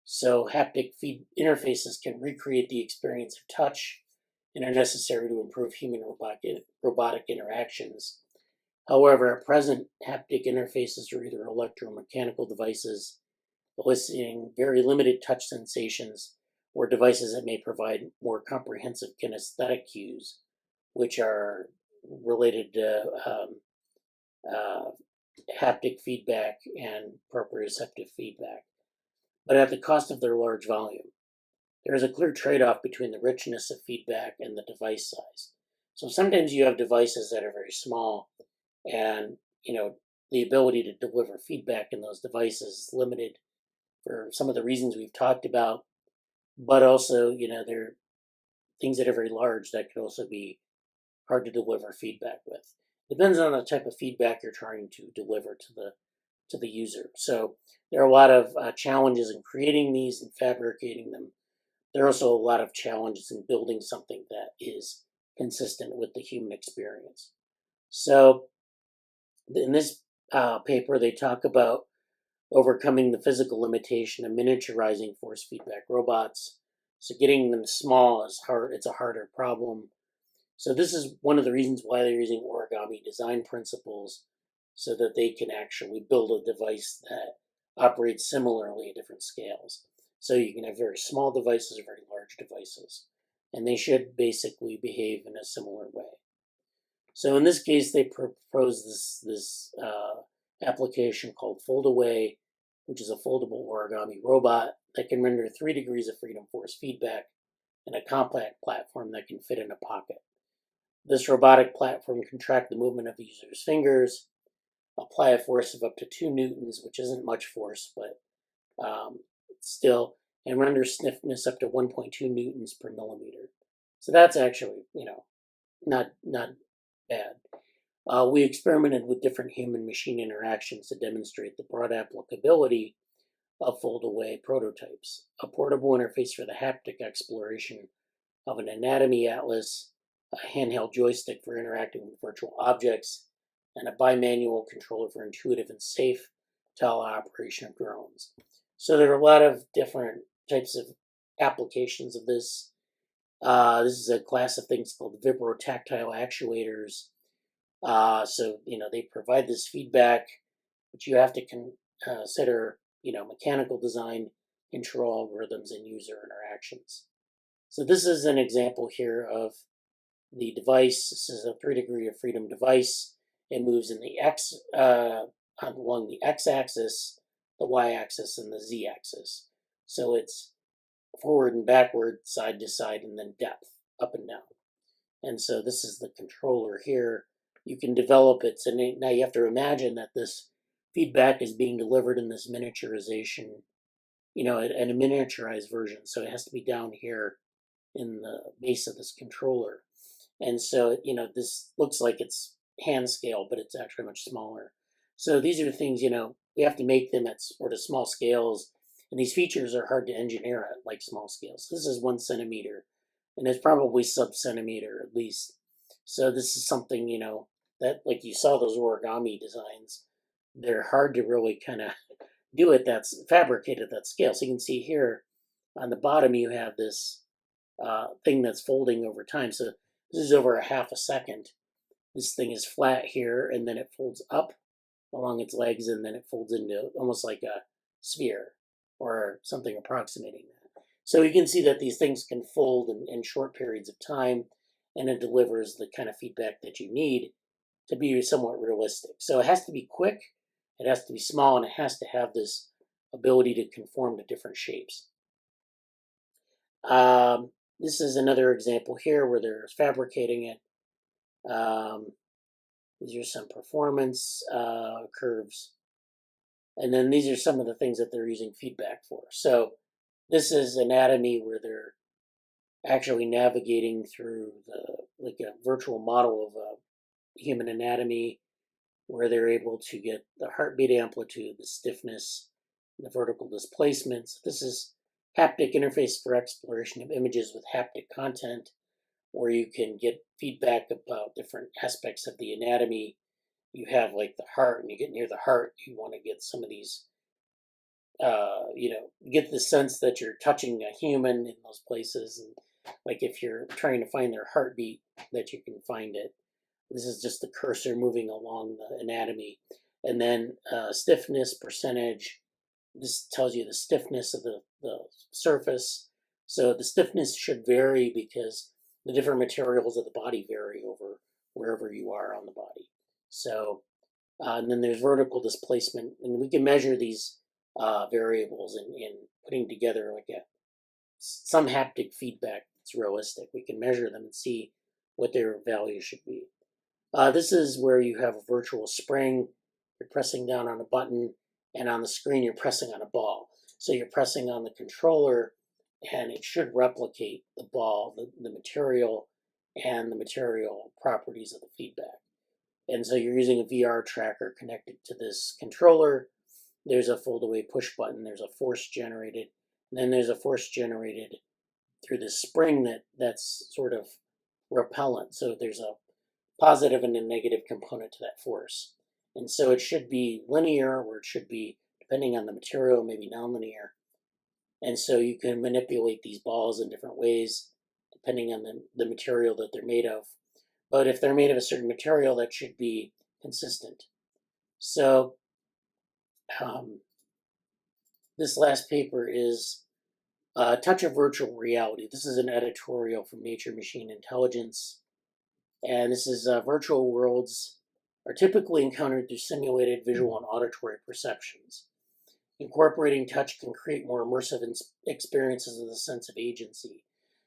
So haptic feed interfaces can recreate the experience of touch and are necessary to improve human robotic interactions. However, at present, haptic interfaces are either electromechanical devices eliciting very limited touch sensations, or devices that may provide more comprehensive kinesthetic cues, which are related to haptic feedback and proprioceptive feedback, but at the cost of their large volume. There is a clear trade-off between the richness of feedback and the device size. So sometimes you have devices that are very small, and the ability to deliver feedback in those devices is limited for some of the reasons we've talked about, but also there are things that are very large that could also be hard to deliver feedback with. Depends on the type of feedback you're trying to deliver to the user. So there are a lot of challenges in creating these and fabricating them. There are also a lot of challenges in building something that is consistent with the human experience. So in this paper, they talk about overcoming the physical limitation of miniaturizing force feedback robots. So getting them small is hard. It's a harder problem. So this is one of the reasons why they're using origami design principles, so that they can actually build a device that operates similarly at different scales. So you can have very small devices or very large devices, and they should basically behave in a similar way. So in this case, they propose this application called Foldaway, which is a foldable origami robot that can render 3 degrees of freedom force feedback in a compact platform that can fit in a pocket. This robotic platform can track the movement of the user's fingers, apply a force of up to 2 newtons, which isn't much force, but still, and render stiffness up to 1.2 newtons per millimeter. So that's actually, not bad. We experimented with different human-machine interactions to demonstrate the broad applicability of foldaway prototypes. A portable interface for the haptic exploration of an anatomy atlas, a handheld joystick for interacting with virtual objects, and a bimanual controller for intuitive and safe teleoperation of drones. So there are a lot of different types of applications of this. This is a class of things called vibrotactile actuators. So they provide this feedback, but you have to consider mechanical design, control algorithms, and user interactions. So this is an example here of the device. This is a 3 degree of freedom device. It moves in the along the x-axis, the y-axis, and the z-axis. So it's forward and backward, side to side, and then depth, up and down. And so this is the controller here. You can develop it. So now you have to imagine that this feedback is being delivered in this miniaturization, in a miniaturized version. So it has to be down here in the base of this controller. And so, this looks like it's hand scale, but it's actually much smaller. So these are things, we have to make them at sort of small scales. And these features are hard to engineer at like small scales. This is 1 centimeter, and it's probably sub-centimeter at least. So this is something, that like you saw those origami designs, they're hard to really kind of do it that's fabricated at that scale. So you can see here on the bottom you have this thing that's folding over time. So this is over a half a second, this thing is flat here, and then it folds up along its legs, and then it folds into almost like a sphere or something approximating that. So you can see that these things can fold in short periods of time, and it delivers the kind of feedback that you need to be somewhat realistic. So it has to be quick, it has to be small, and it has to have this ability to conform to different shapes. This is another example here where they're fabricating it. These are some performance curves. And then these are some of the things that they're using feedback for. So this is anatomy where they're actually navigating through like a virtual model of a human anatomy, where they're able to get the heartbeat amplitude, the stiffness, and the vertical displacements. This is haptic interface for exploration of images with haptic content, where you can get feedback about different aspects of the anatomy. You have like the heart, and you get near the heart, you want to get some of these, get the sense that you're touching a human in those places. And like if you're trying to find their heartbeat, that you can find it. This is just the cursor moving along the anatomy. And then stiffness percentage. This tells you the stiffness of the surface. So the stiffness should vary because the different materials of the body vary over wherever you are on the body. So, and then there's vertical displacement, and we can measure these variables in putting together like some haptic feedback that's realistic. We can measure them and see what their value should be. This is where you have a virtual spring. You're pressing down on a button, and on the screen you're pressing on a ball. So you're pressing on the controller, and it should replicate the ball, the material, and the material properties of the feedback. And so you're using a VR tracker connected to this controller. There's a fold away push button. There's a force generated. And then there's a force generated through this spring that's sort of repellent. So there's a positive and a negative component to that force. And so it should be linear, or it should be, depending on the material, maybe nonlinear. And so you can manipulate these balls in different ways, depending on the material that they're made of. But if they're made of a certain material, that should be consistent. So this last paper is Touch of Virtual Reality. This is an editorial from Nature Machine Intelligence. And this is virtual worlds are typically encountered through simulated visual and auditory perceptions. Incorporating touch can create more immersive experiences of the sense of agency.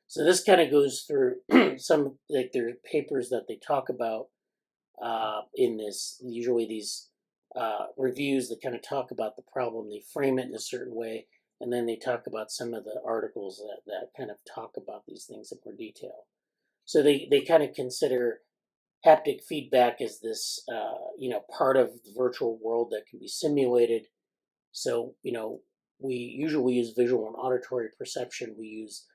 So this kind of goes through some, like there are papers that they talk about in this, usually these reviews that kind of talk about the problem. They frame it in a certain way, and then they talk about some of the articles that kind of talk about these things in more detail. So they kind of consider haptic feedback as this, part of the virtual world that can be simulated. So, we usually use visual and auditory perception. We use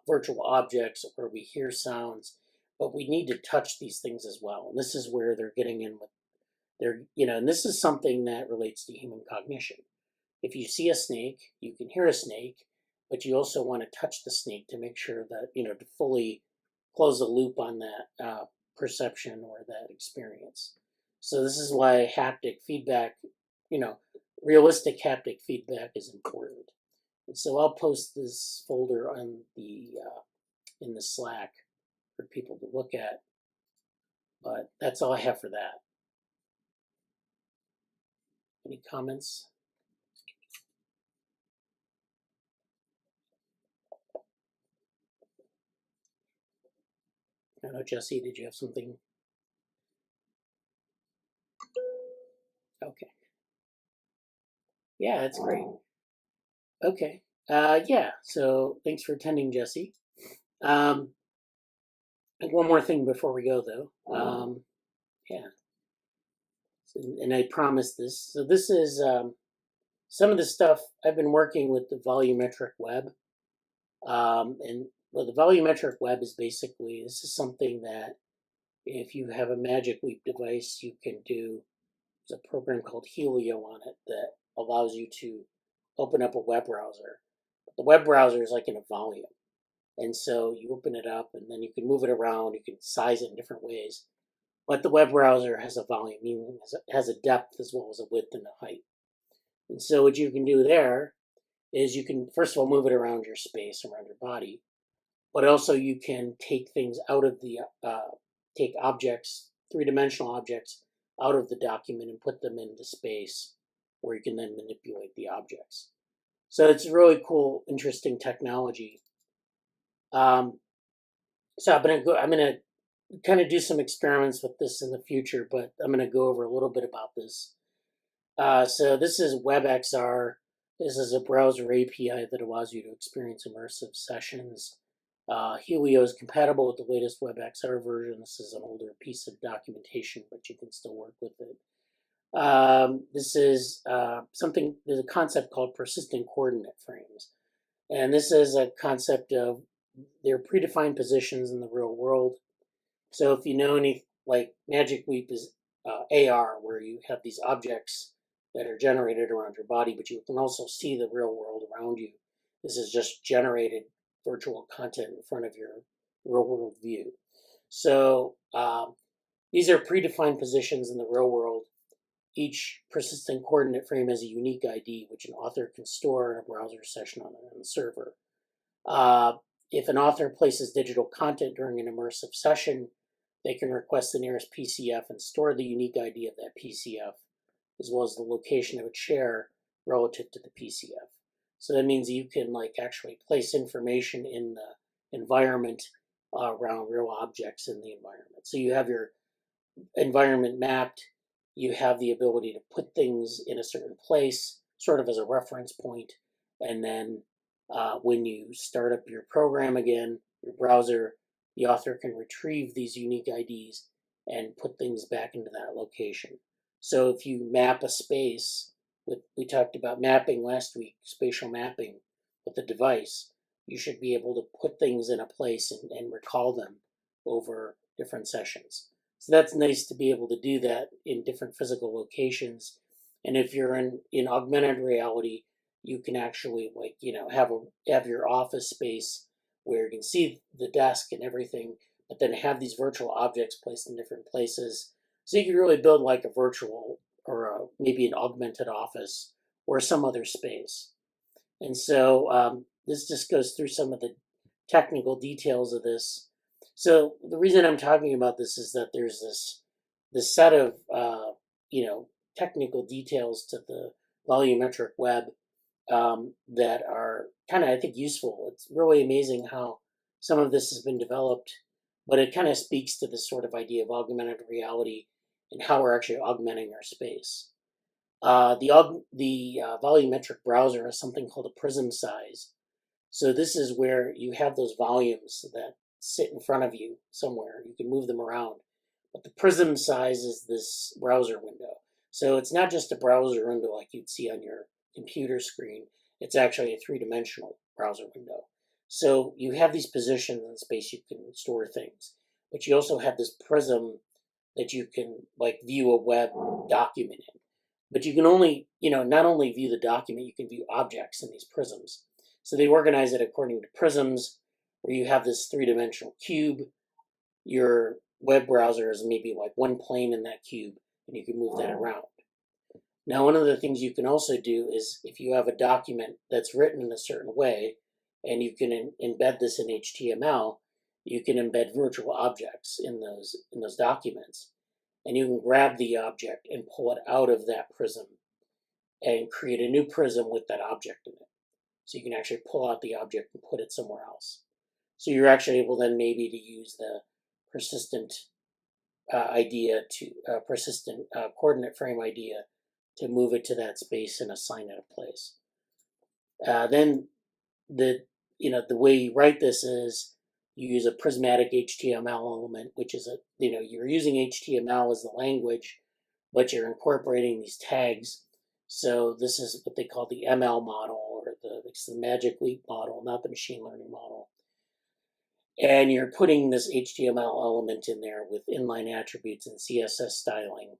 virtual objects, or we hear sounds, but we need to touch these things as well. And this is where they're getting in with and this is something that relates to human cognition. If you see a snake, you can hear a snake, but you also want to touch the snake to make sure that, to fully close the loop on that perception or that experience. So this is why haptic feedback, realistic haptic feedback is important. And so I'll post this folder on in the Slack for people to look at. But that's all I have for that. Any comments? I don't know, Jesse, did you have something? Okay. Yeah, that's great. Okay. So thanks for attending, Jesse. One more thing before we go, though. And I promised this. So this is some of the stuff I've been working with the volumetric web. The volumetric web is basically, this is something that if you have a Magic Leap device, you can do. There's a program called Helio on it that allows you to open up a web browser. The web browser is like in a volume. And so you open it up, and then you can move it around. You can size it in different ways. but the web browser has a volume, meaning it has a depth as well as a width and a height. And so what you can do there is you can, first of all, move it around your space, around your body, but also you can take things out of the, take objects, three-dimensional objects, out of the document and put them into space where you can then manipulate the objects. So it's a really cool, interesting technology. So I'm gonna kind of do some experiments with this in the future, but I'm gonna go over a little bit about this. So this is WebXR. This is a browser API that allows you to experience immersive sessions. Helio is compatible with the latest WebXR version. This is an older piece of documentation, but you can still work with it. This is there's a concept called persistent coordinate frames. And this is a concept of their predefined positions in the real world. So if you know any, like Magic Leap is AR, where you have these objects that are generated around your body, but you can also see the real world around you. This is just generated virtual content in front of your real world view. So these are predefined positions in the real world. Each persistent coordinate frame has a unique ID, which an author can store in a browser session on the server. If an author places digital content during an immersive session, they can request the nearest PCF and store the unique ID of that PCF, as well as the location of its share relative to the PCF. So that means you can actually place information in the environment around real objects in the environment. So you have your environment mapped, you have the ability to put things in a certain place, sort of as a reference point, and then when you start up your program again, your browser, the author can retrieve these unique IDs and put things back into that location. So if you map a space, we talked about mapping last week, spatial mapping with the device, you should be able to put things in a place and recall them over different sessions. So that's nice to be able to do that in different physical locations. And if you're in augmented reality, you can actually have your office space where you can see the desk and everything, but then have these virtual objects placed in different places. So you can really build like a virtual or maybe an augmented office or some other space. And so this just goes through some of the technical details of this. So the reason I'm talking about this is that there's this set of technical details to the volumetric web that are kind of, I think, useful. It's really amazing how some of this has been developed, but it kind of speaks to this sort of idea of augmented reality and how we're actually augmenting our space. The volumetric browser has something called a prism size. So this is where you have those volumes that sit in front of you somewhere. You can move them around. But the prism size is this browser window. So it's not just a browser window like you'd see on your computer screen. It's actually a three-dimensional browser window. So you have these positions in space you can store things. But you also have this prism that you can view a web document in. But you can only, not only view the document, you can view objects in these prisms. So they organize it according to prisms, where you have this three-dimensional cube. Your web browser is maybe like one plane in that cube, and you can move that around. Now, one of the things you can also do is if you have a document that's written in a certain way, and you can embed this in HTML, you can embed virtual objects in those documents. And you can grab the object and pull it out of that prism and create a new prism with that object in it. So you can actually pull out the object and put it somewhere else. So you're actually able then maybe to use the persistent persistent coordinate frame idea to move it to that space and assign it a place. Then the way you write this is you use a prismatic HTML element, which is you're using HTML as the language, but you're incorporating these tags. So this is what they call the ML model, or it's the Magic Leap model, not the machine learning model. And you're putting this HTML element in there with inline attributes and CSS styling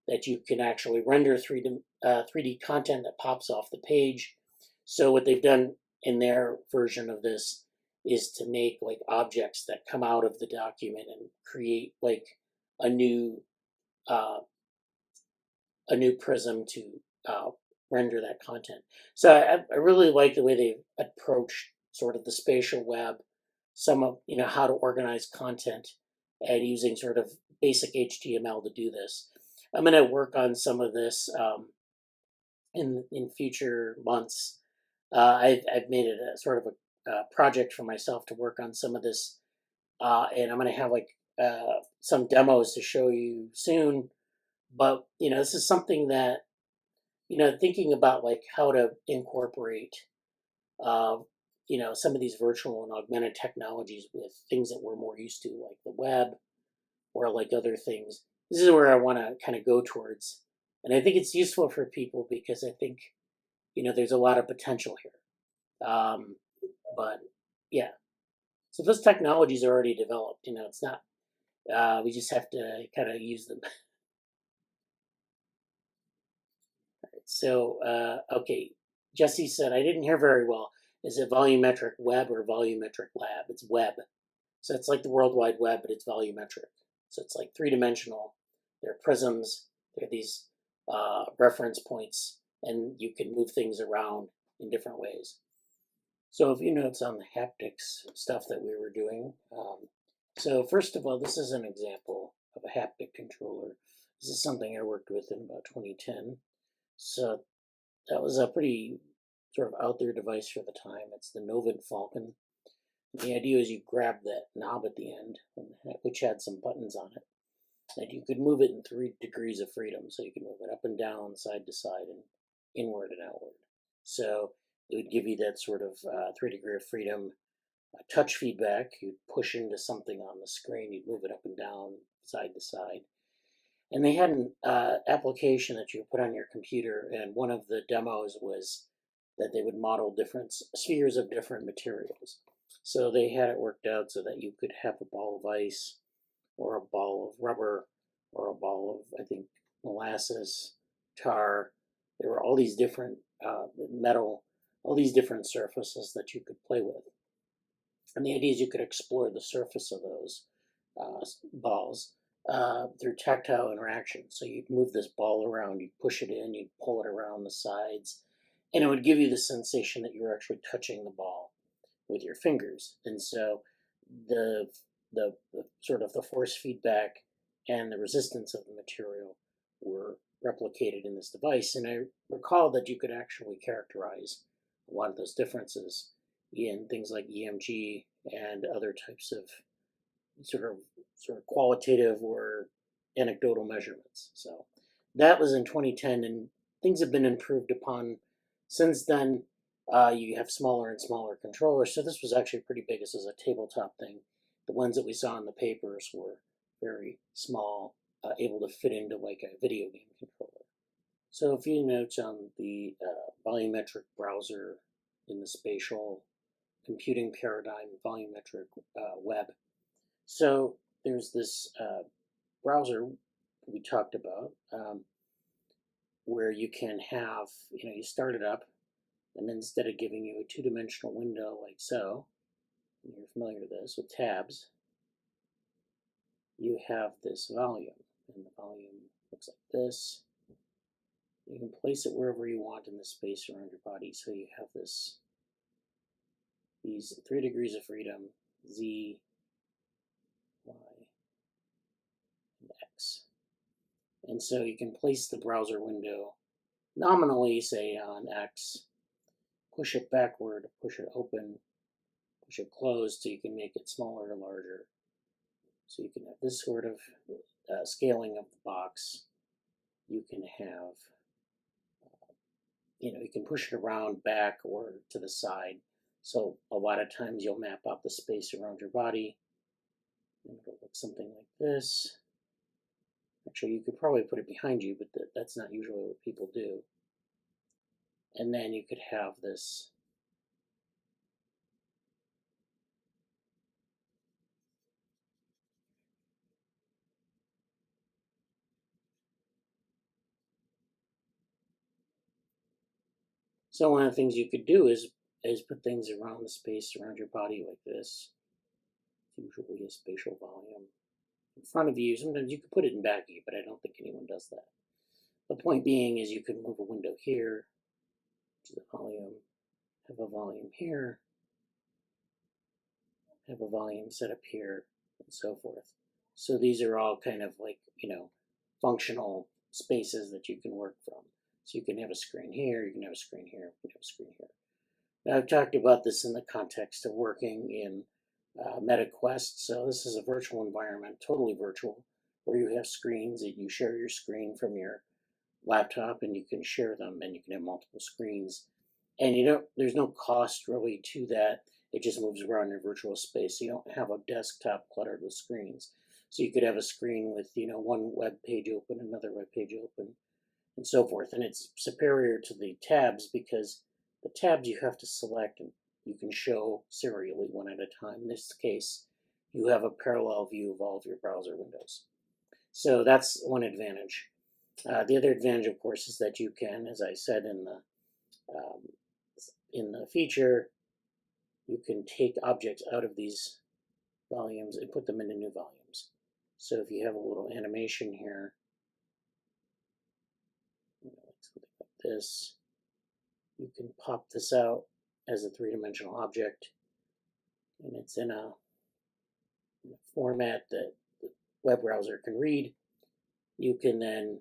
that you can actually render 3D content that pops off the page. So what they've done in their version of this is to make objects that come out of the document and create a new prism to render that content. So I really like the way they approach sort of the spatial web, some of how to organize content, and using sort of basic HTML to do this. I'm going to work on some of this in future months. I've made it a sort of a project for myself to work on some of this, and I'm going to have like some demos to show you soon. But this is something that thinking about like how to incorporate some of these virtual and augmented technologies with things that we're more used to, like the web or like other things. This is where I want to kind of go towards, and I think it's useful for people because I think there's a lot of potential here. But yeah, so those technologies are already developed. It's not. We just have to kind of use them. So okay, Jesse said I didn't hear very well. Is it volumetric web or volumetric lab? It's web. So it's like the World Wide Web, but it's volumetric. So it's like three-dimensional. There are prisms. There are these reference points, and you can move things around in different ways. So a few notes on the haptics stuff that we were doing. So first of all, this is an example of a haptic controller. This is something I worked with in about 2010. So that was a pretty sort of out there device for the time. It's the Novant Falcon. The idea is you grab that knob at the end, which had some buttons on it, and you could move it in 3 degrees of freedom. So you can move it up and down, side to side, and inward and outward. So it would give you that sort of 3-degree of freedom touch feedback. You'd push into something on the screen, you'd move it up and down, side to side. And they had an application that you could put on your computer, and one of the demos was that they would model different spheres of different materials. So they had it worked out so that you could have a ball of ice, or a ball of rubber, or a ball of, I think, molasses, tar. There were all these different metal, all these different surfaces that you could play with. And the idea is you could explore the surface of those balls through tactile interaction. So you'd move this ball around, you'd push it in, you'd pull it around the sides, and it would give you the sensation that you're actually touching the ball with your fingers. And so the sort of the force feedback and the resistance of the material were replicated in this device. And I recall that you could actually characterize a lot of those differences in things like EMG and other types of sort of qualitative or anecdotal measurements. So that was in 2010, and things have been improved upon since then. You have smaller and smaller controllers, so this was actually pretty big. This is a tabletop thing. The ones that we saw in the papers were very small, able to fit into like a video game controller. So a few notes on the volumetric browser in the spatial computing paradigm, volumetric web. So there's this browser we talked about where you can have, you start it up, and instead of giving you a 2-dimensional window like so, and you're familiar with this, with tabs, you have this volume, and the volume looks like this. You can place it wherever you want in the space around your body. So you have these 3 degrees of freedom, Z, Y, and X. And so you can place the browser window nominally, say on X, push it backward, push it open, push it closed, so you can make it smaller or larger. So you can have this sort of scaling of the box. You can have, you can push it around back or to the side. So a lot of times you'll map out the space around your body, and it'll look something like this. Actually, you could probably put it behind you, but that's not usually what people do. And then you could have this So one of the things you could do is put things around the space around your body like this. It's usually a spatial volume. in front of you. Sometimes you could put it in back of you, but I don't think anyone does that. The point being is you can move a window here to the volume, have a volume here, have a volume set up here, and so forth. So these are all kind of like, functional spaces that you can work from. So you can have a screen here, you can have a screen here, you can have a screen here. Now, I've talked about this in the context of working in MetaQuest. So this is a virtual environment, totally virtual, where you have screens and you share your screen from your laptop and you can share them and you can have multiple screens. And there's no cost really to that. It just moves around your virtual space. So you don't have a desktop cluttered with screens. So you could have a screen with, one web page open, another web page open, and so forth. And it's superior to the tabs because the tabs you have to select and you can show serially one at a time. In this case, you have a parallel view of all of your browser windows. So that's one advantage. The other advantage, of course, is that you can, as I said in the feature, you can take objects out of these volumes and put them into new volumes. So if you have a little animation here, something like this, you can pop this out as a three-dimensional object, and it's in a format that the web browser can read. You can then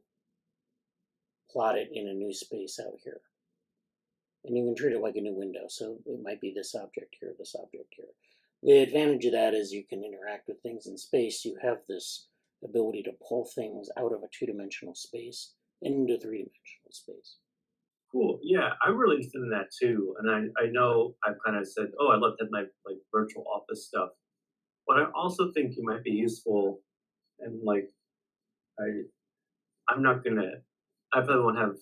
plot it in a new space out here. And you can treat it like a new window. So it might be this object here, this object here. The advantage of that is you can interact with things in space. You have this ability to pull things out of a two-dimensional space into three-dimensional space. Cool. Yeah, I'm really interested in that too. And I know I've kind of said, oh, I looked at my like virtual office stuff, but I also think it might be useful. And like, I'm not gonna. I probably won't have.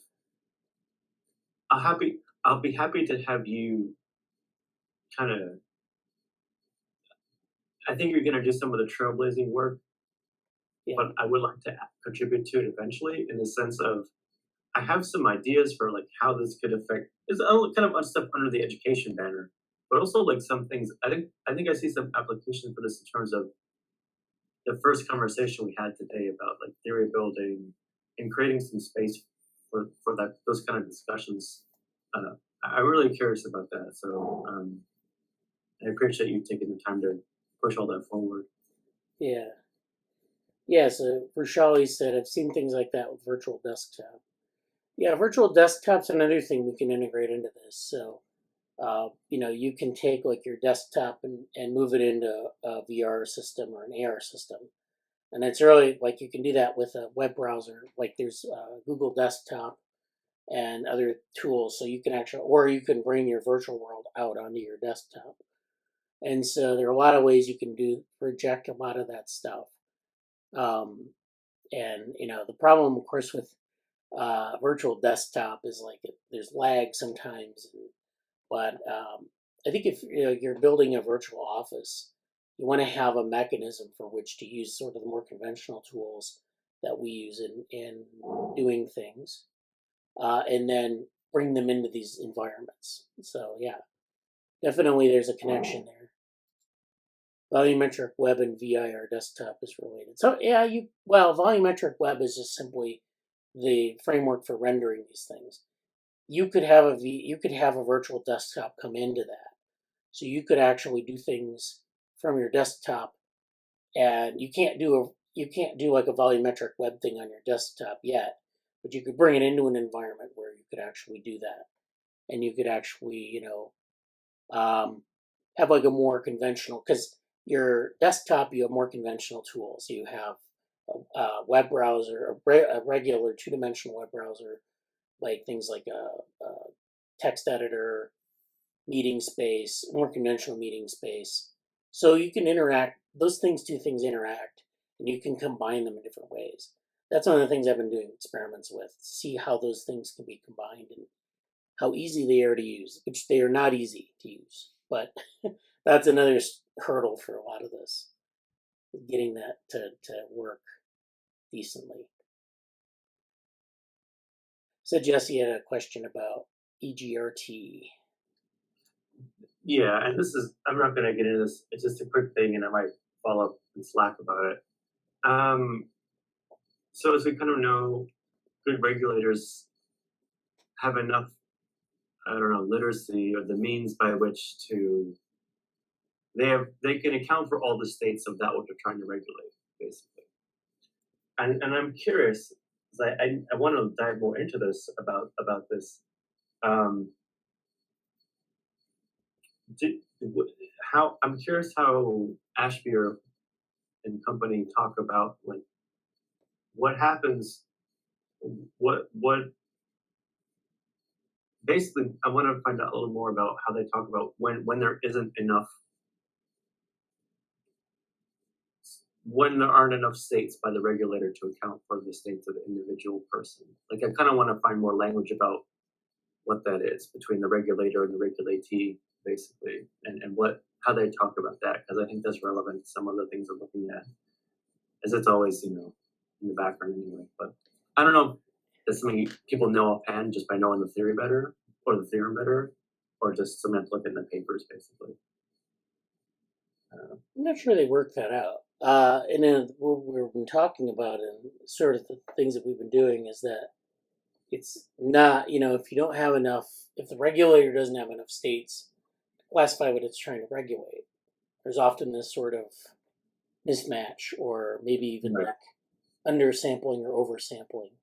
I'll be happy to have you kind of. I think you're gonna do some of the trailblazing work, Yeah. but I would like to contribute to it eventually in the sense of I have some ideas for like how this could affect. It's kind of stuff under the education banner, but also like some things. I think I see some application for this in terms of the first conversation we had today about like theory building and creating some space for those kind of discussions. I'm really curious about that. So I appreciate you taking the time to push all that forward. Yeah. Yeah, so Vrushali said, I've seen things like that with virtual desktop. Yeah, virtual desktop's another thing we can integrate into this. So, you can take like your desktop and move it into a VR system or an AR system. And it's really like you can do that with a web browser. Like there's Google Desktop and other tools. So you can actually, or you can bring your virtual world out onto your desktop. And so there are a lot of ways you can project a lot of that stuff. And the problem, of course, with virtual desktop is like there's lag sometimes. But I think if you're building a virtual office, you want to have a mechanism for which to use sort of the more conventional tools that we use in doing things, and then bring them into these environments. So yeah, definitely there's a connection there. Volumetric web and VIR desktop is related. So yeah, volumetric web is just simply the framework for rendering these things. You could have a virtual desktop come into that, so you could actually do things from your desktop, and you can't do like a volumetric web thing on your desktop yet, but you could bring it into an environment where you could actually do that, and you could actually have like a more conventional, because your desktop, you have more conventional tools. You have a web browser, a regular two-dimensional web browser, like things like a text editor, meeting space, more conventional meeting space. So you can interact, those two things interact, and you can combine them in different ways. That's one of the things I've been doing experiments with, see how those things can be combined and how easy they are to use, which they are not easy to use. But that's another hurdle for a lot of this, getting that to work decently. So Jesse had a question about EGRT. Yeah, and I'm not going to get into this. It's just a quick thing, and I might follow up in Slack about it. So as we kind of know, good regulators have enough, I don't know, literacy or the means by which to they can account for all the states of that what they're trying to regulate, basically. And I'm curious, 'cause I want to dive more into this about this. Um, how I'm curious how Ashbeer and company talk about like what happens, what basically I want to find out a little more about how they talk about when there isn't enough, when there aren't enough states by the regulator to account for the states of the individual person. Like I kind of want to find more language about what that is between the regulator and the regulatee, basically, and what how they talk about that, because I think that's relevant to some of the things we're looking at, as it's always, you know, in the background anyway. But I don't know if that's something people know offhand just by knowing the theory better, or the theorem better, or just something to look in the papers, basically. I'm not sure they work that out. And then what we've been talking about and sort of the things that we've been doing is that it's not, you know, if you don't have enough, if the regulator doesn't have enough states to classify what it's trying to regulate, there's often this sort of mismatch or maybe even Right. like undersampling or oversampling.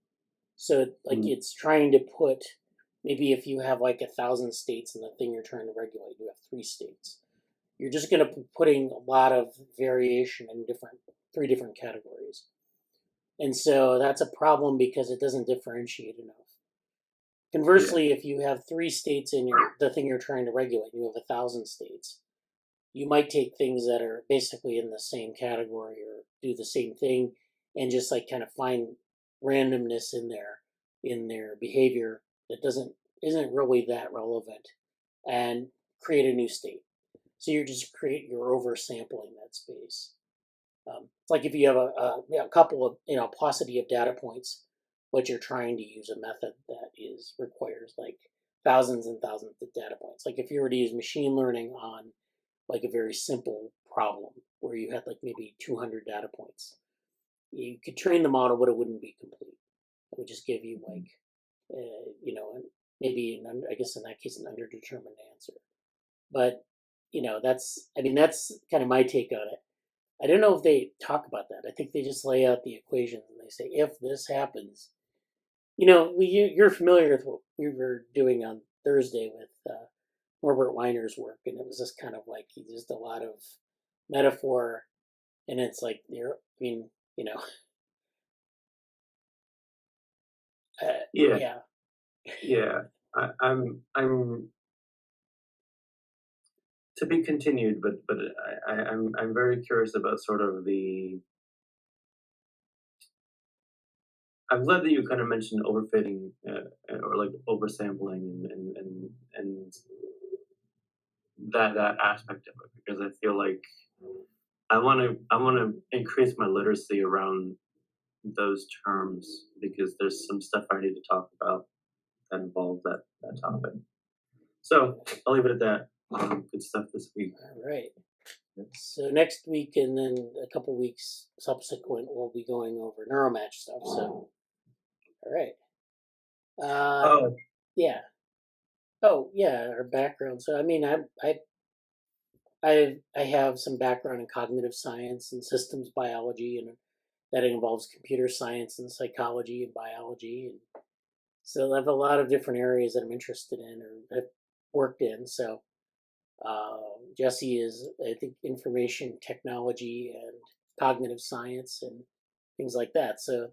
So like Mm. it's trying to put, maybe if you have like 1,000 states in the thing you're trying to regulate, you have 3 states. You're just going to be putting a lot of variation in 3 different categories. And so that's a problem because it doesn't differentiate enough. Conversely, if you have 3 states in the thing you're trying to regulate, you have 1,000 states, you might take things that are basically in the same category or do the same thing and just like kind of find randomness in their behavior that isn't really that relevant and create a new state. So you're oversampling that space. It's like if you have a couple of paucity of data points, but you're trying to use a method that requires like thousands and thousands of data points. Like if you were to use machine learning on like a very simple problem where you had like maybe 200 data points, you could train the model, but it wouldn't be complete. It would just give you like maybe I guess in that case an underdetermined answer. But that's kind of my take on it. I don't know if they talk about that. I think they just lay out the equation and they say if this happens, you're familiar with what we were doing on Thursday with Norbert Weiner's work, and it was just kind of like just a lot of metaphor, and it's like you know, Yeah, yeah, yeah. I'm to be continued, but I'm very curious about sort of the. I'm glad that you kind of mentioned overfitting or like oversampling and that aspect of it, because I feel like I want to increase my literacy around those terms, because there's some stuff I need to talk about that involves that topic. So I'll leave it at that. Good stuff this week. all right. So next week and then a couple weeks subsequent, we'll be going over neuromatch stuff. So, all right. Oh, Yeah. Oh, yeah. Our background. So, I mean, I have some background in cognitive science and systems biology, and that involves computer science and psychology and biology, and so I have a lot of different areas that I'm interested in or have worked in. So Jesse is, I think, information technology and cognitive science and things like that. So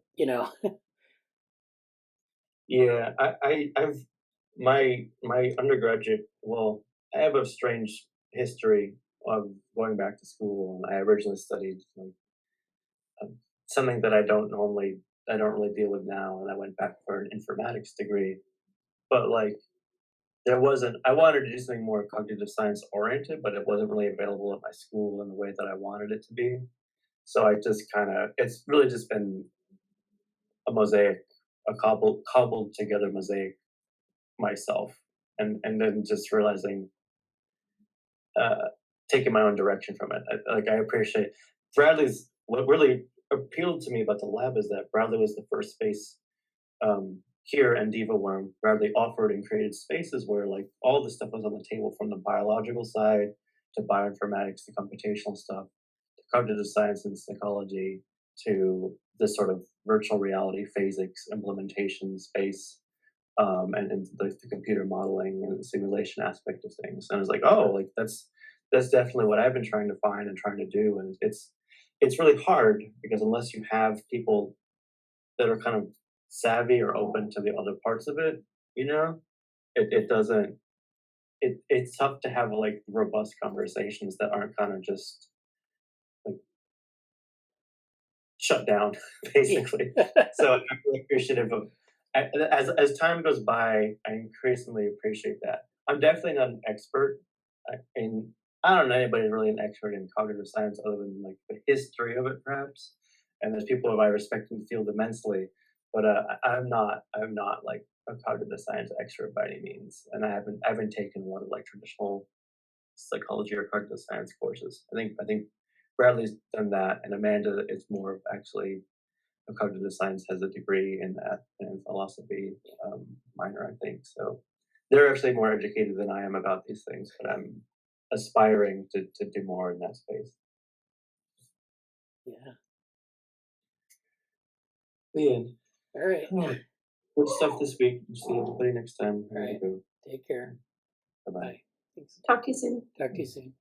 Yeah, I've my undergraduate. Well, I have a strange history of going back to school. I originally studied like something that I don't really deal with now, and I went back for an informatics degree. But like there wasn't I wanted to do something more cognitive science oriented, but it wasn't really available at my school in the way that I wanted it to be. So I just kind of it's really just been a mosaic, a cobbled together mosaic myself, and then just realizing taking my own direction from it. Like I appreciate Bradley's what really appealed to me about the lab is that Bradley was the first space here and DivaWorm. Bradley offered and created spaces where like all the stuff was on the table, from the biological side to bioinformatics to computational stuff to cognitive science and psychology to this sort of virtual reality physics implementation space, and the computer modeling and the simulation aspect of things. And I was like, oh, like that's definitely what I've been trying to find and trying to do. And it's really hard because unless you have people that are kind of savvy or open to the other parts of it, you know, it doesn't. It's tough to have like robust conversations that aren't kind of just like shut down, basically. So I'm really appreciative of. As time goes by, I increasingly appreciate that. I'm definitely not an expert in. I don't know anybody really an expert in cognitive science other than like the history of it, perhaps. And there's people who I respect in the field immensely, but I'm not like a cognitive science expert by any means, and I haven't taken a lot of like traditional psychology or cognitive science courses. I think Bradley's done that, and Amanda is more of actually a cognitive science, has a degree in that, and philosophy minor, I think. So they're actually more educated than I am about these things, but I'm aspiring to do more in that space. Yeah. Ian, All right. good stuff this week. We'll see everybody next time. All right. Take care. Bye-bye. Bye. Thanks. Talk to you soon. Talk to you soon.